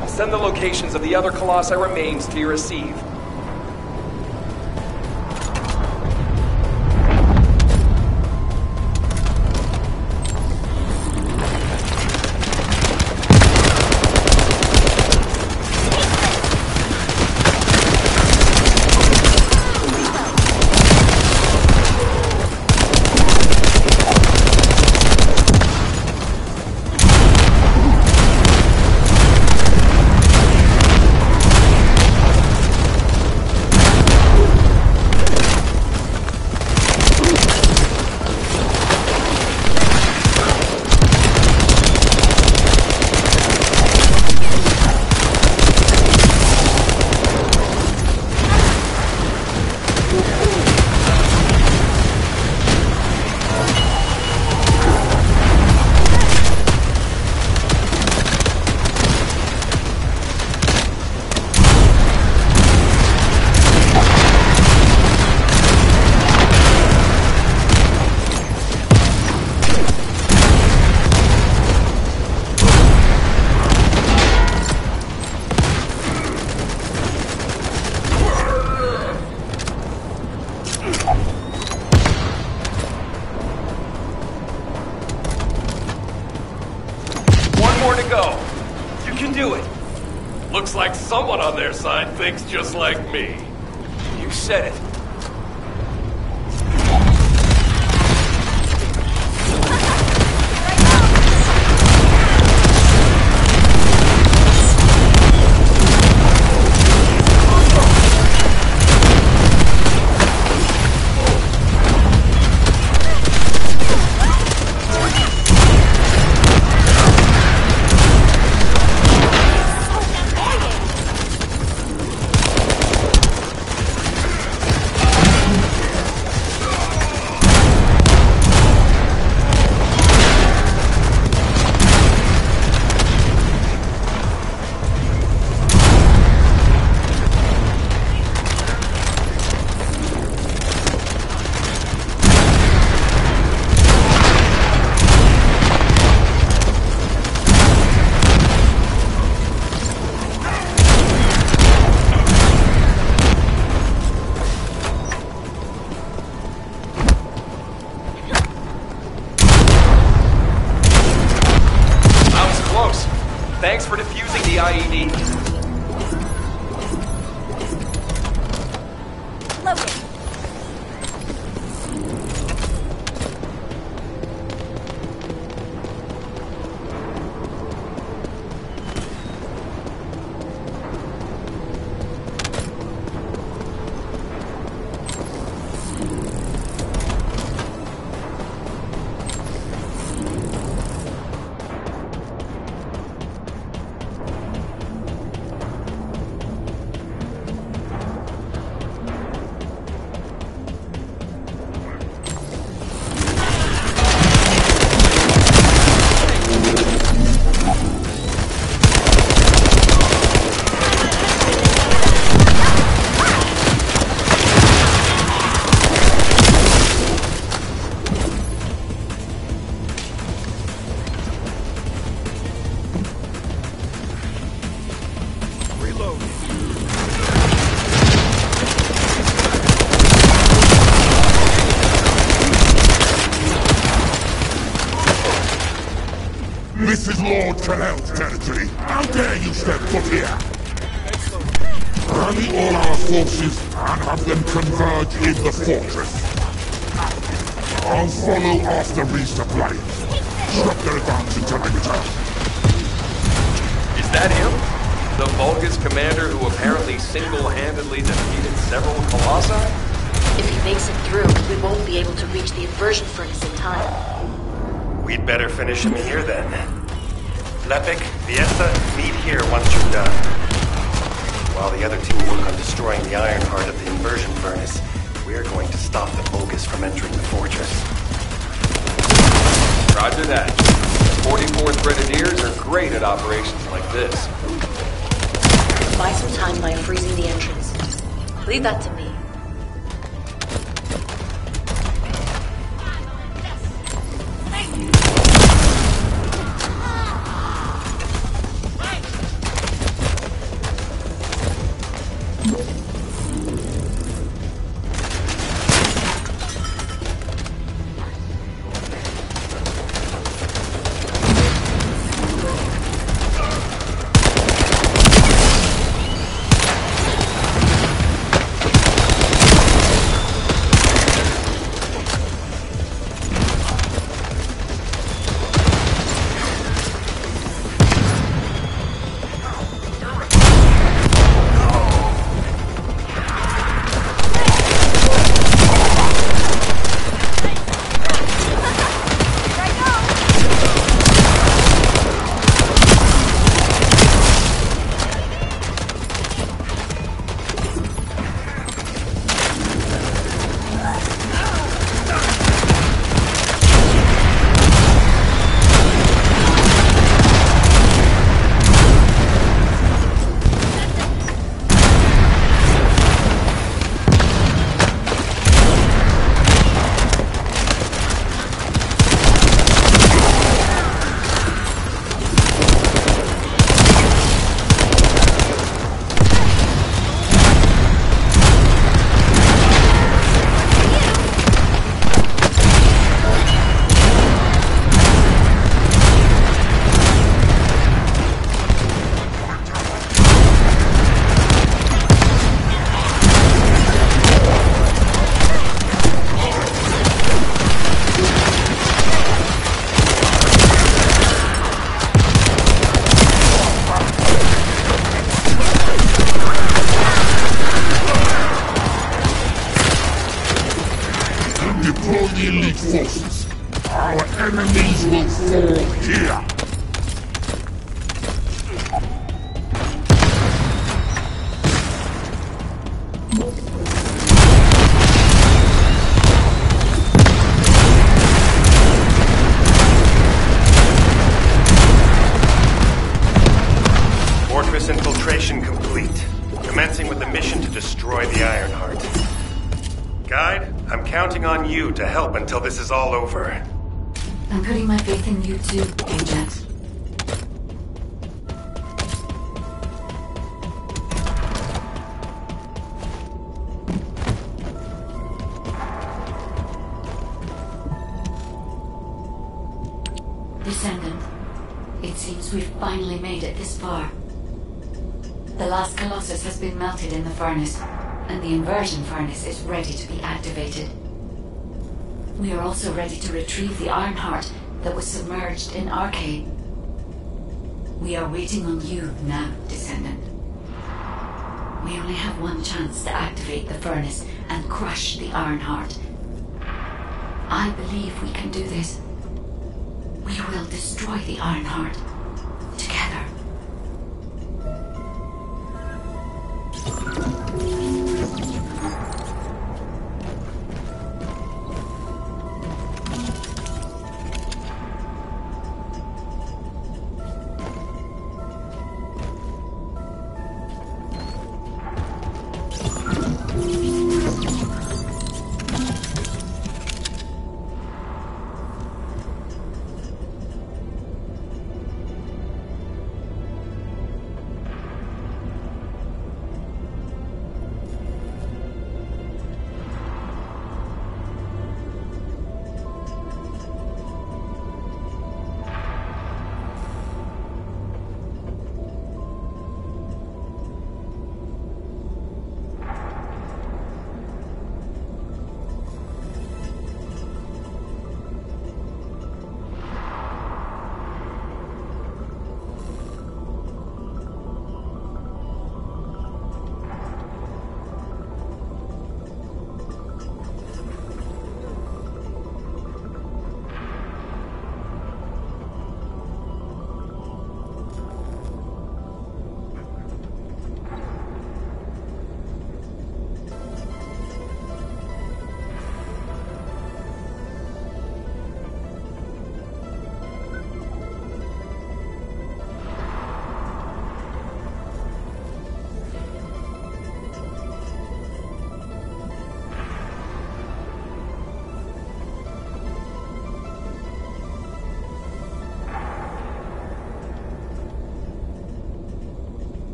I'll send the locations of the other Colossi remains to your receive. Looks like someone on their side thinks just like me. You said it. Thanks for defusing the IED. Logan. This is Lord Kalel's territory. How dare you step foot here? Rally all our forces and have them converge in the fortress. I'll follow after resupply. Stop their advance until I return. Is that him? The Vulgus commander who apparently single-handedly defeated several Colossi? If he makes it through, we won't be able to reach the inversion furnace in time. We'd better finish him here then. Lepik, Fiesta, meet here once you're done. While the other two work on destroying the iron heart of the inversion furnace, we're going to stop the Vulgus from entering the fortress. Roger that. 44th Grenadiers are great at operations like this. Buy some time by freezing the entrance. Leave that to me. Infiltration complete. Commencing with the mission to destroy the Ironheart. Guide, I'm counting on you to help until this is all over. I'm putting my faith in you too, Ajax. Descendant, it seems we've finally made it this far. The last Colossus has been melted in the furnace, and the inversion furnace is ready to be activated. We are also ready to retrieve the Ironheart that was submerged in Arcade. We are waiting on you now, Descendant. We only have one chance to activate the furnace and crush the Ironheart. I believe we can do this. We will destroy the Ironheart. Together.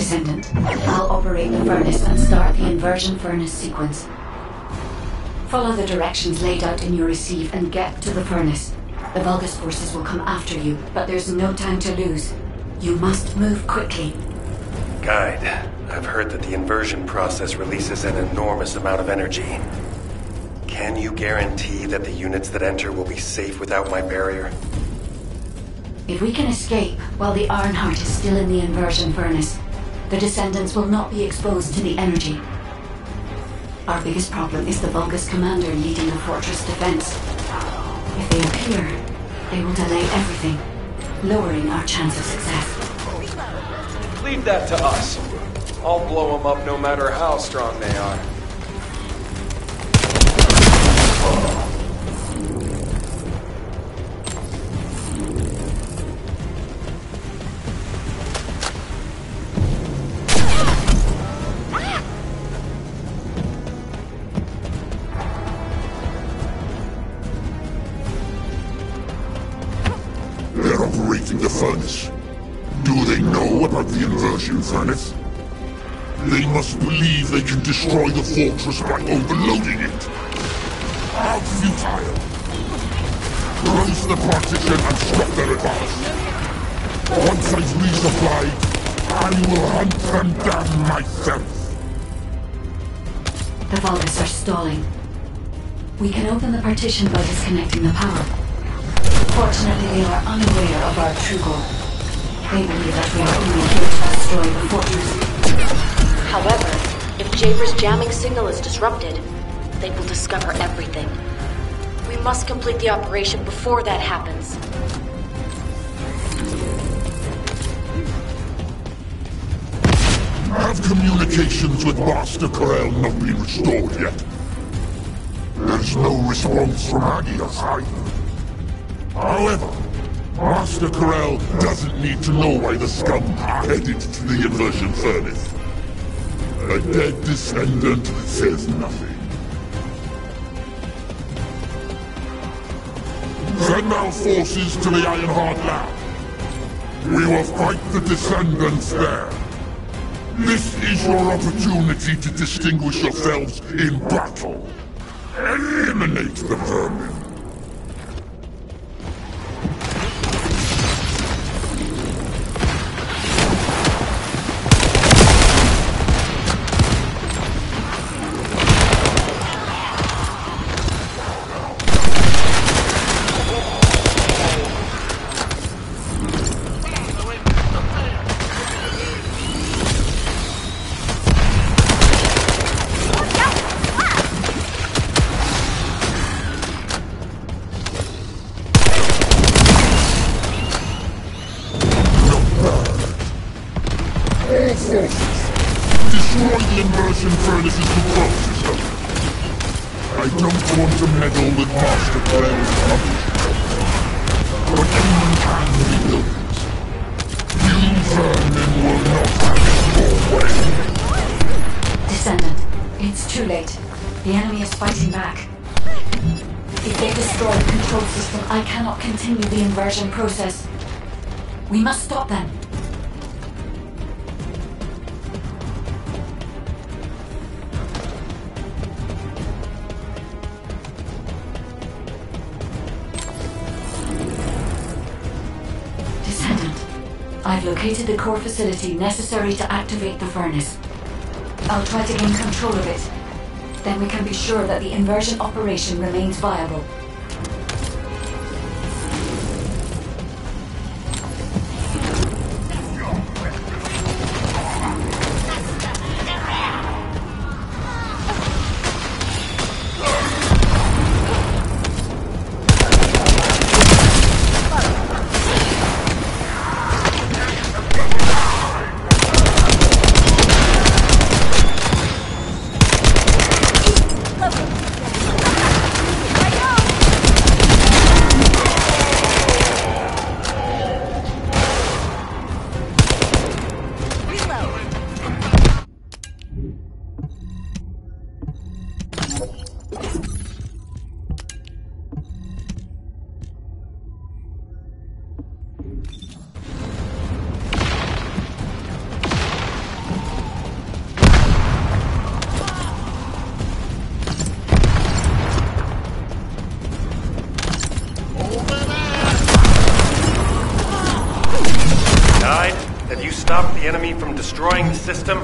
Descendant, I'll operate the furnace and start the inversion furnace sequence. Follow the directions laid out in your receive and get to the furnace. The Vulgus forces will come after you, but there's no time to lose. You must move quickly. Guide, I've heard that the inversion process releases an enormous amount of energy. Can you guarantee that the units that enter will be safe without my barrier? If we can escape while the Ironheart is still in the inversion furnace, the Descendants will not be exposed to the energy. Our biggest problem is the Vulgus commander leading the fortress defense. If they appear, they will delay everything, lowering our chance of success. Leave that to us. I'll blow them up no matter how strong they are. They're operating the furnace. Do they know about the inversion furnace? They must believe they can destroy the fortress by overloading it. How futile! Close the partition and stop their advance. Once I've resupplied, I will hunt them down myself. The Vulgus are stalling. We can open the partition by disconnecting the power. Fortunately, they are unaware of our true goal. They believe that we are only here to destroy the fortress. However, if Jaber's jamming signal is disrupted, they will discover everything. We must complete the operation before that happens. Have communications with Master Corel not been restored yet? There's no response from Agios either. However, Master Corel doesn't need to know why the scum are headed to the inversion furnace. A dead descendant says nothing. Send our forces to the Ironheart lab. We will fight the descendants there. This is your opportunity to distinguish yourselves in battle. Eliminate the vermin. Destroy the inversion furnace's control system. I don't want to meddle with Master Corel's publishing. But human can rebuild it. You vermin will not have it your way. Descendant, it's too late. The enemy is fighting back. If they destroy the control system, I cannot continue the inversion process. We must stop them. I've located the core facility necessary to activate the furnace. I'll try to gain control of it. Then we can be sure that the inversion operation remains viable. I go! enemy from destroying the system?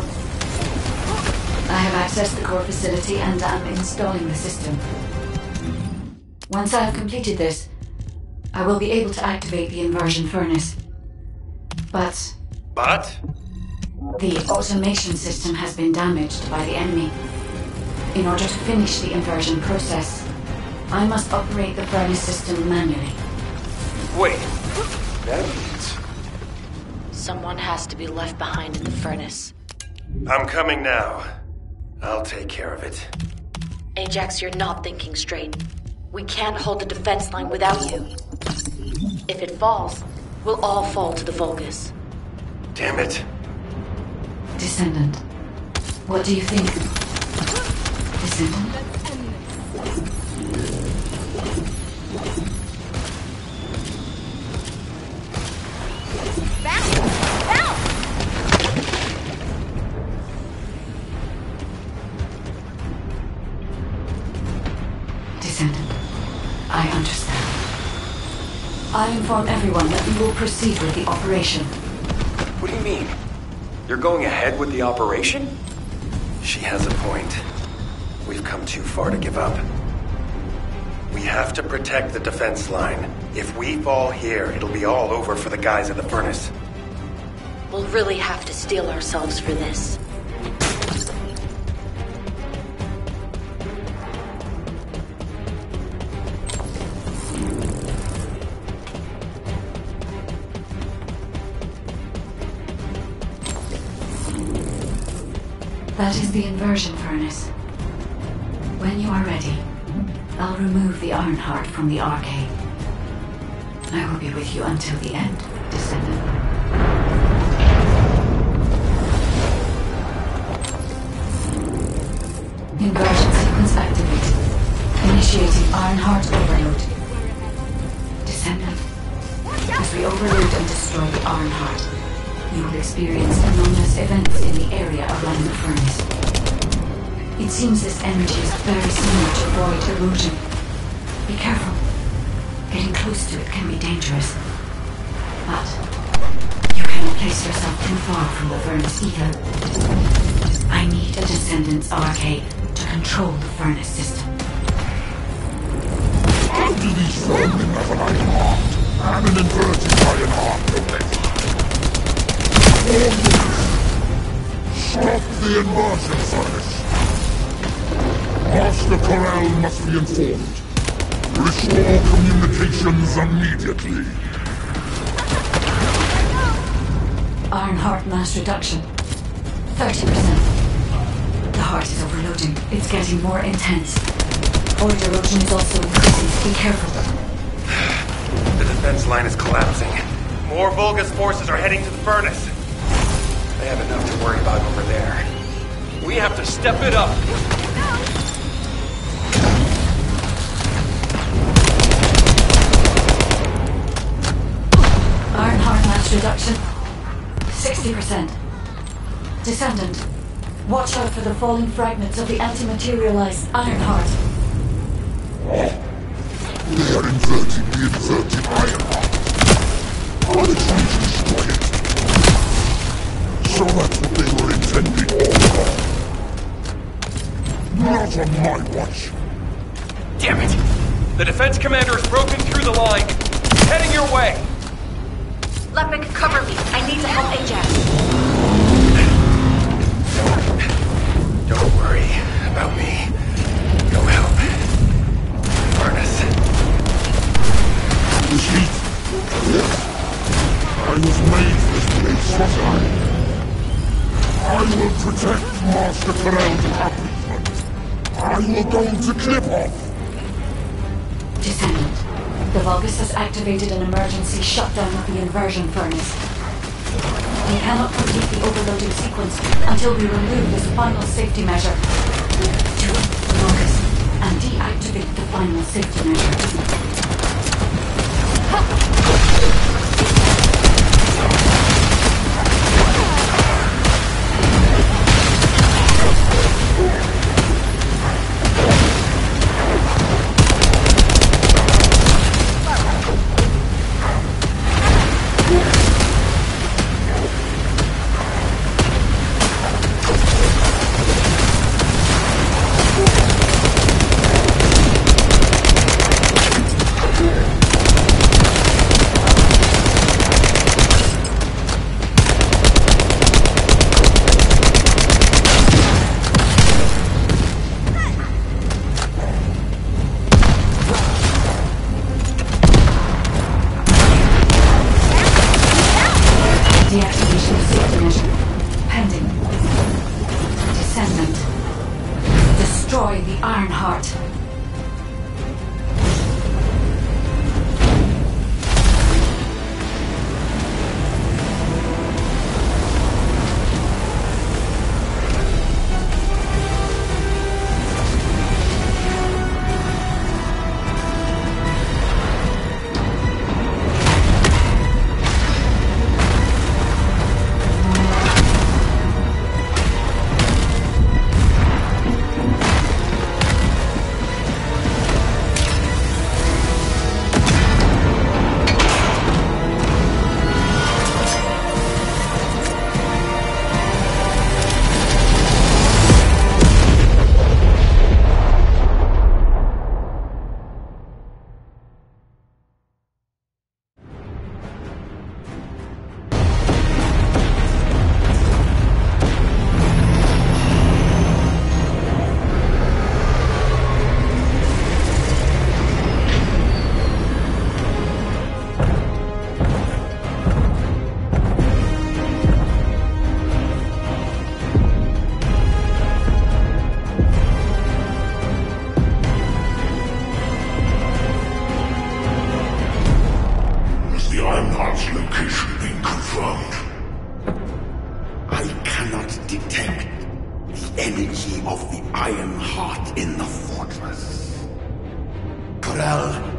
I have accessed the core facility and am installing the system. Once I have completed this, I will be able to activate the inversion furnace. But the automation system has been damaged by the enemy. In order to finish the inversion process, I must operate the furnace system manually. Wait, that means... Someone has to be left behind in the furnace. I'm coming now. I'll take care of it. Ajax, you're not thinking straight. We can't hold the defense line without you. If it falls, we'll all fall to the Vulgus. Damn it. Descendant. What do you think? Descendant? Descendant, I understand. I informed everyone that we will proceed with the operation. What do you mean? You're going ahead with the operation? She has a point. We've come too far to give up. We have to protect the defense line. If we fall here, it'll be all over for the guys at the furnace. We'll really have to steel ourselves for this. That is the inversion furnace. When you are ready, I'll remove the Iron Heart from the arcade. I will be with you until the end, Descendant. Inversion sequence activated. Initiating Iron Heart overload. Descendant, as we overload and destroy the Iron Heart, you will experience anomalous events in the area around the furnace. It seems this energy is very similar to void erosion. Be careful. Getting close to it can be dangerous. But you cannot place yourself too far from the furnace either. I need a Descendant's arcade to control the furnace system. How do these vermin have an iron heart? And an inverted iron heart, no less. Stop the inversion furnace! Master Corral must be informed. Restore communications immediately. Iron Heart mass reduction. 30%. The heart is overloading. It's getting more intense. Void erosion is also increasing. Be careful. The defense line is collapsing. More Vulgus forces are heading to the furnace. They have enough to worry about over there. We have to step it up. Iron Heart mass reduction. 60%. Descendant, watch out for the falling fragments of the anti-materialized Iron Heart. They are inverting the inverted iron heart. Are they trying to destroy it? So that's what they were intending all along. Not on my watch. Damn it! The defense commander has broken through the line. He's heading your way. Lepik, cover me. I need to help Ajax. Don't worry about me. Go help. Furnace. This heat. I was made for this place, wasn't I? I will protect Master Corral's accomplishment. I will go to Clip-Off. Descendant, the Vulgus has activated an emergency shutdown of the inversion furnace. We cannot complete the overloading sequence until we remove this final safety measure. Activate the Vulgus and deactivate the final safety measure. destroy the Iron Heart.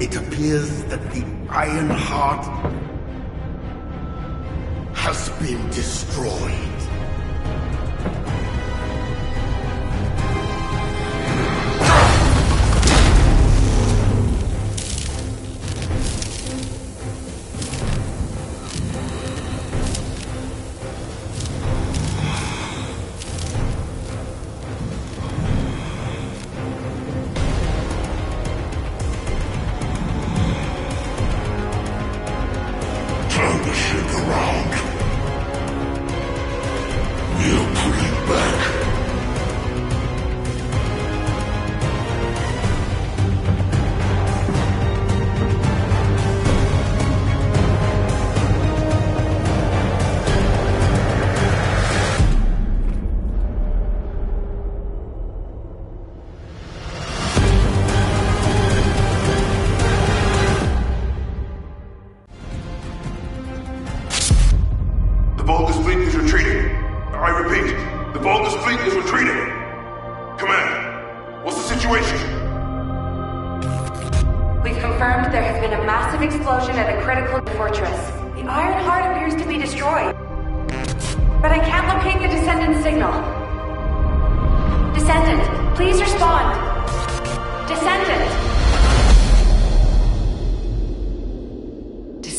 It appears that the Iron Heart has been destroyed.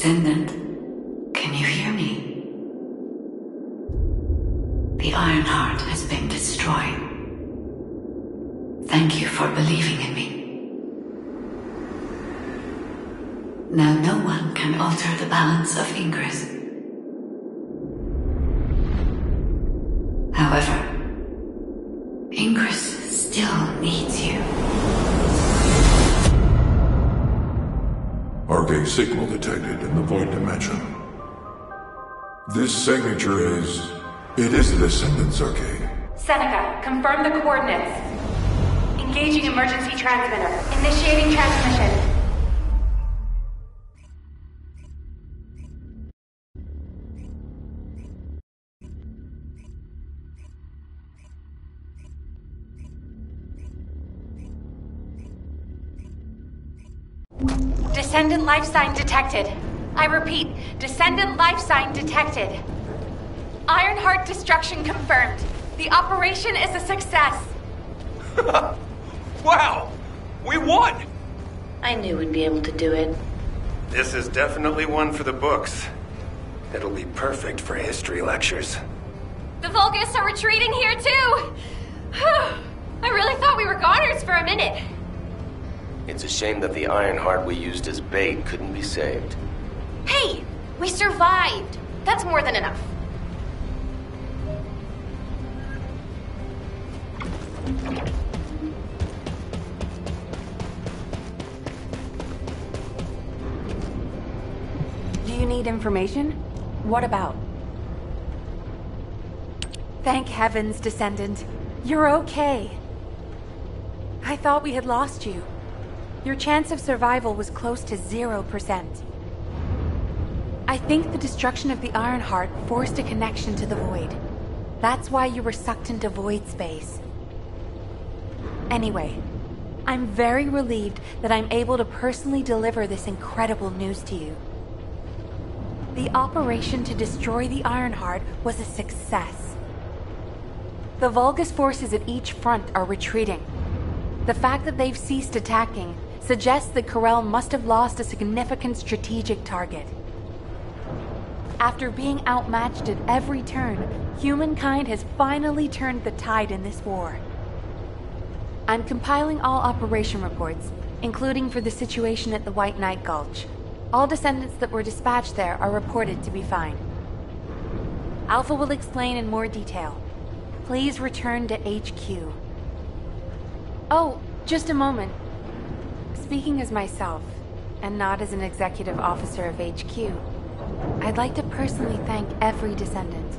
Descendant, can you hear me? The Iron Heart has been destroyed. Thank you for believing in me. Now no one can alter the balance of Ingress. However, Ingress still needs you. Arcade signal detected in the Void Dimension. This signature is... It is the Descendant's arcade. Seneca, confirm the coordinates. Engaging emergency transmitter. Initiating transmission. Descendant life sign detected. I repeat, Descendant life sign detected. Ironheart destruction confirmed. The operation is a success. Wow! We won! I knew we'd be able to do it. This is definitely one for the books. It'll be perfect for history lectures. The Vulgus are retreating here too! I really thought we were goners for a minute. It's a shame that the Iron Heart we used as bait couldn't be saved. Hey! We survived! That's more than enough. Do you need information? What about? Thank heavens, Descendant. You're okay. I thought we had lost you. Your chance of survival was close to 0%. I think the destruction of the Ironheart forced a connection to the Void. That's why you were sucked into Void space. Anyway, I'm very relieved that I'm able to personally deliver this incredible news to you. The operation to destroy the Ironheart was a success. The Vulgus forces at each front are retreating. The fact that they've ceased attacking suggests that Corel must have lost a significant strategic target. After being outmatched at every turn, humankind has finally turned the tide in this war. I'm compiling all operation reports, including for the situation at the White Knight Gulch. All descendants that were dispatched there are reported to be fine. Alpha will explain in more detail. Please return to HQ. Oh, just a moment. Speaking as myself, and not as an executive officer of HQ, I'd like to personally thank every descendant.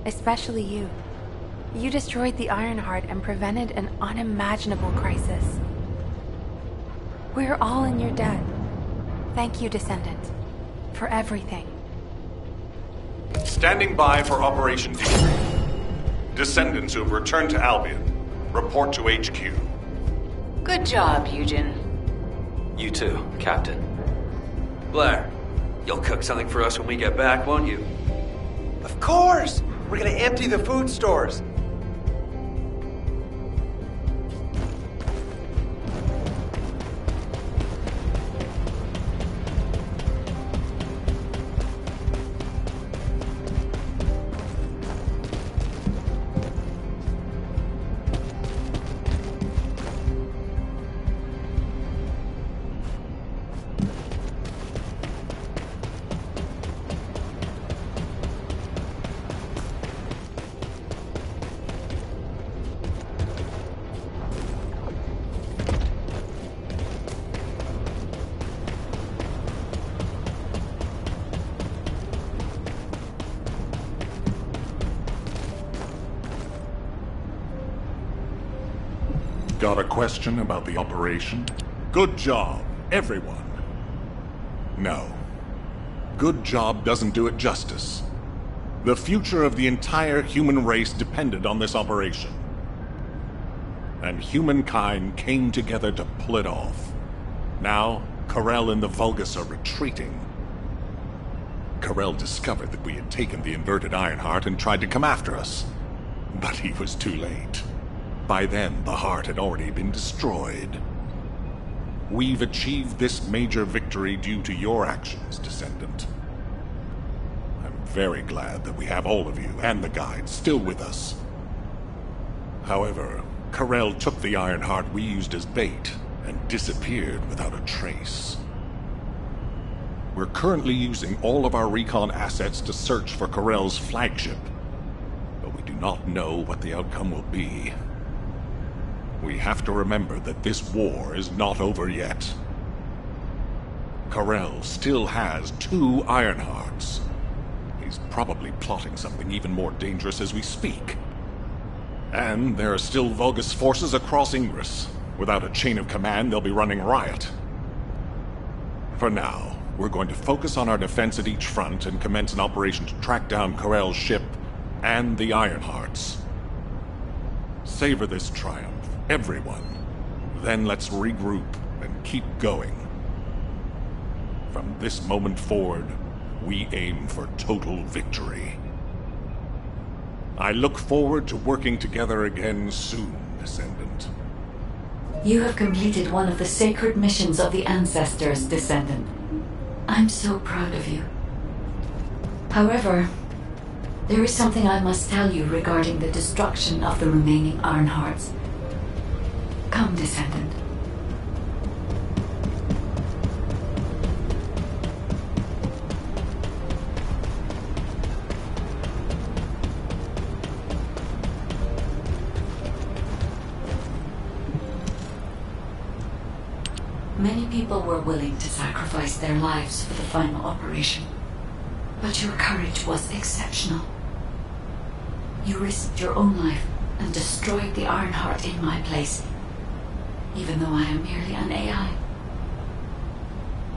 Especially you. You destroyed the Ironheart and prevented an unimaginable crisis. We're all in your debt. Thank you, Descendant, for everything. Standing by for Operation D. Descendants who have returned to Albion, report to HQ. Good job, Eugen. You too, Captain. Blair, you'll cook something for us when we get back, won't you? Of course! We're gonna empty the food stores. Got a question about the operation? Good job, everyone. No. Good job doesn't do it justice. The future of the entire human race depended on this operation. And humankind came together to pull it off. Now, Corel and the Vulgus are retreating. Corel discovered that we had taken the inverted Ironheart and tried to come after us. But he was too late. By then, the heart had already been destroyed. We've achieved this major victory due to your actions, Descendant. I'm very glad that we have all of you and the guides still with us. However, Corel took the Ironheart we used as bait and disappeared without a trace. We're currently using all of our recon assets to search for Corel's flagship, but we do not know what the outcome will be. We have to remember that this war is not over yet. Corel still has 2 Ironhearts. He's probably plotting something even more dangerous as we speak. And there are still Vulgus forces across Ingress. Without a chain of command, they'll be running riot. For now, we're going to focus on our defense at each front and commence an operation to track down Corel's ship and the Ironhearts. Savor this triumph, everyone. Then let's regroup and keep going. From this moment forward, we aim for total victory. I look forward to working together again soon, Descendant. You have completed one of the sacred missions of the Ancestors, Descendant. I'm so proud of you. However, there is something I must tell you regarding the destruction of the remaining Ironhearts. Come, Descendant. Many people were willing to sacrifice their lives for the final operation, but your courage was exceptional. You risked your own life and destroyed the Ironheart in my place even though I am merely an AI.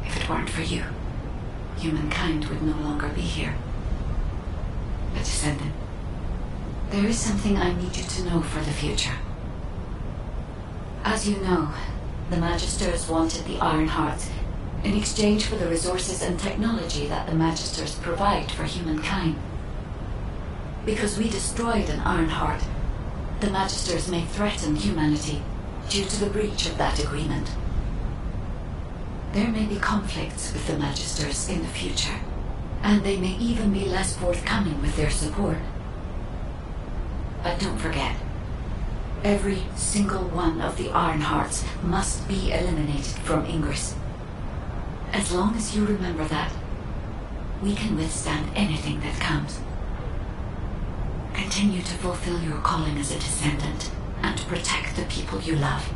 If it weren't for you, humankind would no longer be here. But Descendant, there is something I need you to know for the future. As you know, the Magisters wanted the Iron Heart in exchange for the resources and technology that the Magisters provide for humankind. Because we destroyed an Iron Heart, the Magisters may threaten humanity due to the breach of that agreement. There may be conflicts with the Magisters in the future, and they may even be less forthcoming with their support. But don't forget, every single one of the Iron Hearts must be eliminated from Ingress. As long as you remember that, we can withstand anything that comes. Continue to fulfill your calling as a Descendant and protect the people you love.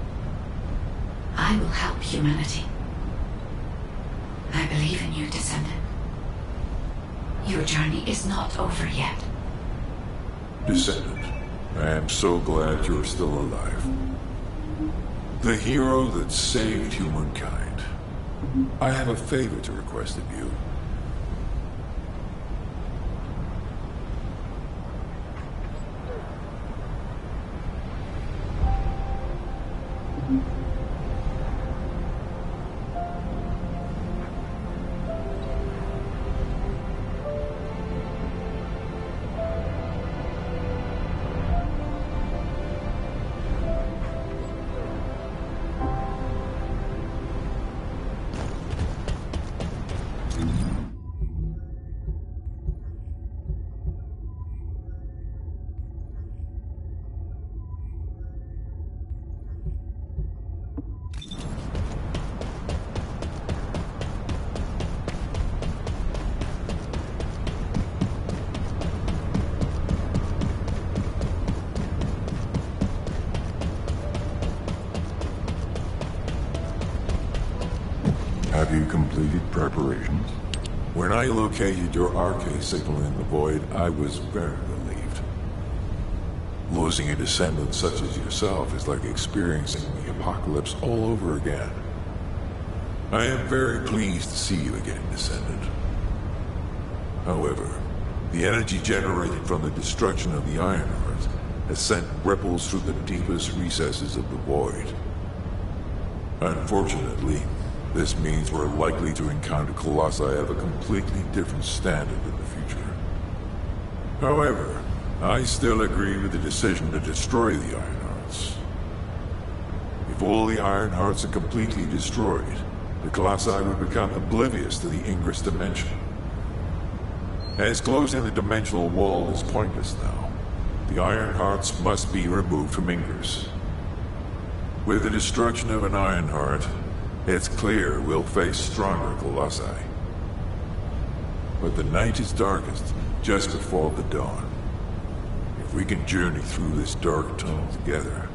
I will help humanity. I believe in you, Descendant. Your journey is not over yet. Descendant, I am so glad you're still alive. The hero that saved humankind. I have a favor to request of you. Have you completed preparations? When I located your RK signal in the void, I was very relieved. Losing a descendant such as yourself is like experiencing the apocalypse all over again. I am very pleased to see you again, Descendant. However, the energy generated from the destruction of the Iron Heart has sent ripples through the deepest recesses of the void. Unfortunately, this means we're likely to encounter Colossi of a completely different standard in the future. However, I still agree with the decision to destroy the Iron Hearts. If all the Iron Hearts are completely destroyed, the Colossi would become oblivious to the Ingress dimension. As closing the dimensional wall is pointless now, the Iron Hearts must be removed from Ingress. With the destruction of an Iron Heart, it's clear we'll face stronger Colossi. But the night is darkest just before the dawn. If we can journey through this dark tunnel together,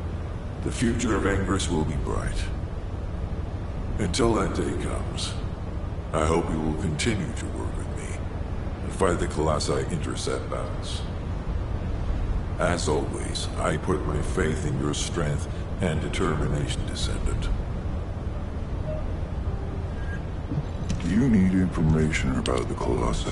the future of Ingress will be bright. Until that day comes, I hope you will continue to work with me and fight the Colossi intercept battles. As always, I put my faith in your strength and determination, Descendant. Do you need information about the Colossi?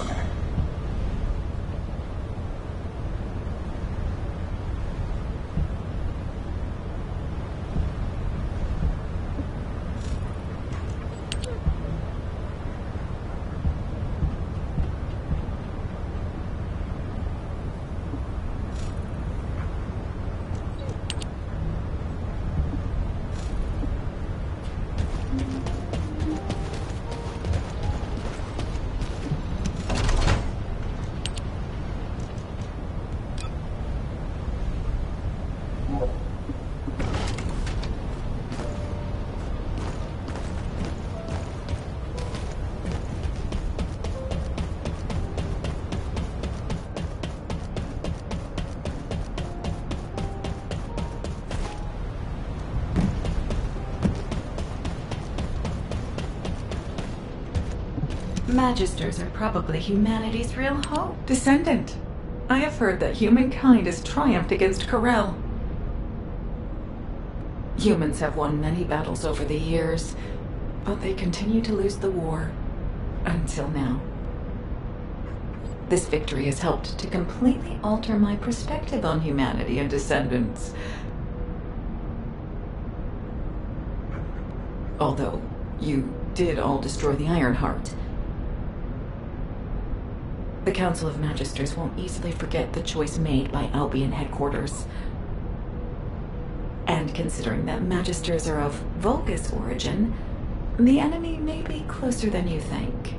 Magisters are probably humanity's real hope. Descendant, I have heard that humankind has triumphed against Corel. Humans have won many battles over the years, but they continue to lose the war. Until now. This victory has helped to completely alter my perspective on humanity and descendants. Although, you did all destroy the Ironheart. The Council of Magisters won't easily forget the choice made by Albion headquarters. And considering that Magisters are of Vulgus origin, the enemy may be closer than you think.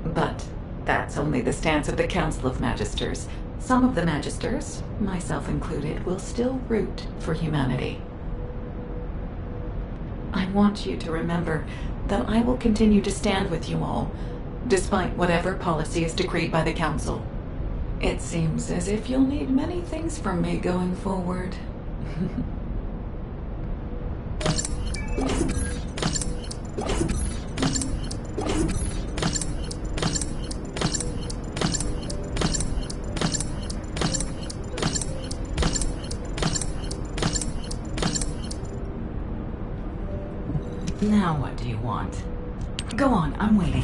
But that's only the stance of the Council of Magisters. Some of the Magisters, myself included, will still root for humanity. I want you to remember that I will continue to stand with you all, despite whatever policy is decreed by the Council. It seems as if you'll need many things from me going forward. Now what do you want? Go on, I'm waiting.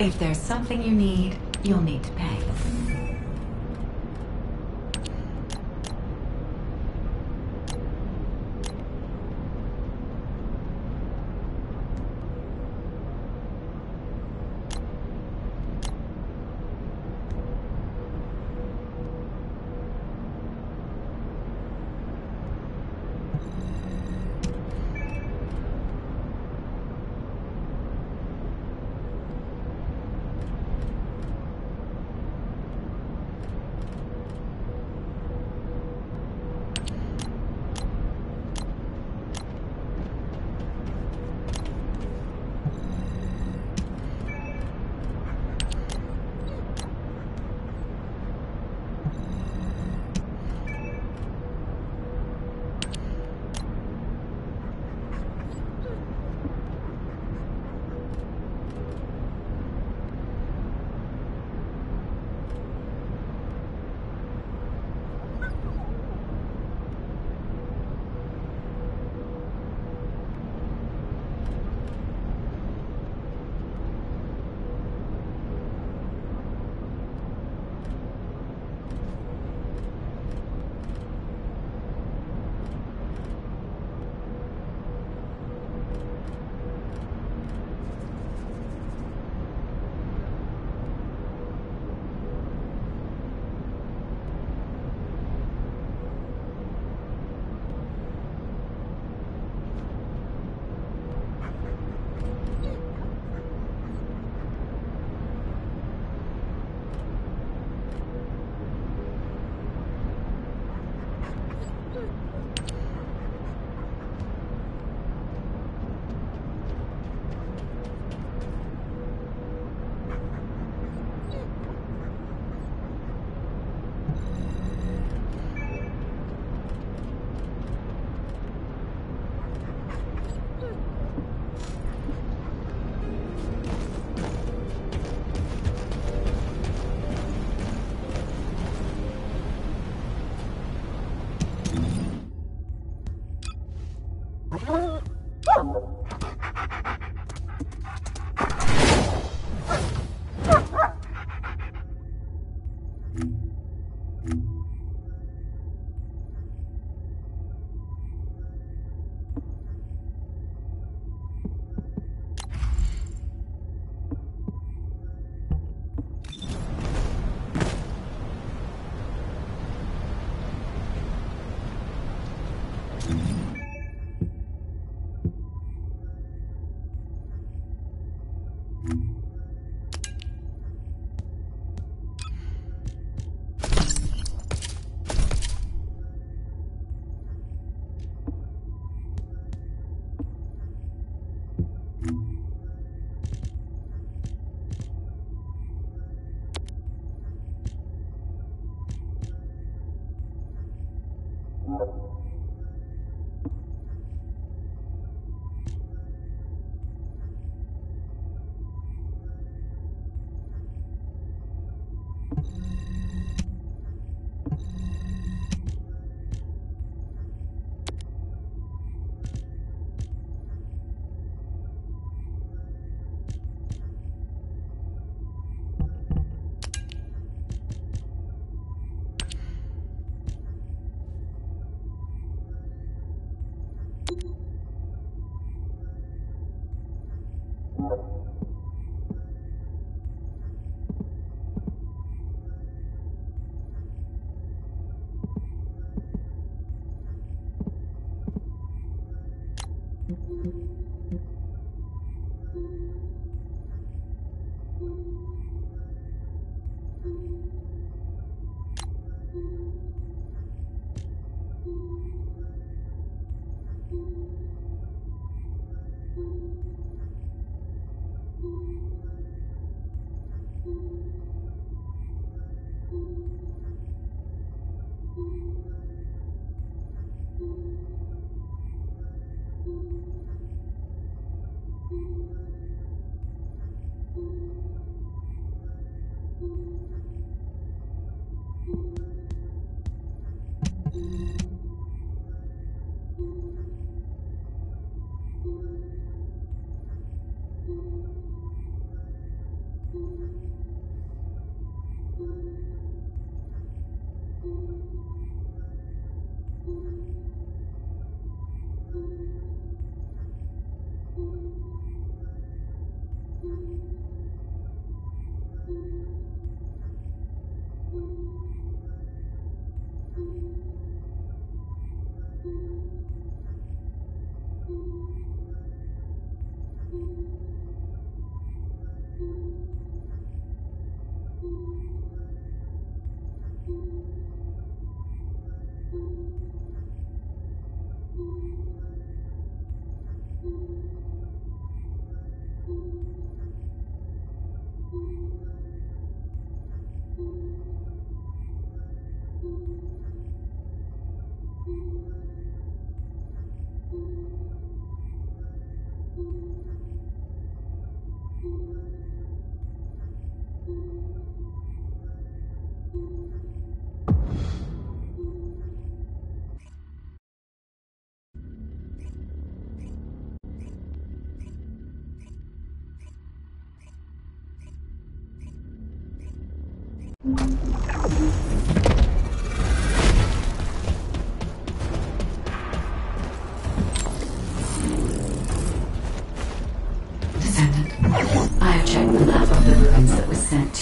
If there's something you need, you'll need to pay.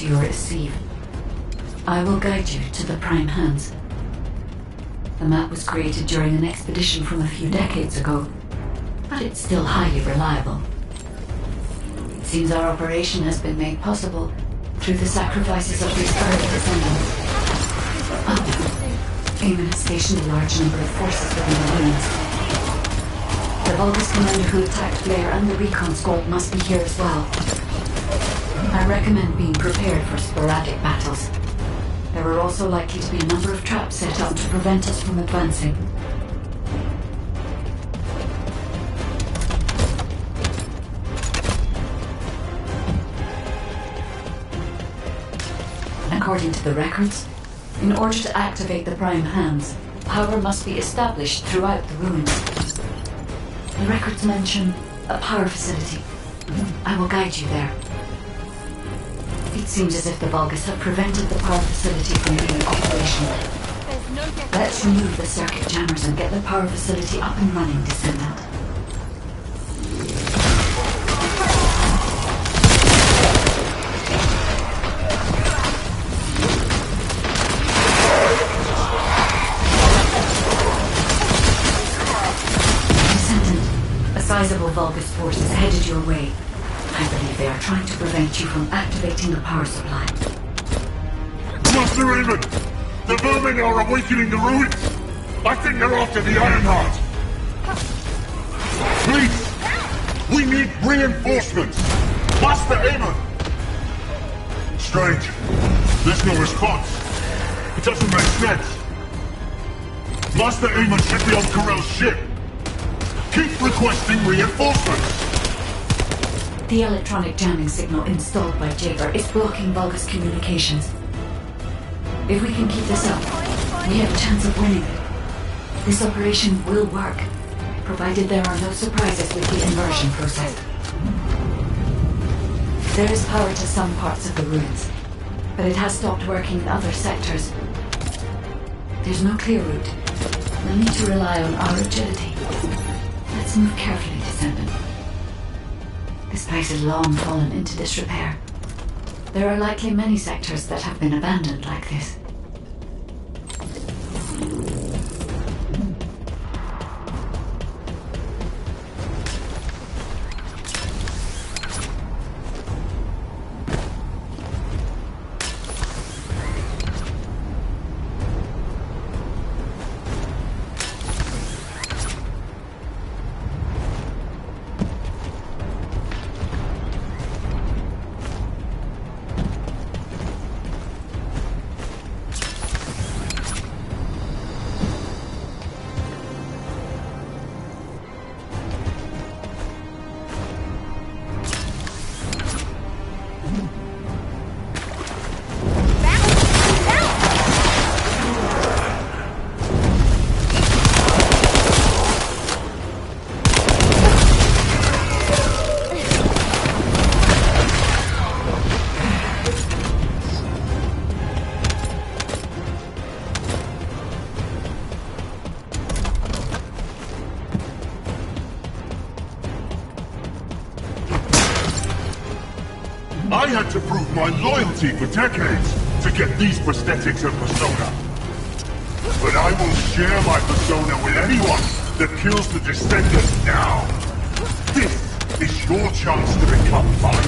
you receive. I will guide you to the Prime Hands. The map was created during an expedition from a few decades ago, but it's still highly reliable. It seems our operation has been made possible through the sacrifices of these early descendants. Eamon has stationed a large number of forces within the ruins. The Vulgus commander who attacked Blair and the recon squad must be here as well. I recommend being prepared for sporadic battles. There are also likely to be a number of traps set up to prevent us from advancing. According to the records, in order to activate the Prime Hands, power must be established throughout the ruins. The records mention a power facility. I will guide you there. It seems as if the Vulgus have prevented the power facility from being operational. Let's remove the circuit jammers and get the power facility up and running, Descendant. A sizable Vulgus force is headed your way. I believe they are trying to prevent you from activating the power supply. Master Raven! The vermin are awakening the ruins! I think they're after the Ironheart! Please! We need reinforcements! Master Raven! Strange. There's no response. It doesn't make sense. Master Aemon should be on Corell's ship. Keep requesting reinforcements! The electronic jamming signal installed by Jaber is blocking Vulgus communications. If we can keep this up, we have a chance of winning. This operation will work, provided there are no surprises with the immersion process. There is power to some parts of the ruins, but it has stopped working in other sectors. There's no clear route. We'll need to rely on our agility. Let's move carefully, Descendant. This place has long fallen into disrepair. There are likely many sectors that have been abandoned like this. I had to prove my loyalty for decades to get these prosthetics and persona. But I will share my persona with anyone that kills the Descendant now. This is your chance to become mine.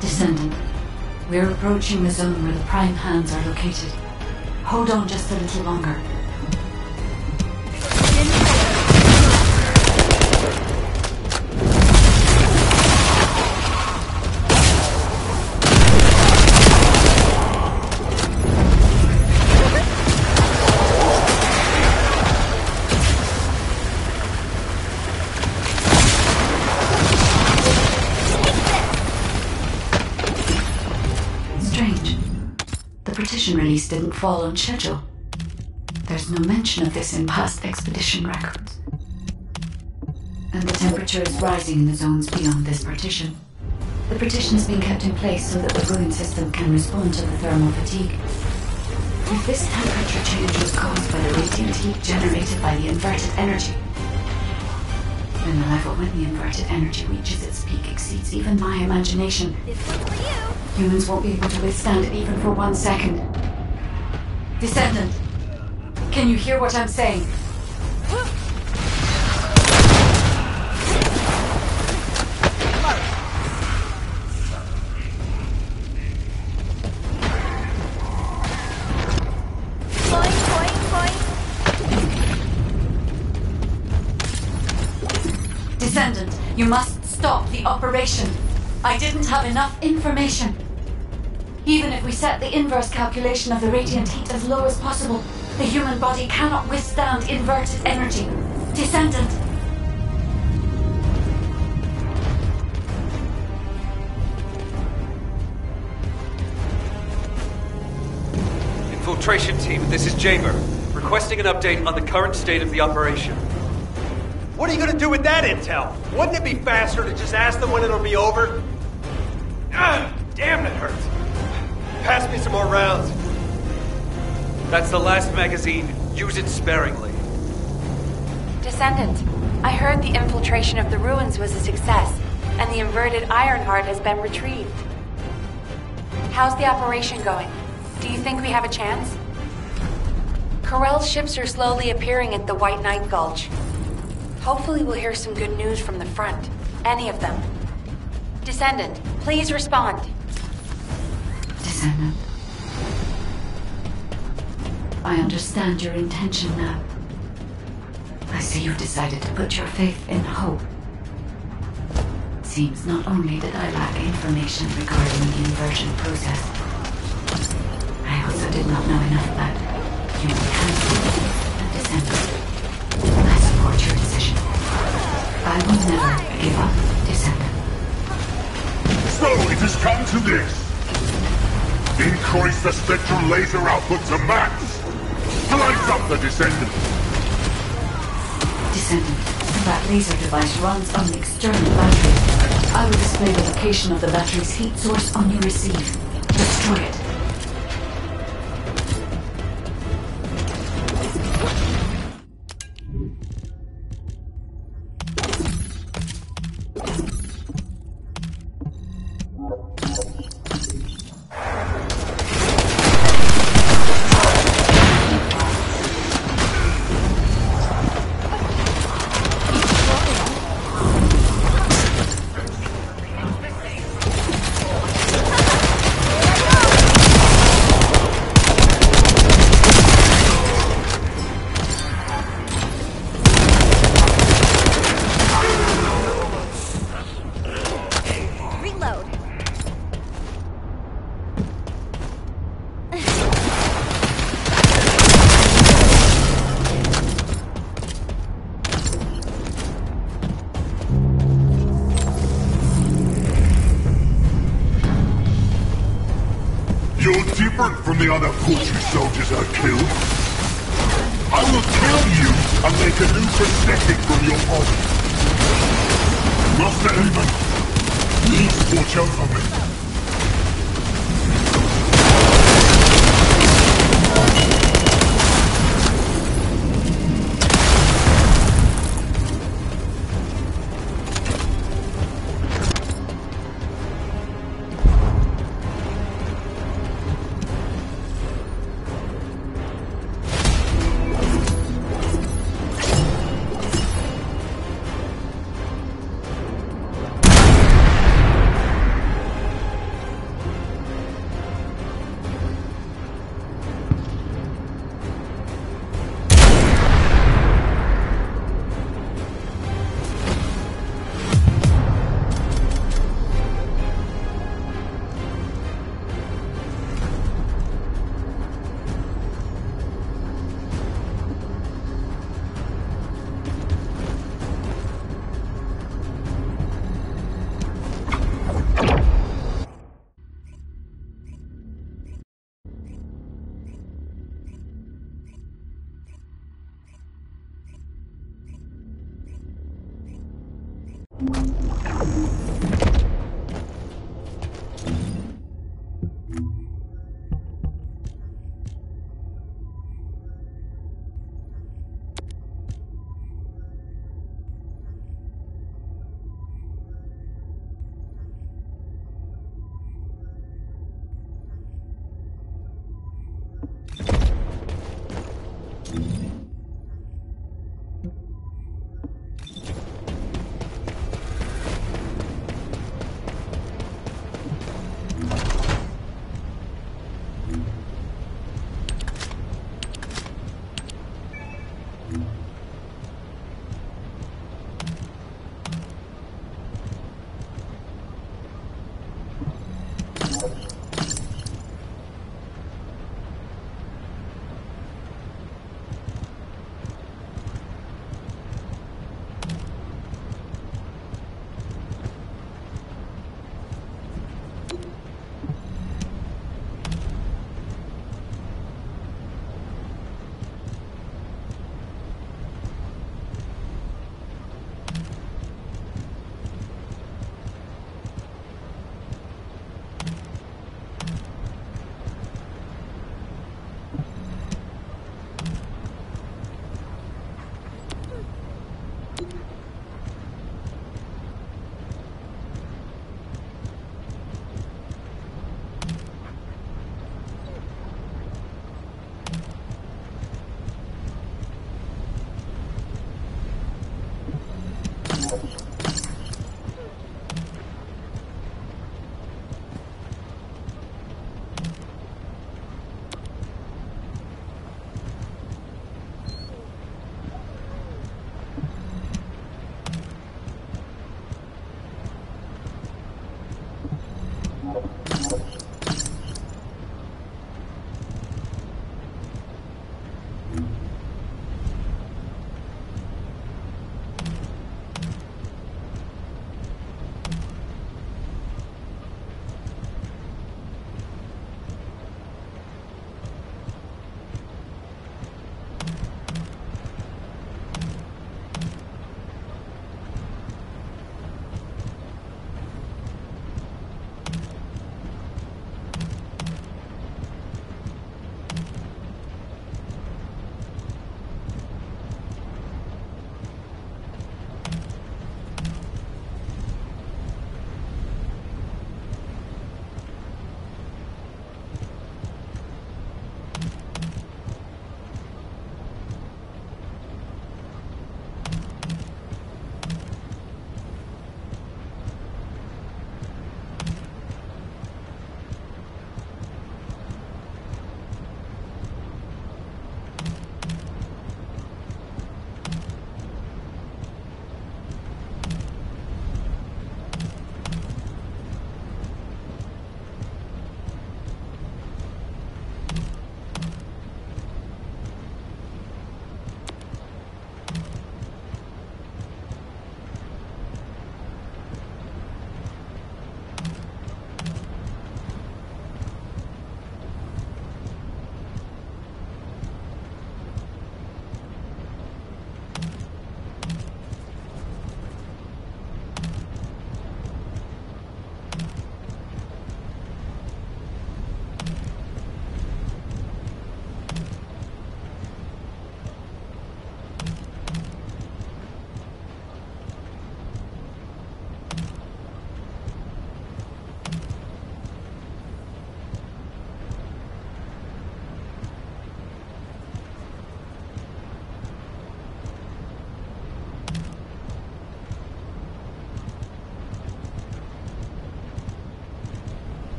Descendant, we're approaching the zone where the Prime Hands are located. Hold on just a little longer. release didn't fall on schedule. There's no mention of this in past expedition records. And the temperature is rising in the zones beyond this partition. The partition is being kept in place so that the ruin system can respond to the thermal fatigue. If this temperature change was caused by the radiant heat generated by the inverted energy, then the level when the inverted energy reaches its peak exceeds even my imagination. This one's for you. Humans won't be able to withstand it even for 1 second. Descendant, can you hear what I'm saying? Descendant, you must stop the operation. I didn't have enough information. Even if we set the inverse calculation of the radiant heat as low as possible, the human body cannot withstand inverted energy. Descendant! Infiltration team, this is Jaber, requesting an update on the current state of the operation. What are you gonna do with that intel? Wouldn't it be faster to just ask them when it'll be over? Ah, damn, it hurts. Pass me some more rounds. That's the last magazine. Use it sparingly. Descendant, I heard the infiltration of the ruins was a success, and the inverted Ironheart has been retrieved. How's the operation going? Do you think we have a chance? Corell's ships are slowly appearing at the White Knight Gulch. Hopefully we'll hear some good news from the front. Any of them. Descendant, please respond. Descendant. I understand your intention now. I see you've decided to put your faith in hope. It seems not only did I lack information regarding the inversion process, I also did not know enough about human cancer and Descendant. I support your decision. I will never give up, Descendant. So it has come to this. Increase the spectral laser output to max. Light up the Descendant. Descendant, that laser device runs on an external battery. I will display the location of the battery's heat source on your receive. Destroy it. From the other poultry soldiers I killed. I will kill you and make a new prosthetic from your body. Master Elman, please watch over me.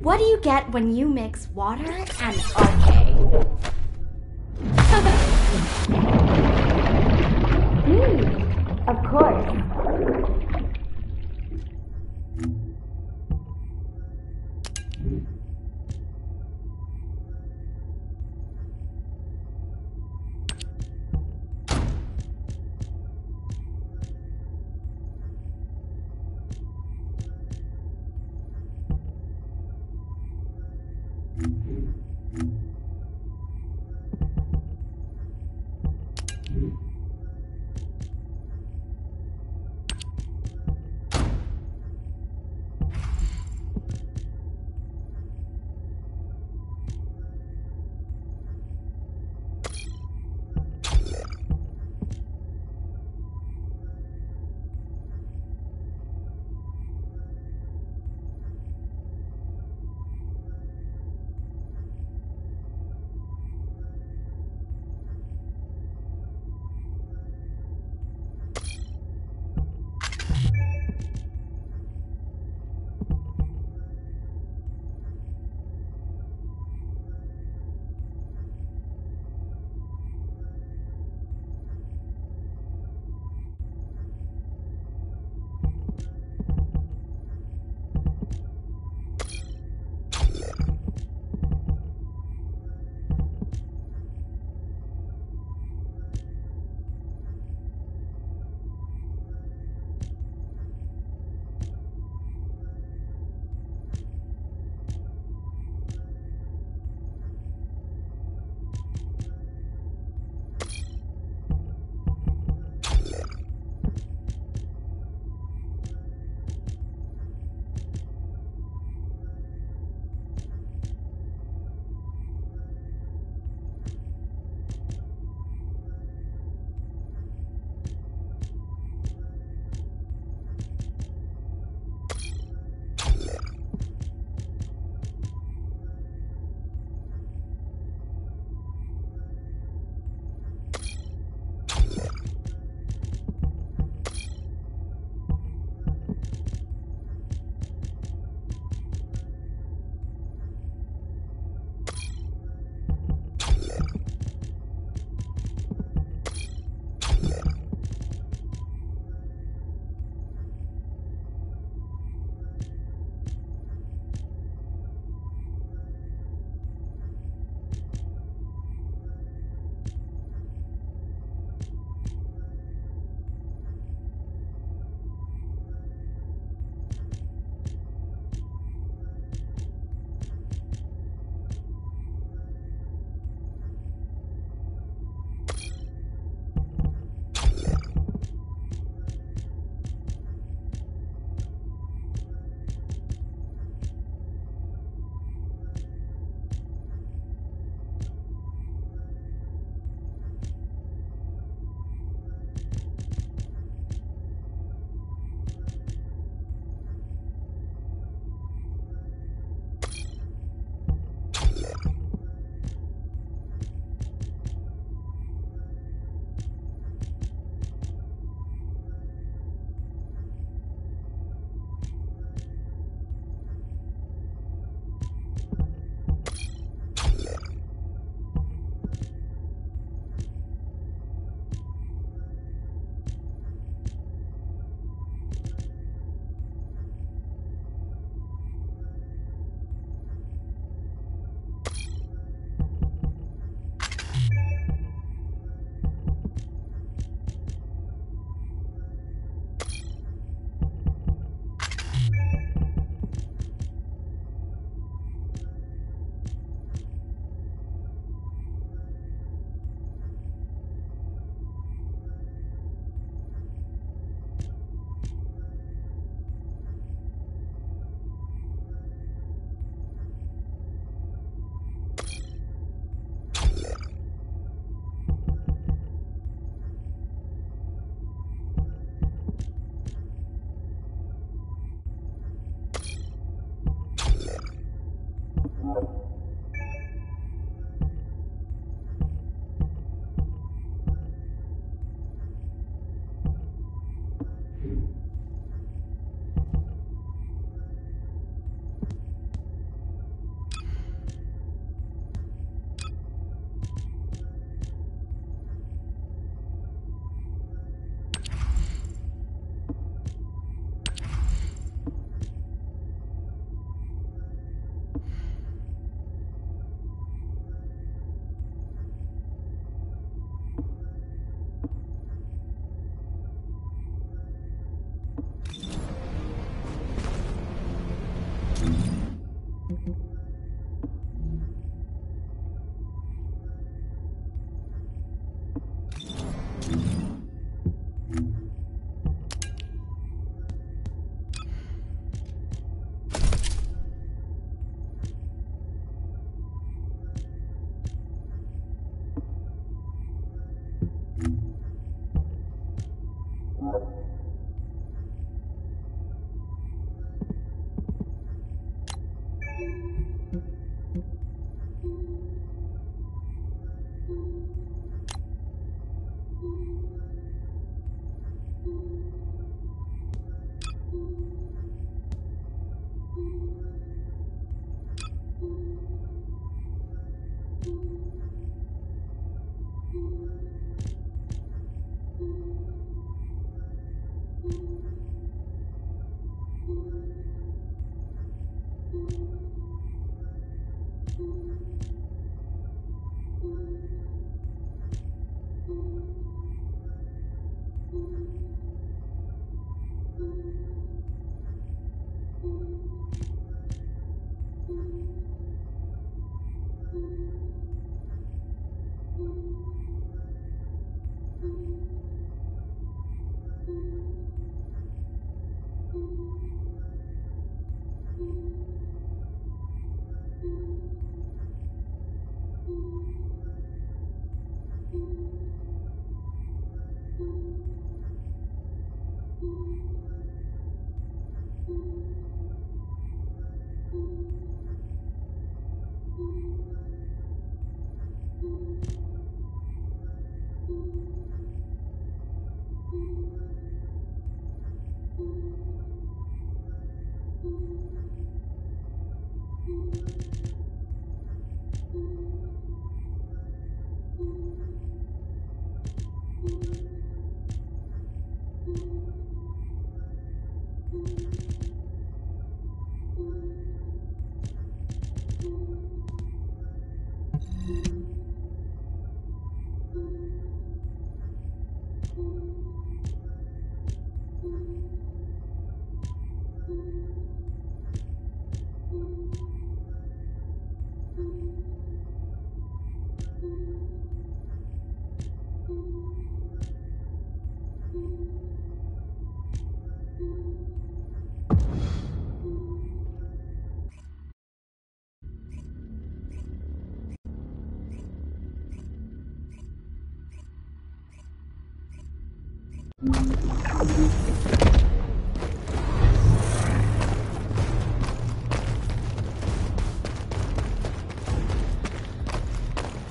What do you get when you mix water and arcade? Of course.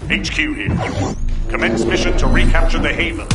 HQ here. Commence mission to recapture the Haven.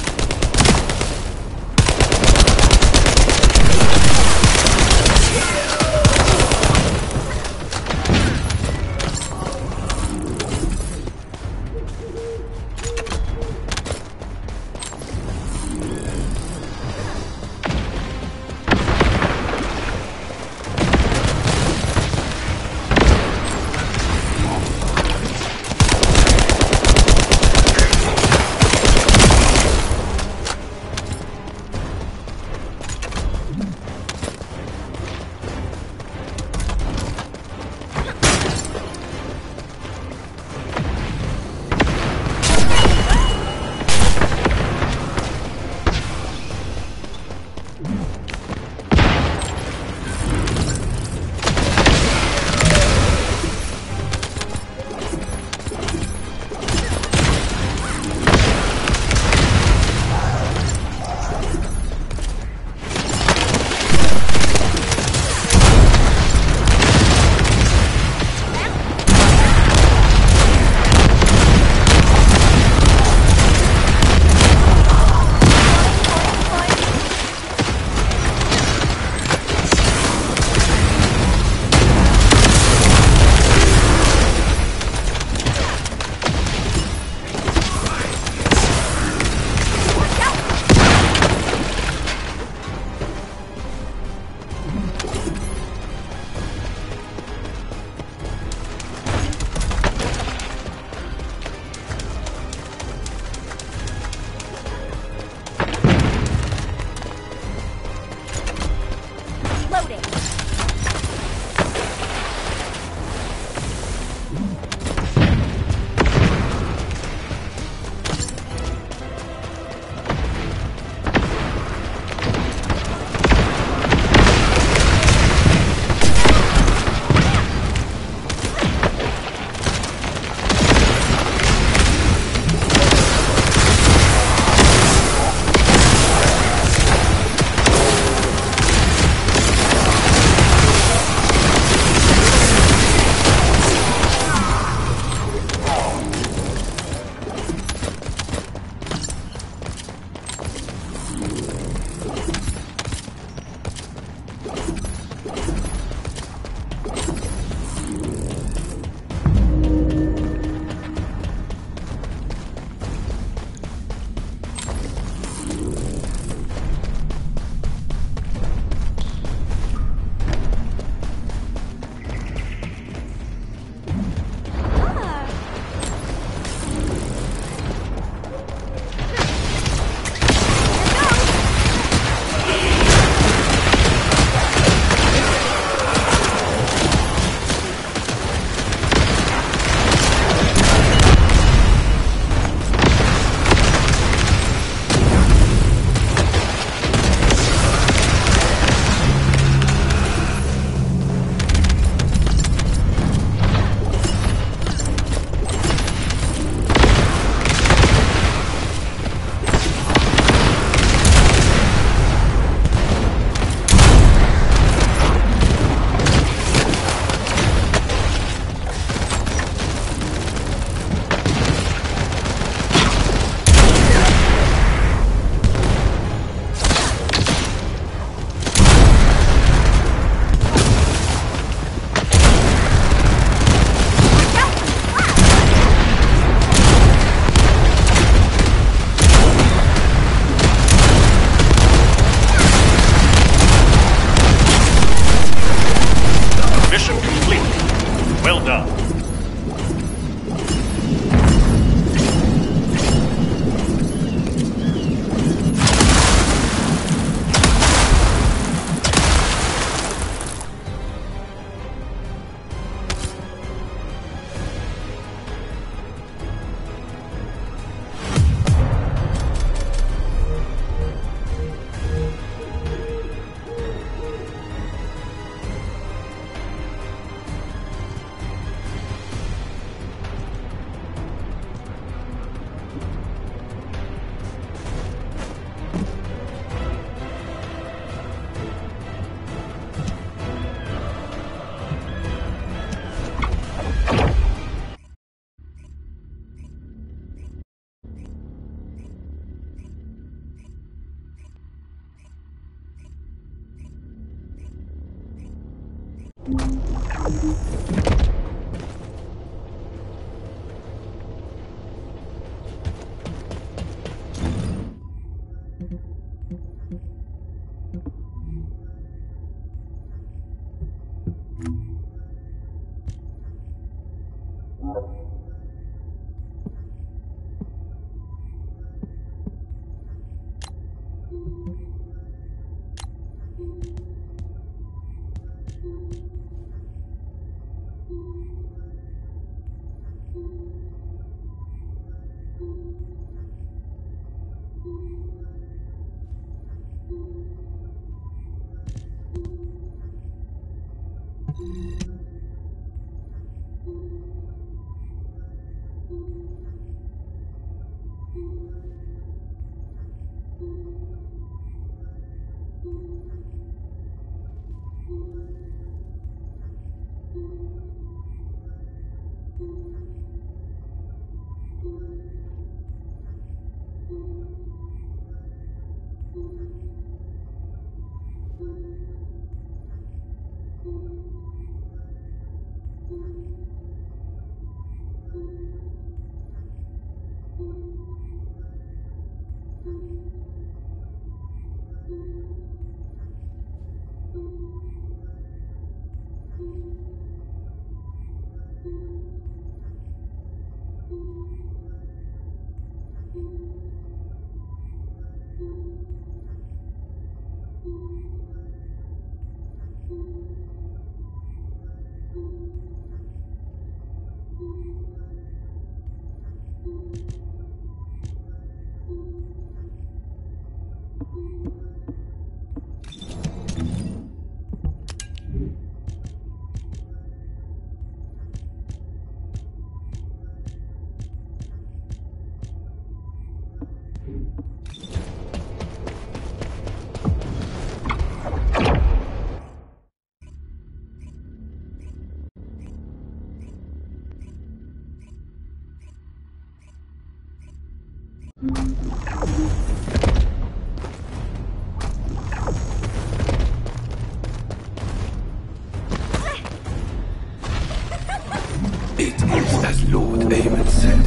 It is as Lord Aemon said.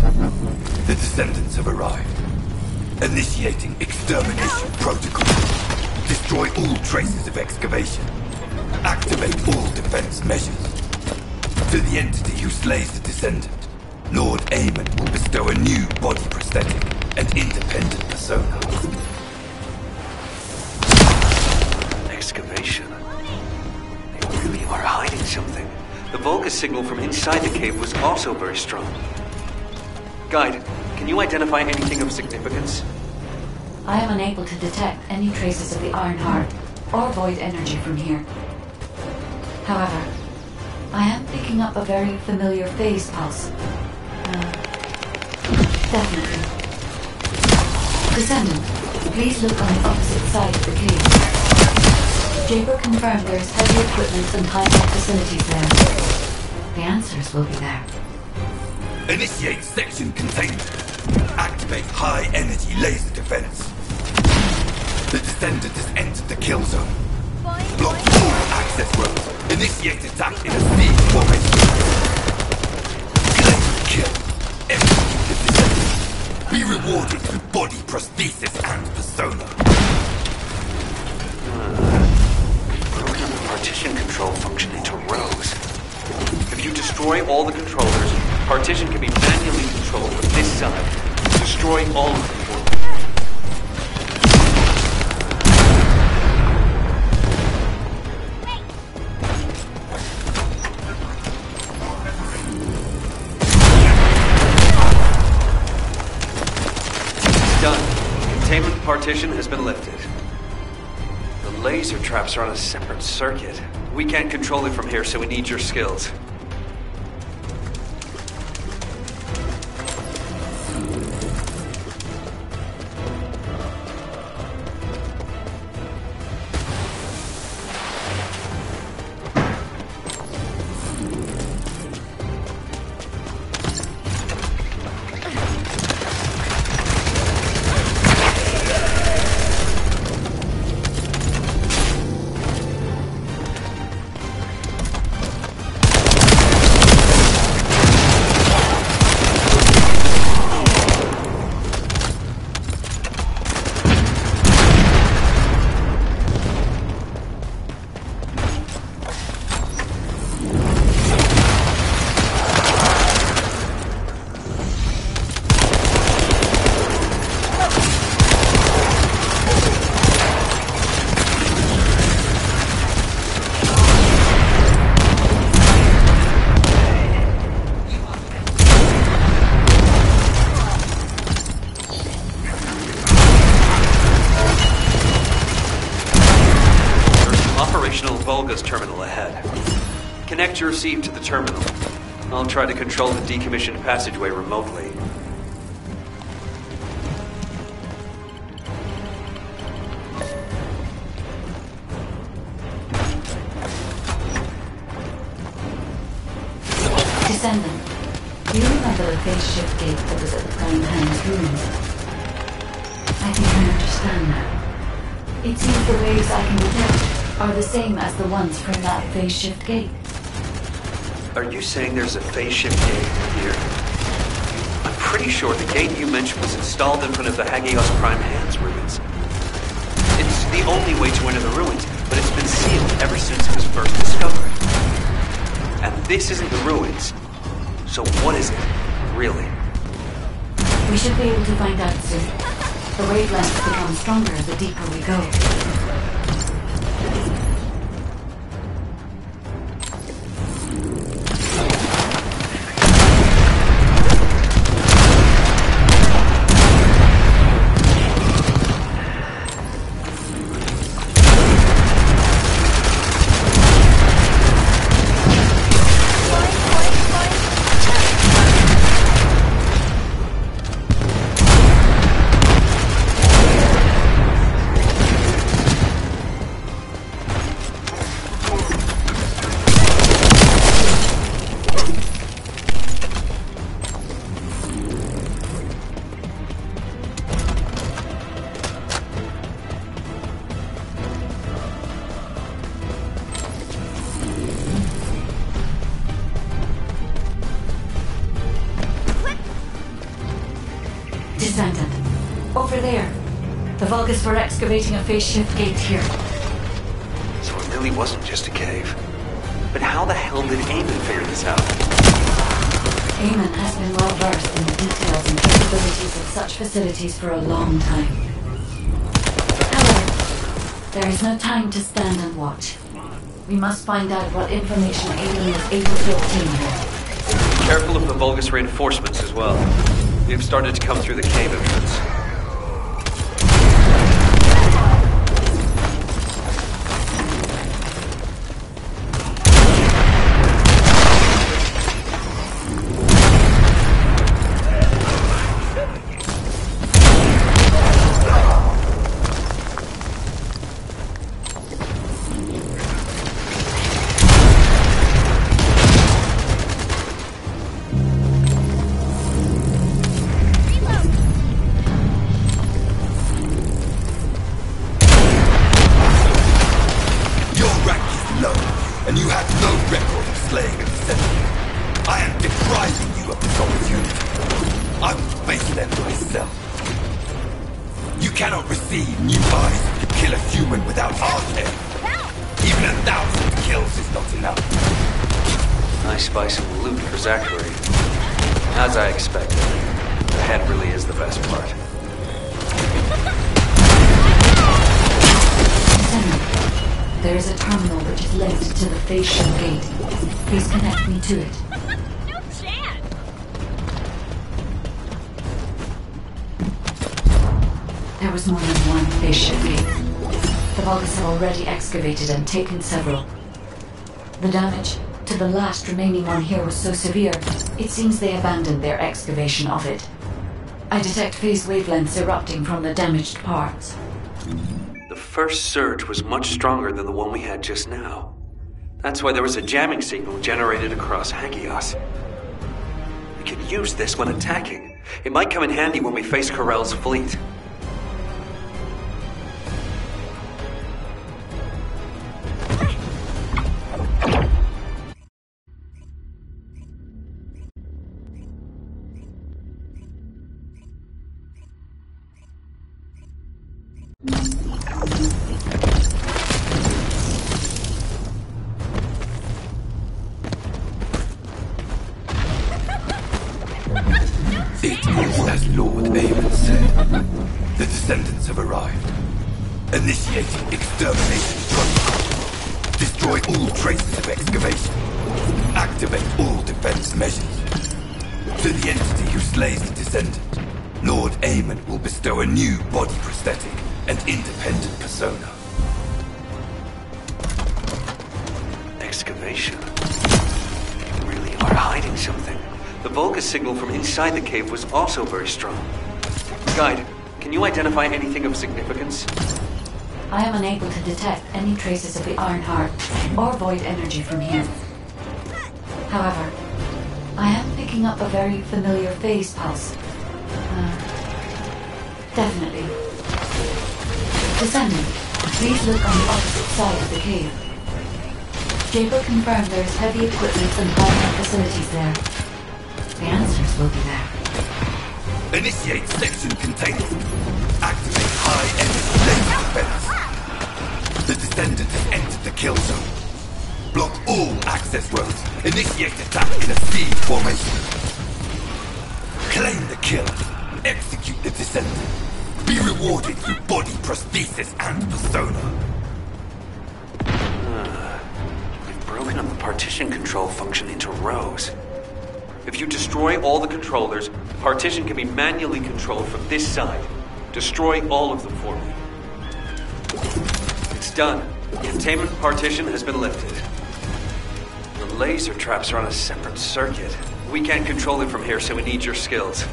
The Descendants have arrived. Initiating extermination protocol. Destroy all traces of excavation. Activate all defense measures. To the entity who slays the Descendant, Lord Aemon will bestow a new body prosthetic and independent persona. Excavation. They really are hiding something. The Vulgus signal from inside the cave was also very strong. Guide, can you identify anything of significance? I am unable to detect any traces of the Iron Heart or void energy from here. However, I am picking up a very familiar phase pulse. Definitely. Descendant, please look on the opposite side of the cave. Jaber confirmed there is heavy equipment and high-tech facilities there. The answers will be there. Initiate section containment. Activate high-energy laser defense. The Descendant has entered the kill zone. Block all access roads. Initiate attack in a siege formation. Claim the kill. Execute the Descendant. Be rewarded with body prosthesis and persona. Program the partition control function into rows. If you destroy all the controllers, partition can be manually controlled from this side. Destroy all of them. Done. Containment partition has been lifted. The laser traps are on a separate circuit. We can't control it from here, so we need your skills. operational Volga's terminal ahead. Connect your receive to the terminal. I'll try to control the decommissioned passageway remotely. Descendant, do you remember the phase shift gate that was at the Prime Hand's ruins? I think I understand now. It seems the waves I can detect are the same as the ones from that phase shift gate. Are you saying there's a phase shift gate here? I'm pretty sure the gate you mentioned was installed in front of the Hagios Prime Hand's ruins. It's the only way to enter the ruins, but it's been sealed ever since it was first discovered. And this isn't the ruins. So what is it, really? We should be able to find out soon. The wavelengths become stronger the deeper we go. Descendant. Over there. The Vulgus were excavating a phase shift gate here. So it really wasn't just a cave. But how the hell did Eamon figure this out? Eamon has been well versed in the details and capabilities of such facilities for a long time. However, there is no time to stand and watch. We must find out what information Eamon was able to obtain here. Be careful of the Vulgus reinforcements as well. They've started to come through the cave entrance. As I expected, the head really is the best part. There is a terminal which is linked to the phase shift gate. Please connect me to it. No chance! There was more than one phase shift gate. The Vulgus have already excavated and taken several. The damage to the last remaining one here was so severe, it seems they abandoned their excavation of it. I detect phase wavelengths erupting from the damaged parts. The first surge was much stronger than the one we had just now. That's why there was a jamming signal generated across Hagios. We could use this when attacking. It might come in handy when we face Corell's fleet. As Lord Eamon said, the Descendants have arrived. Initiating extermination protocol. Destroy all traces of excavation. Activate all defense measures. To the entity who slays the Descendant, Lord Eamon will bestow a new body prosthetic and independent persona. excavation. You really are hiding something. The Vulgus signal from inside the cave was also very strong. Guide, can you identify anything of significance? I am unable to detect any traces of the Iron Heart or void energy from here. However, I am picking up a very familiar phase pulse. Definitely. Descendant, please look on the opposite side of the cave. Jaber confirmed there is heavy equipment and high-tech facilities there. The answers will be there. Initiate section containment. Activate high-energy laser defense. The Descendant has entered the kill zone. Block all access roads. Initiate attack in a speed formation. Claim the kill. Execute the Descendant. Be rewarded through body prosthesis and persona. We've broken up the partition control function into rows. If you destroy all the controllers, the partition can be manually controlled from this side. Destroy all of them for me. It's done. The containment partition has been lifted. The laser traps are on a separate circuit. We can't control it from here, so we need your skills.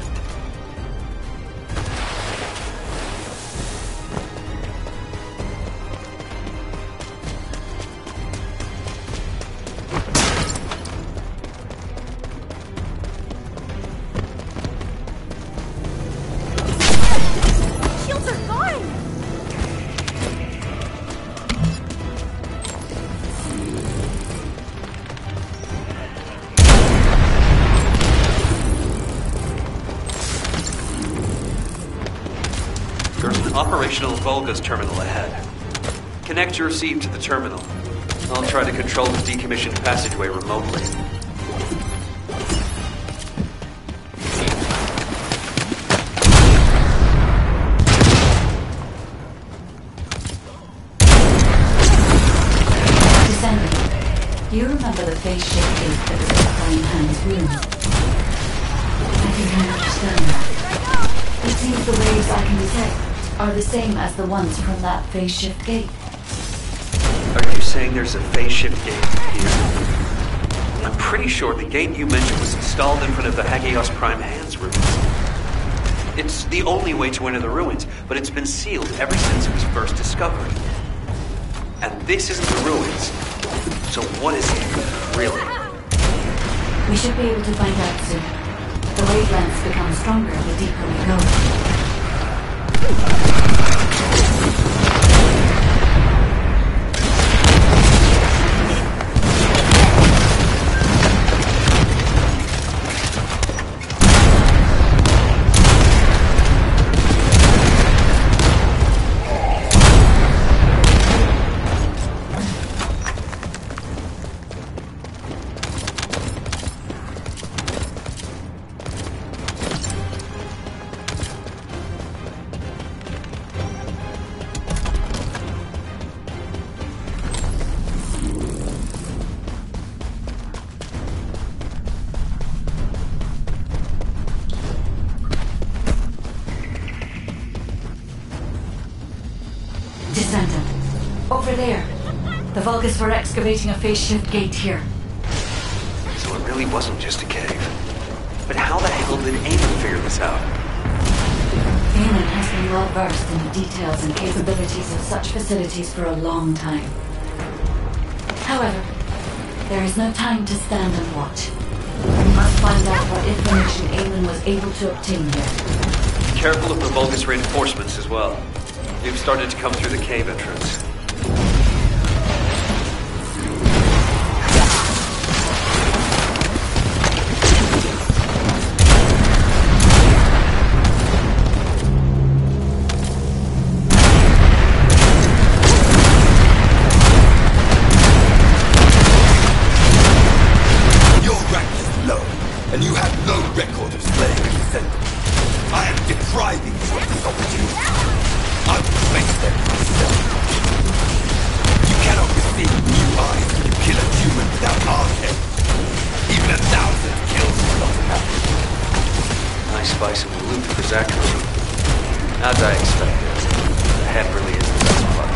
Operational Vulgus terminal ahead. Connect your receive to the terminal. I'll try to control the decommissioned passageway remotely. Descendant, do you remember the phase shift gate that was in Flying Hand's room? I think I understand that. It seems the waves I can detect are the same as the ones from that phase shift gate. Are you saying there's a phase shift gate here? I'm pretty sure the gate you mentioned was installed in front of the Hagios Prime Hands ruins. It's the only way to enter the ruins, but it's been sealed ever since it was first discovered. And this isn't the ruins. So what is it, really? We should be able to find out soon. The wavelengths become stronger the deeper we go. Over there. The Vulgus were excavating a phase shift gate here. So it really wasn't just a cave. But how the hell did Eamon figure this out? Eamon has been well versed in the details and capabilities of such facilities for a long time. However, there is no time to stand and watch. We must find out what information Eamon was able to obtain here. Be careful of the Vulgus reinforcements as well. They've started to come through the cave entrance. And you have no record of slaying a Descendant. I am depriving you of this opportunity. I will face them myself. You cannot receive new eyes when you kill a human without arcade. Even 1,000 kills is not enough. Nice spice and loot for Zachary. As I expected, the head really is the best part.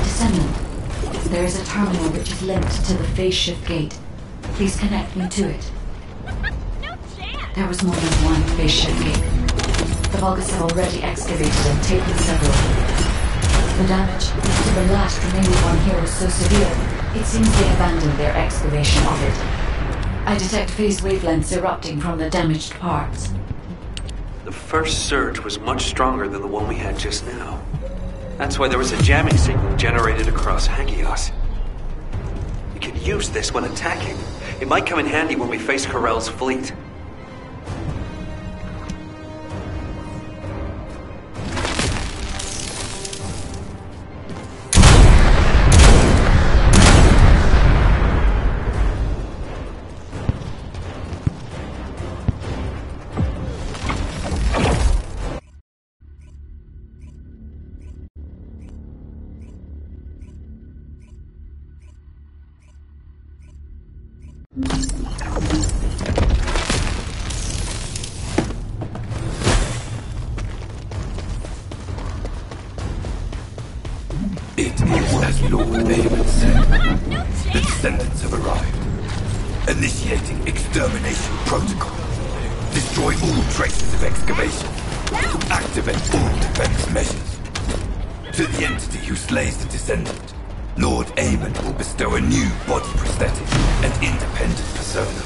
Descendant, There is a terminal which is linked to the phase shift gate. Please connect me to it. There was more than one phase shift gate. The Vulgus have already excavated and taken several. The damage to the last remaining one here was so severe, it seems they abandoned their excavation of it. I detect phase wavelengths erupting from the damaged parts. The first surge was much stronger than the one we had just now. That's why there was a jamming signal generated across Hagios. We could use this when attacking. It might come in handy when we face Corell's fleet. It is as Lord David said. The Descendants have arrived. Initiating extermination protocol. Destroy all traces of excavation. Activate all defense measures. To the entity who slays the Descendant, Lord Aemon will bestow a new body prosthetic and independent persona.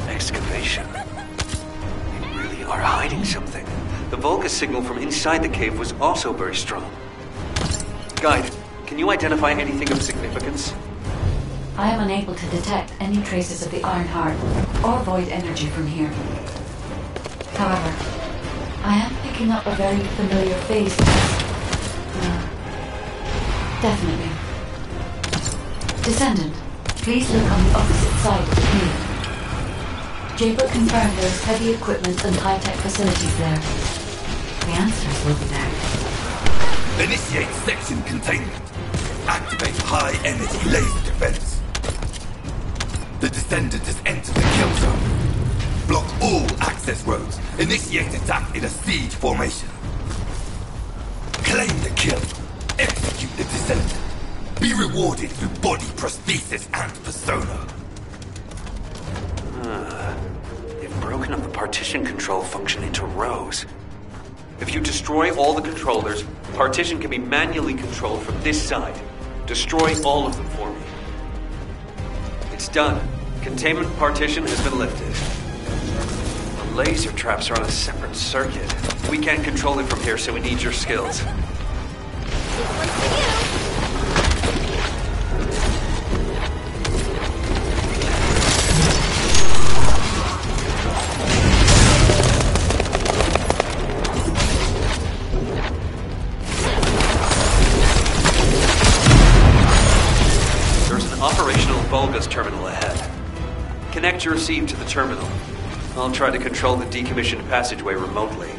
Excavation. They really are hiding something. The Vulgus signal from inside the cave was also very strong. Guide, can you identify anything of significance? I am unable to detect any traces of the Ironheart or void energy from here. However, I am picking up a very familiar phase. Definitely. Descendant, please look on the opposite side of the cave. Jaber confirmed there is heavy equipment and high-tech facilities there. The answers will be there. Initiate section containment. Activate high-energy laser defense. The Descendant has entered the kill zone. Block all access roads. Initiate attack in a siege formation. Claim the kill. Execute the Descendant. Be rewarded through body prosthesis and persona. They've broken up the partition control function into rows. If you destroy all the controllers, partition can be manually controlled from this side. Destroy all of them for me. It's done. Containment partition has been lifted. The laser traps are on a separate circuit. We can't control it from here, so we need your skills. Vulgus terminal ahead. Connect your receive to the terminal. I'll try to control the decommissioned passageway remotely.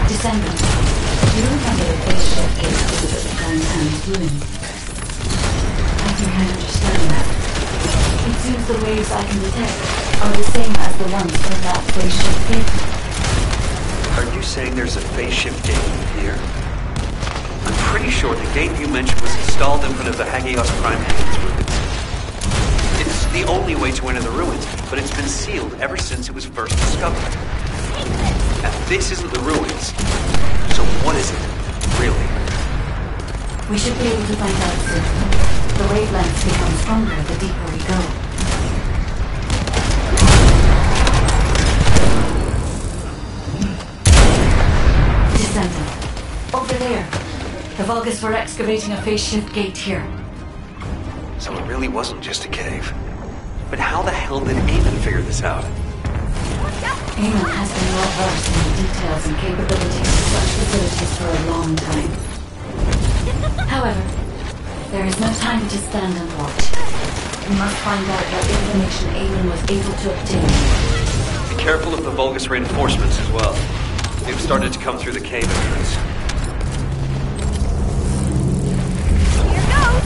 Descendant, do you remember the phase shift gate that the Grand Hand's ruin? I think I understand that. It seems the waves I can detect are the same as the ones from that phase shift gate. Are you saying there's a phase shift gate here? I'm pretty sure the gate you mentioned was installed in front of the Hagios Prime Hagen's ruins. It's the only way to enter the ruins, but it's been sealed ever since it was first discovered. And this isn't the ruins. So what is it, really? We should be able to find out soon. The wavelengths become stronger the deeper we go. Over there. The Vulgus were excavating a phase shift gate here. So it really wasn't just a cave. But how the hell did Aemon figure this out? Aemon has been well versed in the details and capabilities of such facilities for a long time. However, there is no time to stand and watch. We must find out what information Aemon was able to obtain. Be careful of the Vulgus reinforcements as well. They've started to come through the cave entrance. Here goes!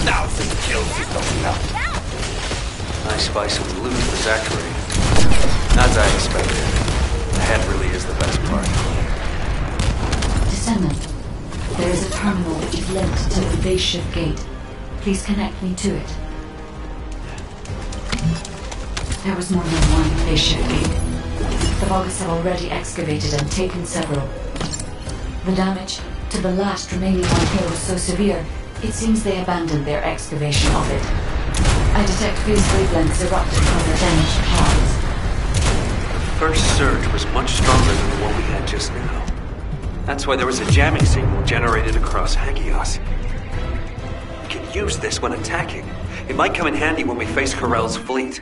1,000 kills is not enough. I spy some loot in the Zachary. As I expected, the head really is the best part. Descendant, there is a terminal which is linked to the base ship gate. Please connect me to it. There was more than one base ship gate. The Vulgus have already excavated and taken several. The damage to the last remaining one here was so severe, it seems they abandoned their excavation of it. I detect phase wavelengths erupting from the damaged parts. The first surge was much stronger than the one we had just now. That's why there was a jamming signal generated across Hagios. We can use this when attacking. It might come in handy when we face Corell's fleet.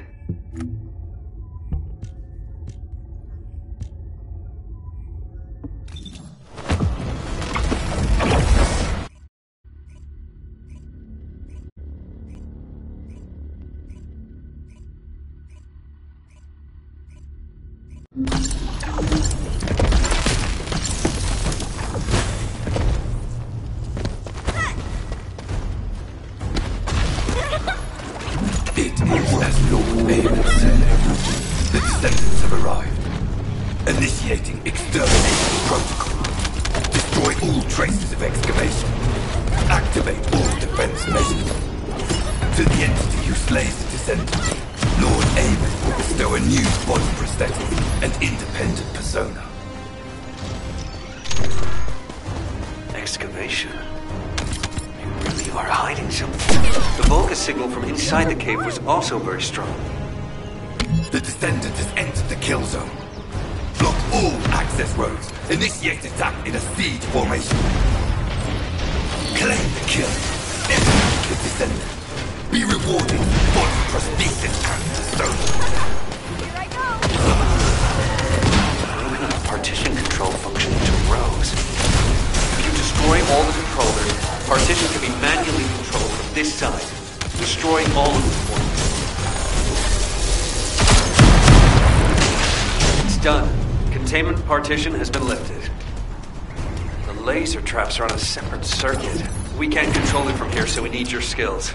It is as Lord Bailey said. The Descendants have arrived. Initiating extermination protocol. Destroy all traces of excavation. Activate all defense measures. To the entity who slays the Descendant, Lord Aemon will bestow a new body prosthetic and independent persona. Excavation? You really are hiding something. The Vulgus signal from inside the cave was also very strong. The Descendant has entered the kill zone. Block all access roads. Initiate attack in a siege formation. Claim the kill. Eliminate the Descendant. Be rewarded with body prosthesis and persona. Here I go! Moving the partition control function into rows. If you destroy all the controllers, partition can be manually controlled from this side, destroying all of the points. It's done. Containment partition has been lifted. The laser traps are on a separate circuit. We can't control it from here, so we need your skills.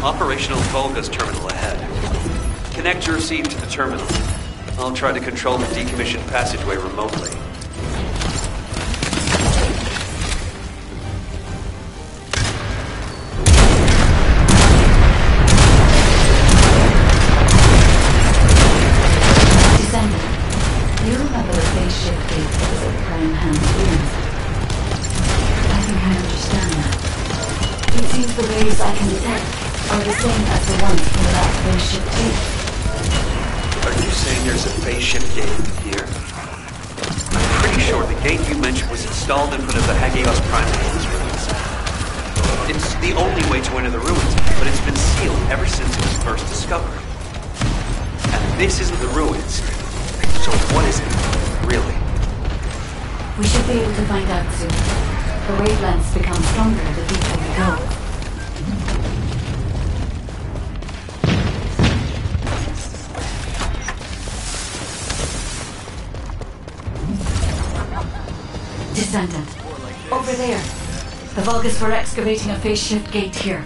Operational Vulgus terminal ahead. Connect your receive to the terminal. I'll try to control the decommissioned passageway remotely. Descendant, you remember the phase shift gate that was at Prime Hand's ruins? I think I understand that. It seems the waves I can detect are the same as the ones from that phase shift gate. Are you saying there's a phase shift gate here? I'm pretty sure the gate you mentioned was installed in front of the Hagios Prime Hand's ruins. It's the only way to enter the ruins, but it's been sealed ever since it was first discovered. And this isn't the ruins. So what is it, really? We should be able to find out soon. The wavelengths become stronger the deeper we go. Descendant. Over there. The Vulgus were excavating a phase shift gate here.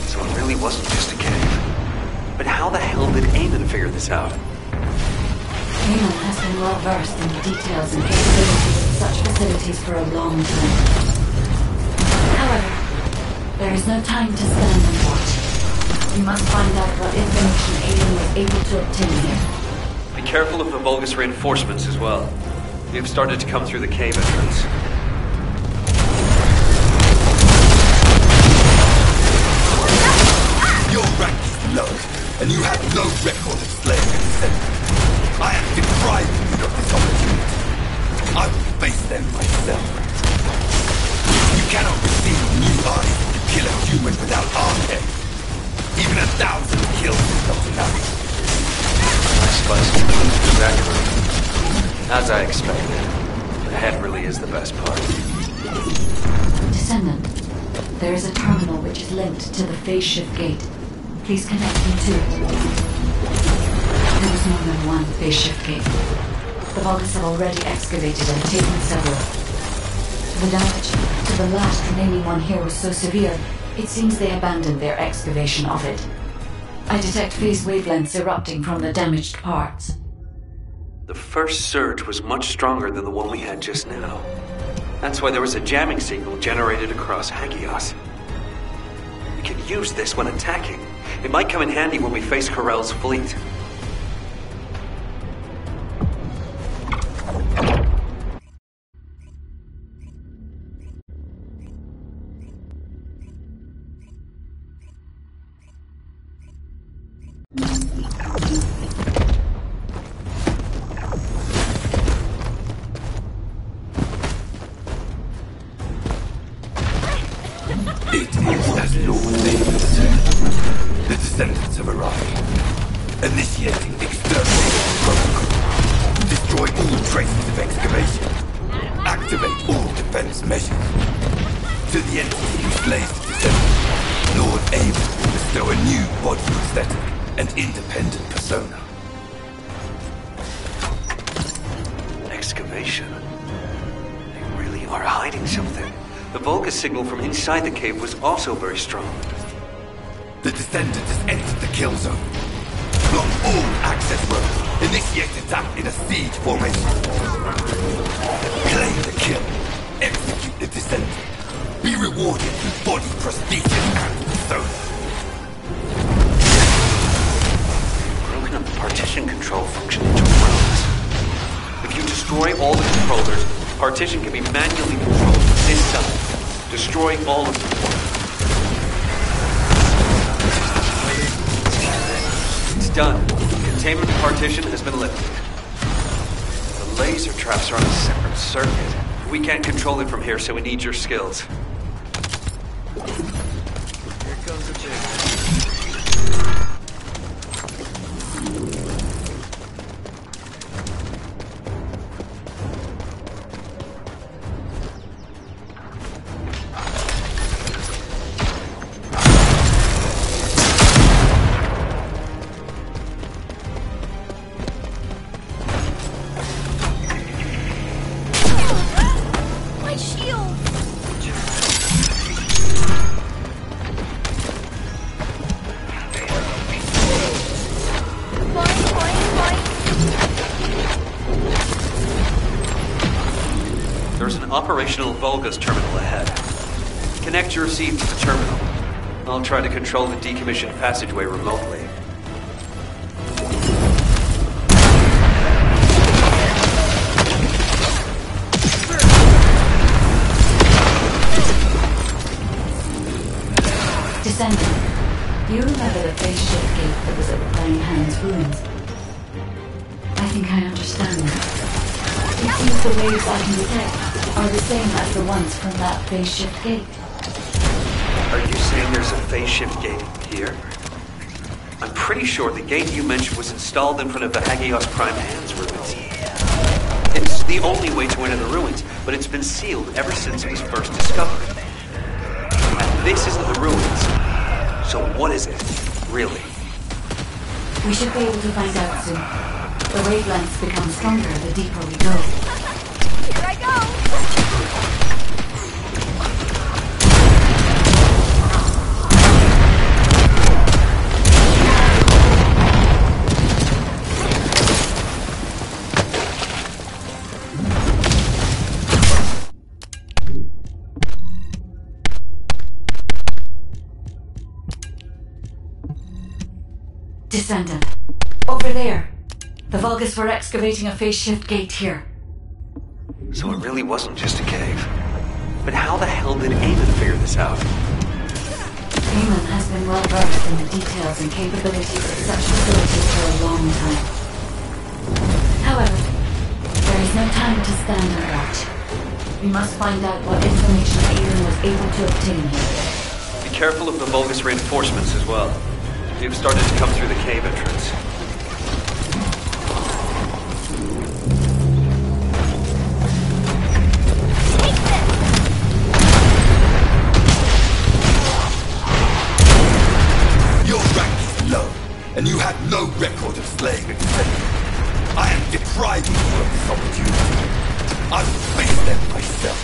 So it really wasn't just a cave. But how the hell did Aemon figure this out? Aemon has been well versed in the details and capabilities of such facilities for a long time. However, there is no time to stand and watch. We must find out what information Aemon was able to obtain here. Be careful of the Vulgus reinforcements as well. They've started to come through the cave entrance. luck, and you have no record of slaying a descendant. I am depriving you of this opportunity. I will face them myself. You cannot receive new eyes to kill a human without armhead. Even 1,000 kills is not enough. Nice spicy food, exactly. As I expected, the head really is the best part. Descendant, there is a terminal which is linked to the phase shift gate. Please connect me to it. There was more than one phase shift gate. The Vulgus have already excavated and taken several. The damage to the last remaining one here was so severe, it seems they abandoned their excavation of it. I detect phase wavelengths erupting from the damaged parts. The first surge was much stronger than the one we had just now. That's why there was a jamming signal generated across Hagios. We could use this when attacking. It might come in handy when we face Corell's fleet. It is as Lord David said. The Descendants have arrived. Initiating extermination protocol. Destroy all traces of excavation. Activate all defense measures. To the entity who slays the Descendants, Lord Amen will bestow a new body aesthetic and independent persona. Excavation? They really are hiding something. The Vulgus signal from inside the cave was also very strong. The Descendant has entered the kill zone. Block all access roads. Initiate attack in a siege formation. Claim the kill. Execute the Descendant. Be rewarded with body prosthesis and persona. Broken up the partition control function into rooms. If you destroy all the controllers, the partition can be manually controlled from this side. Destroy all of them. It's done. Containment partition has been lifted. The laser traps are on a separate circuit. We can't control it from here, so we need your skills. Here comes the chick. There's an operational Vulgus terminal ahead. Connect your receiver to the terminal. I'll try to control the decommissioned passageway remotely. Descendant, do you remember the phase shift gate that was at the Playing Hands ruins? I think I understand now. It seems the waves I can detect are the same as the ones from that phase shift gate. Are you saying there's a phase shift gate here? I'm pretty sure the gate you mentioned was installed in front of the Hagios Prime Hands ruins. It's the only way to enter the ruins, but it's been sealed ever since it was first discovered. And this isn't the ruins. So what is it, really? We should be able to find out soon. The wavelengths become stronger the deeper we go. Here I go! Descendant. Over there. The Vulgus were excavating a phase shift gate here. So it really wasn't just a cave. But how the hell did Aiden figure this out? Heyman has been well versed in the details and capabilities of such facilities for a long time. However, there is no time to stand and watch. We must find out what information Aiden was able to obtain here. Be careful of the Vulgus reinforcements as well. They've started to come through the cave entrance. Your rank is low, and you have no record of slaying a descendant. I am depriving you of this opportunity. I will face them myself.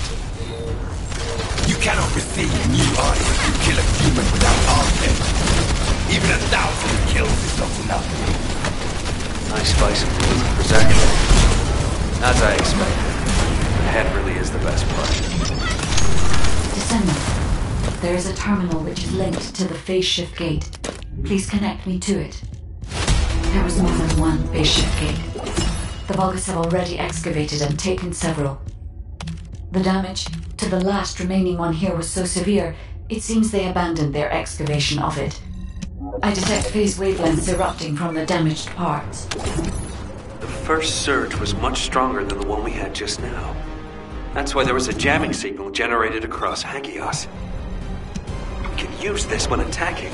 You cannot receive new eyes if you kill a human without arm energy. Even 1,000 kills is not enough. Nice spice of meat for Zach. As I expected, the head really is the best part. Descendant, there is a terminal which is linked to the phase shift gate. Please connect me to it. There was more than one phase shift gate. The Vulgus have already excavated and taken several. The damage to the last remaining one here was so severe, it seems they abandoned their excavation of it. I detect phase wavelengths erupting from the damaged parts. The first surge was much stronger than the one we had just now. That's why there was a jamming signal generated across Hagios. We can use this when attacking.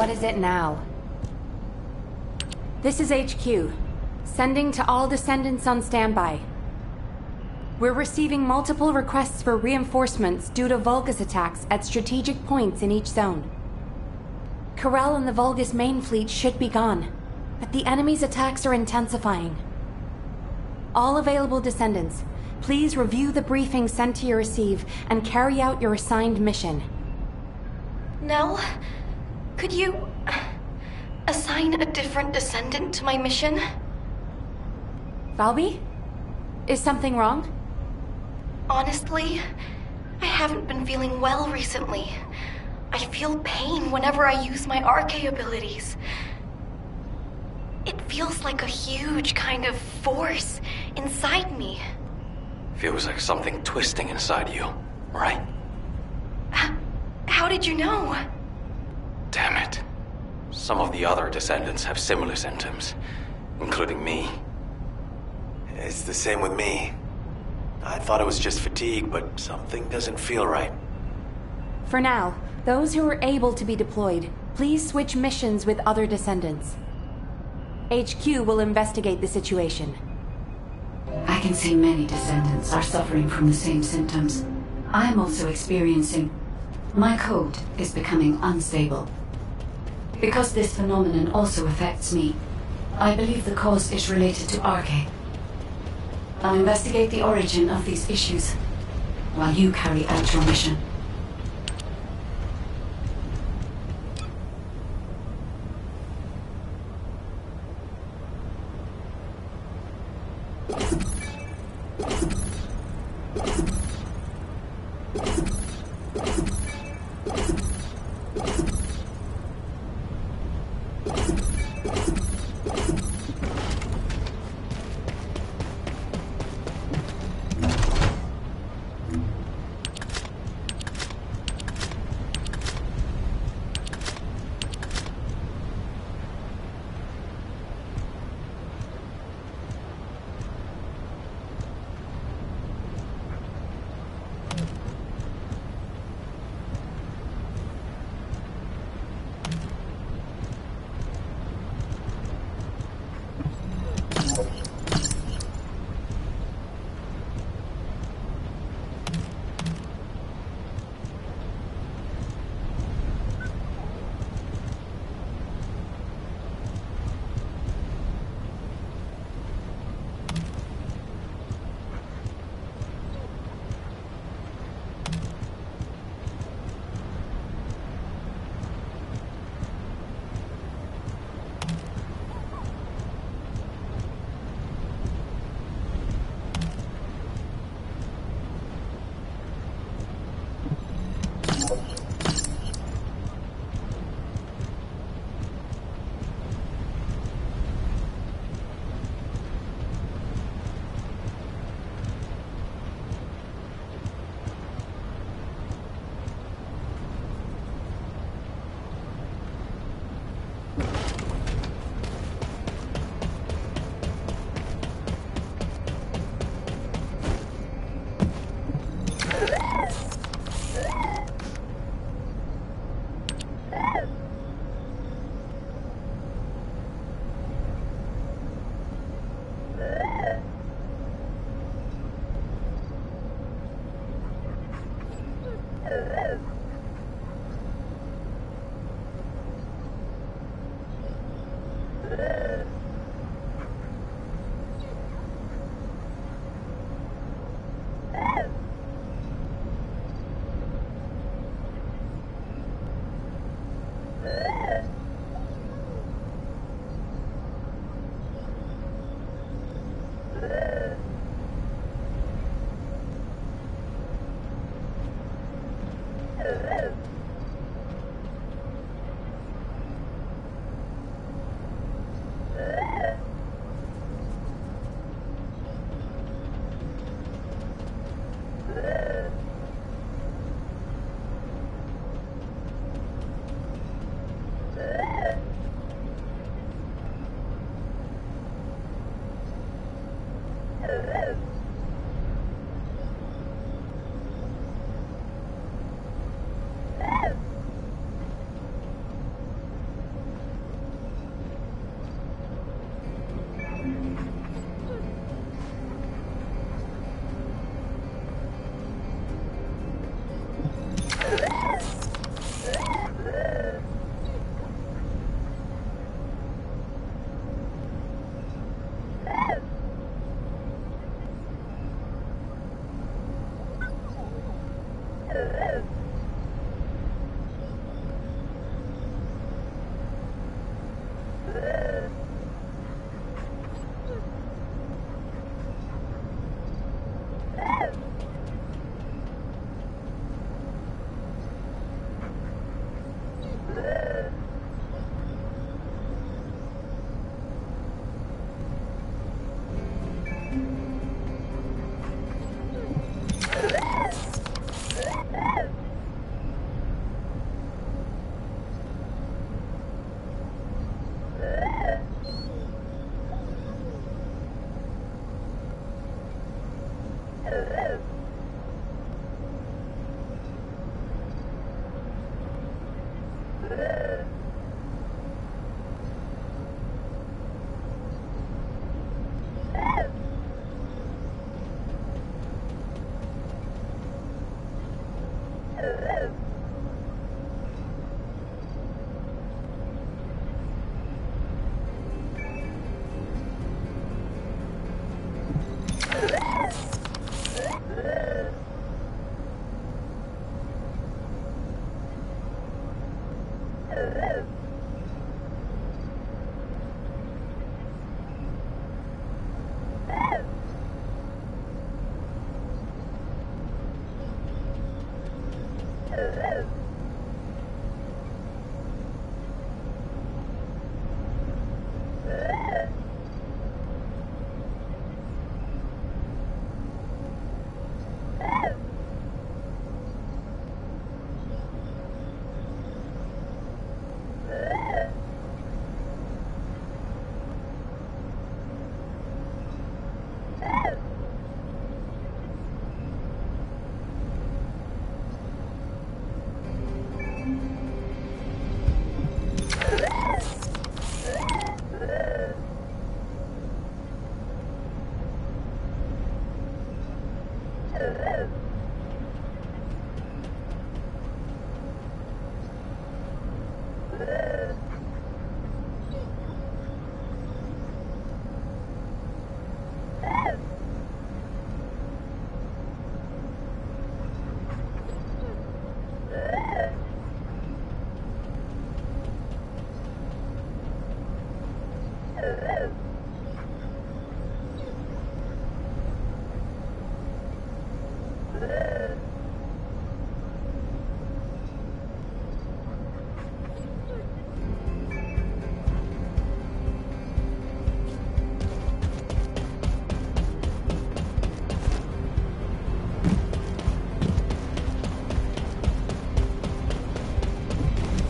What is it now? This is HQ. Sending to all Descendants on standby. We're receiving multiple requests for reinforcements due to Vulgus attacks at strategic points in each zone. Corel and the Vulgus main fleet should be gone, but the enemy's attacks are intensifying. All available Descendants, please review the briefing sent to your receive and carry out your assigned mission. Nell, could you assign a different Descendant to my mission? Valby? Is something wrong? Honestly, I haven't been feeling well recently. I feel pain whenever I use my RK abilities. It feels like a huge kind of force inside me. Feels like something twisting inside you, right? How did you know? Damn it. Some of the other Descendants have similar symptoms, including me. It's the same with me. I thought it was just fatigue, but something doesn't feel right. For now, those who are able to be deployed, please switch missions with other Descendants. HQ will investigate the situation. I can see many Descendants are suffering from the same symptoms. I'm also experiencing... My code is becoming unstable. Because this phenomenon also affects me, I believe the cause is related to RK. I'll investigate the origin of these issues, while you carry out your mission.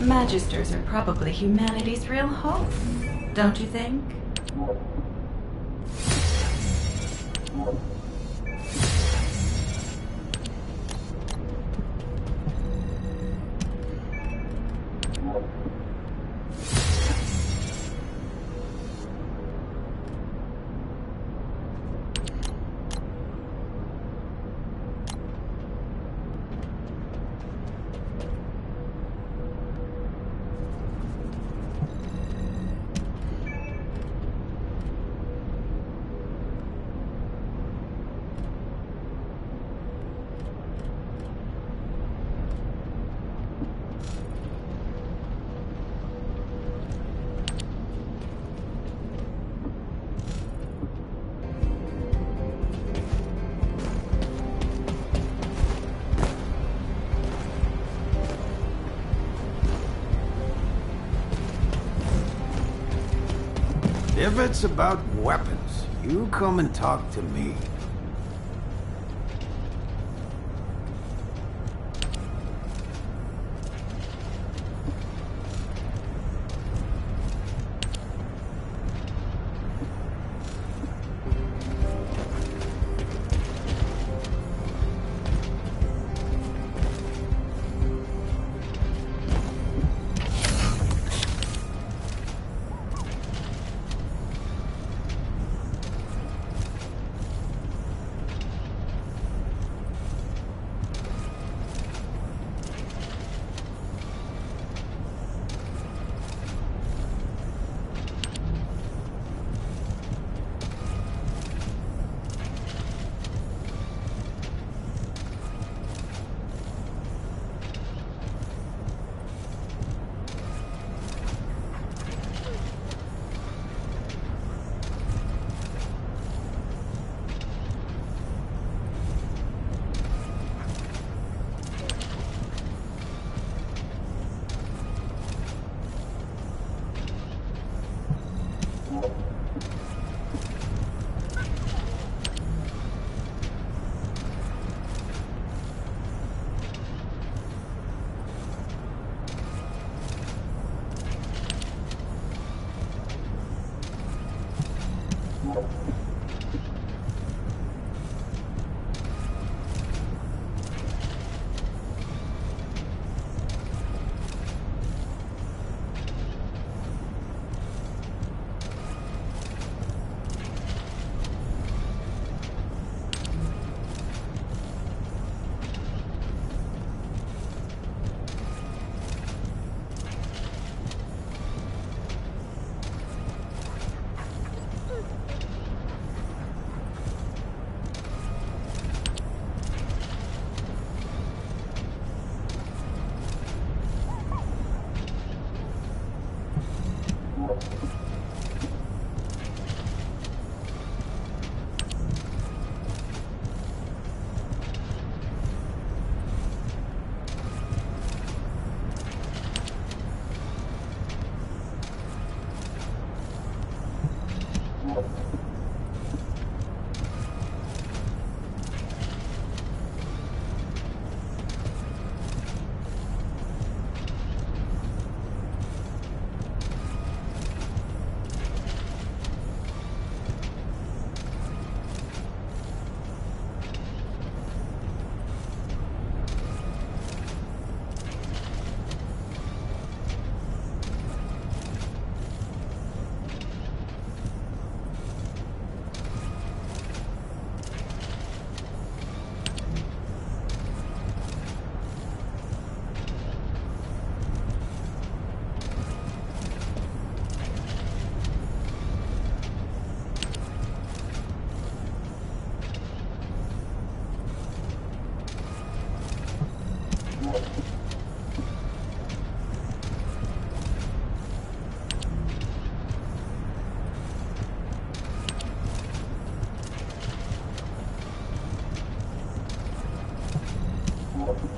Magisters are probably humanity's real hope, don't you think? If it's about weapons, you come and talk to me. you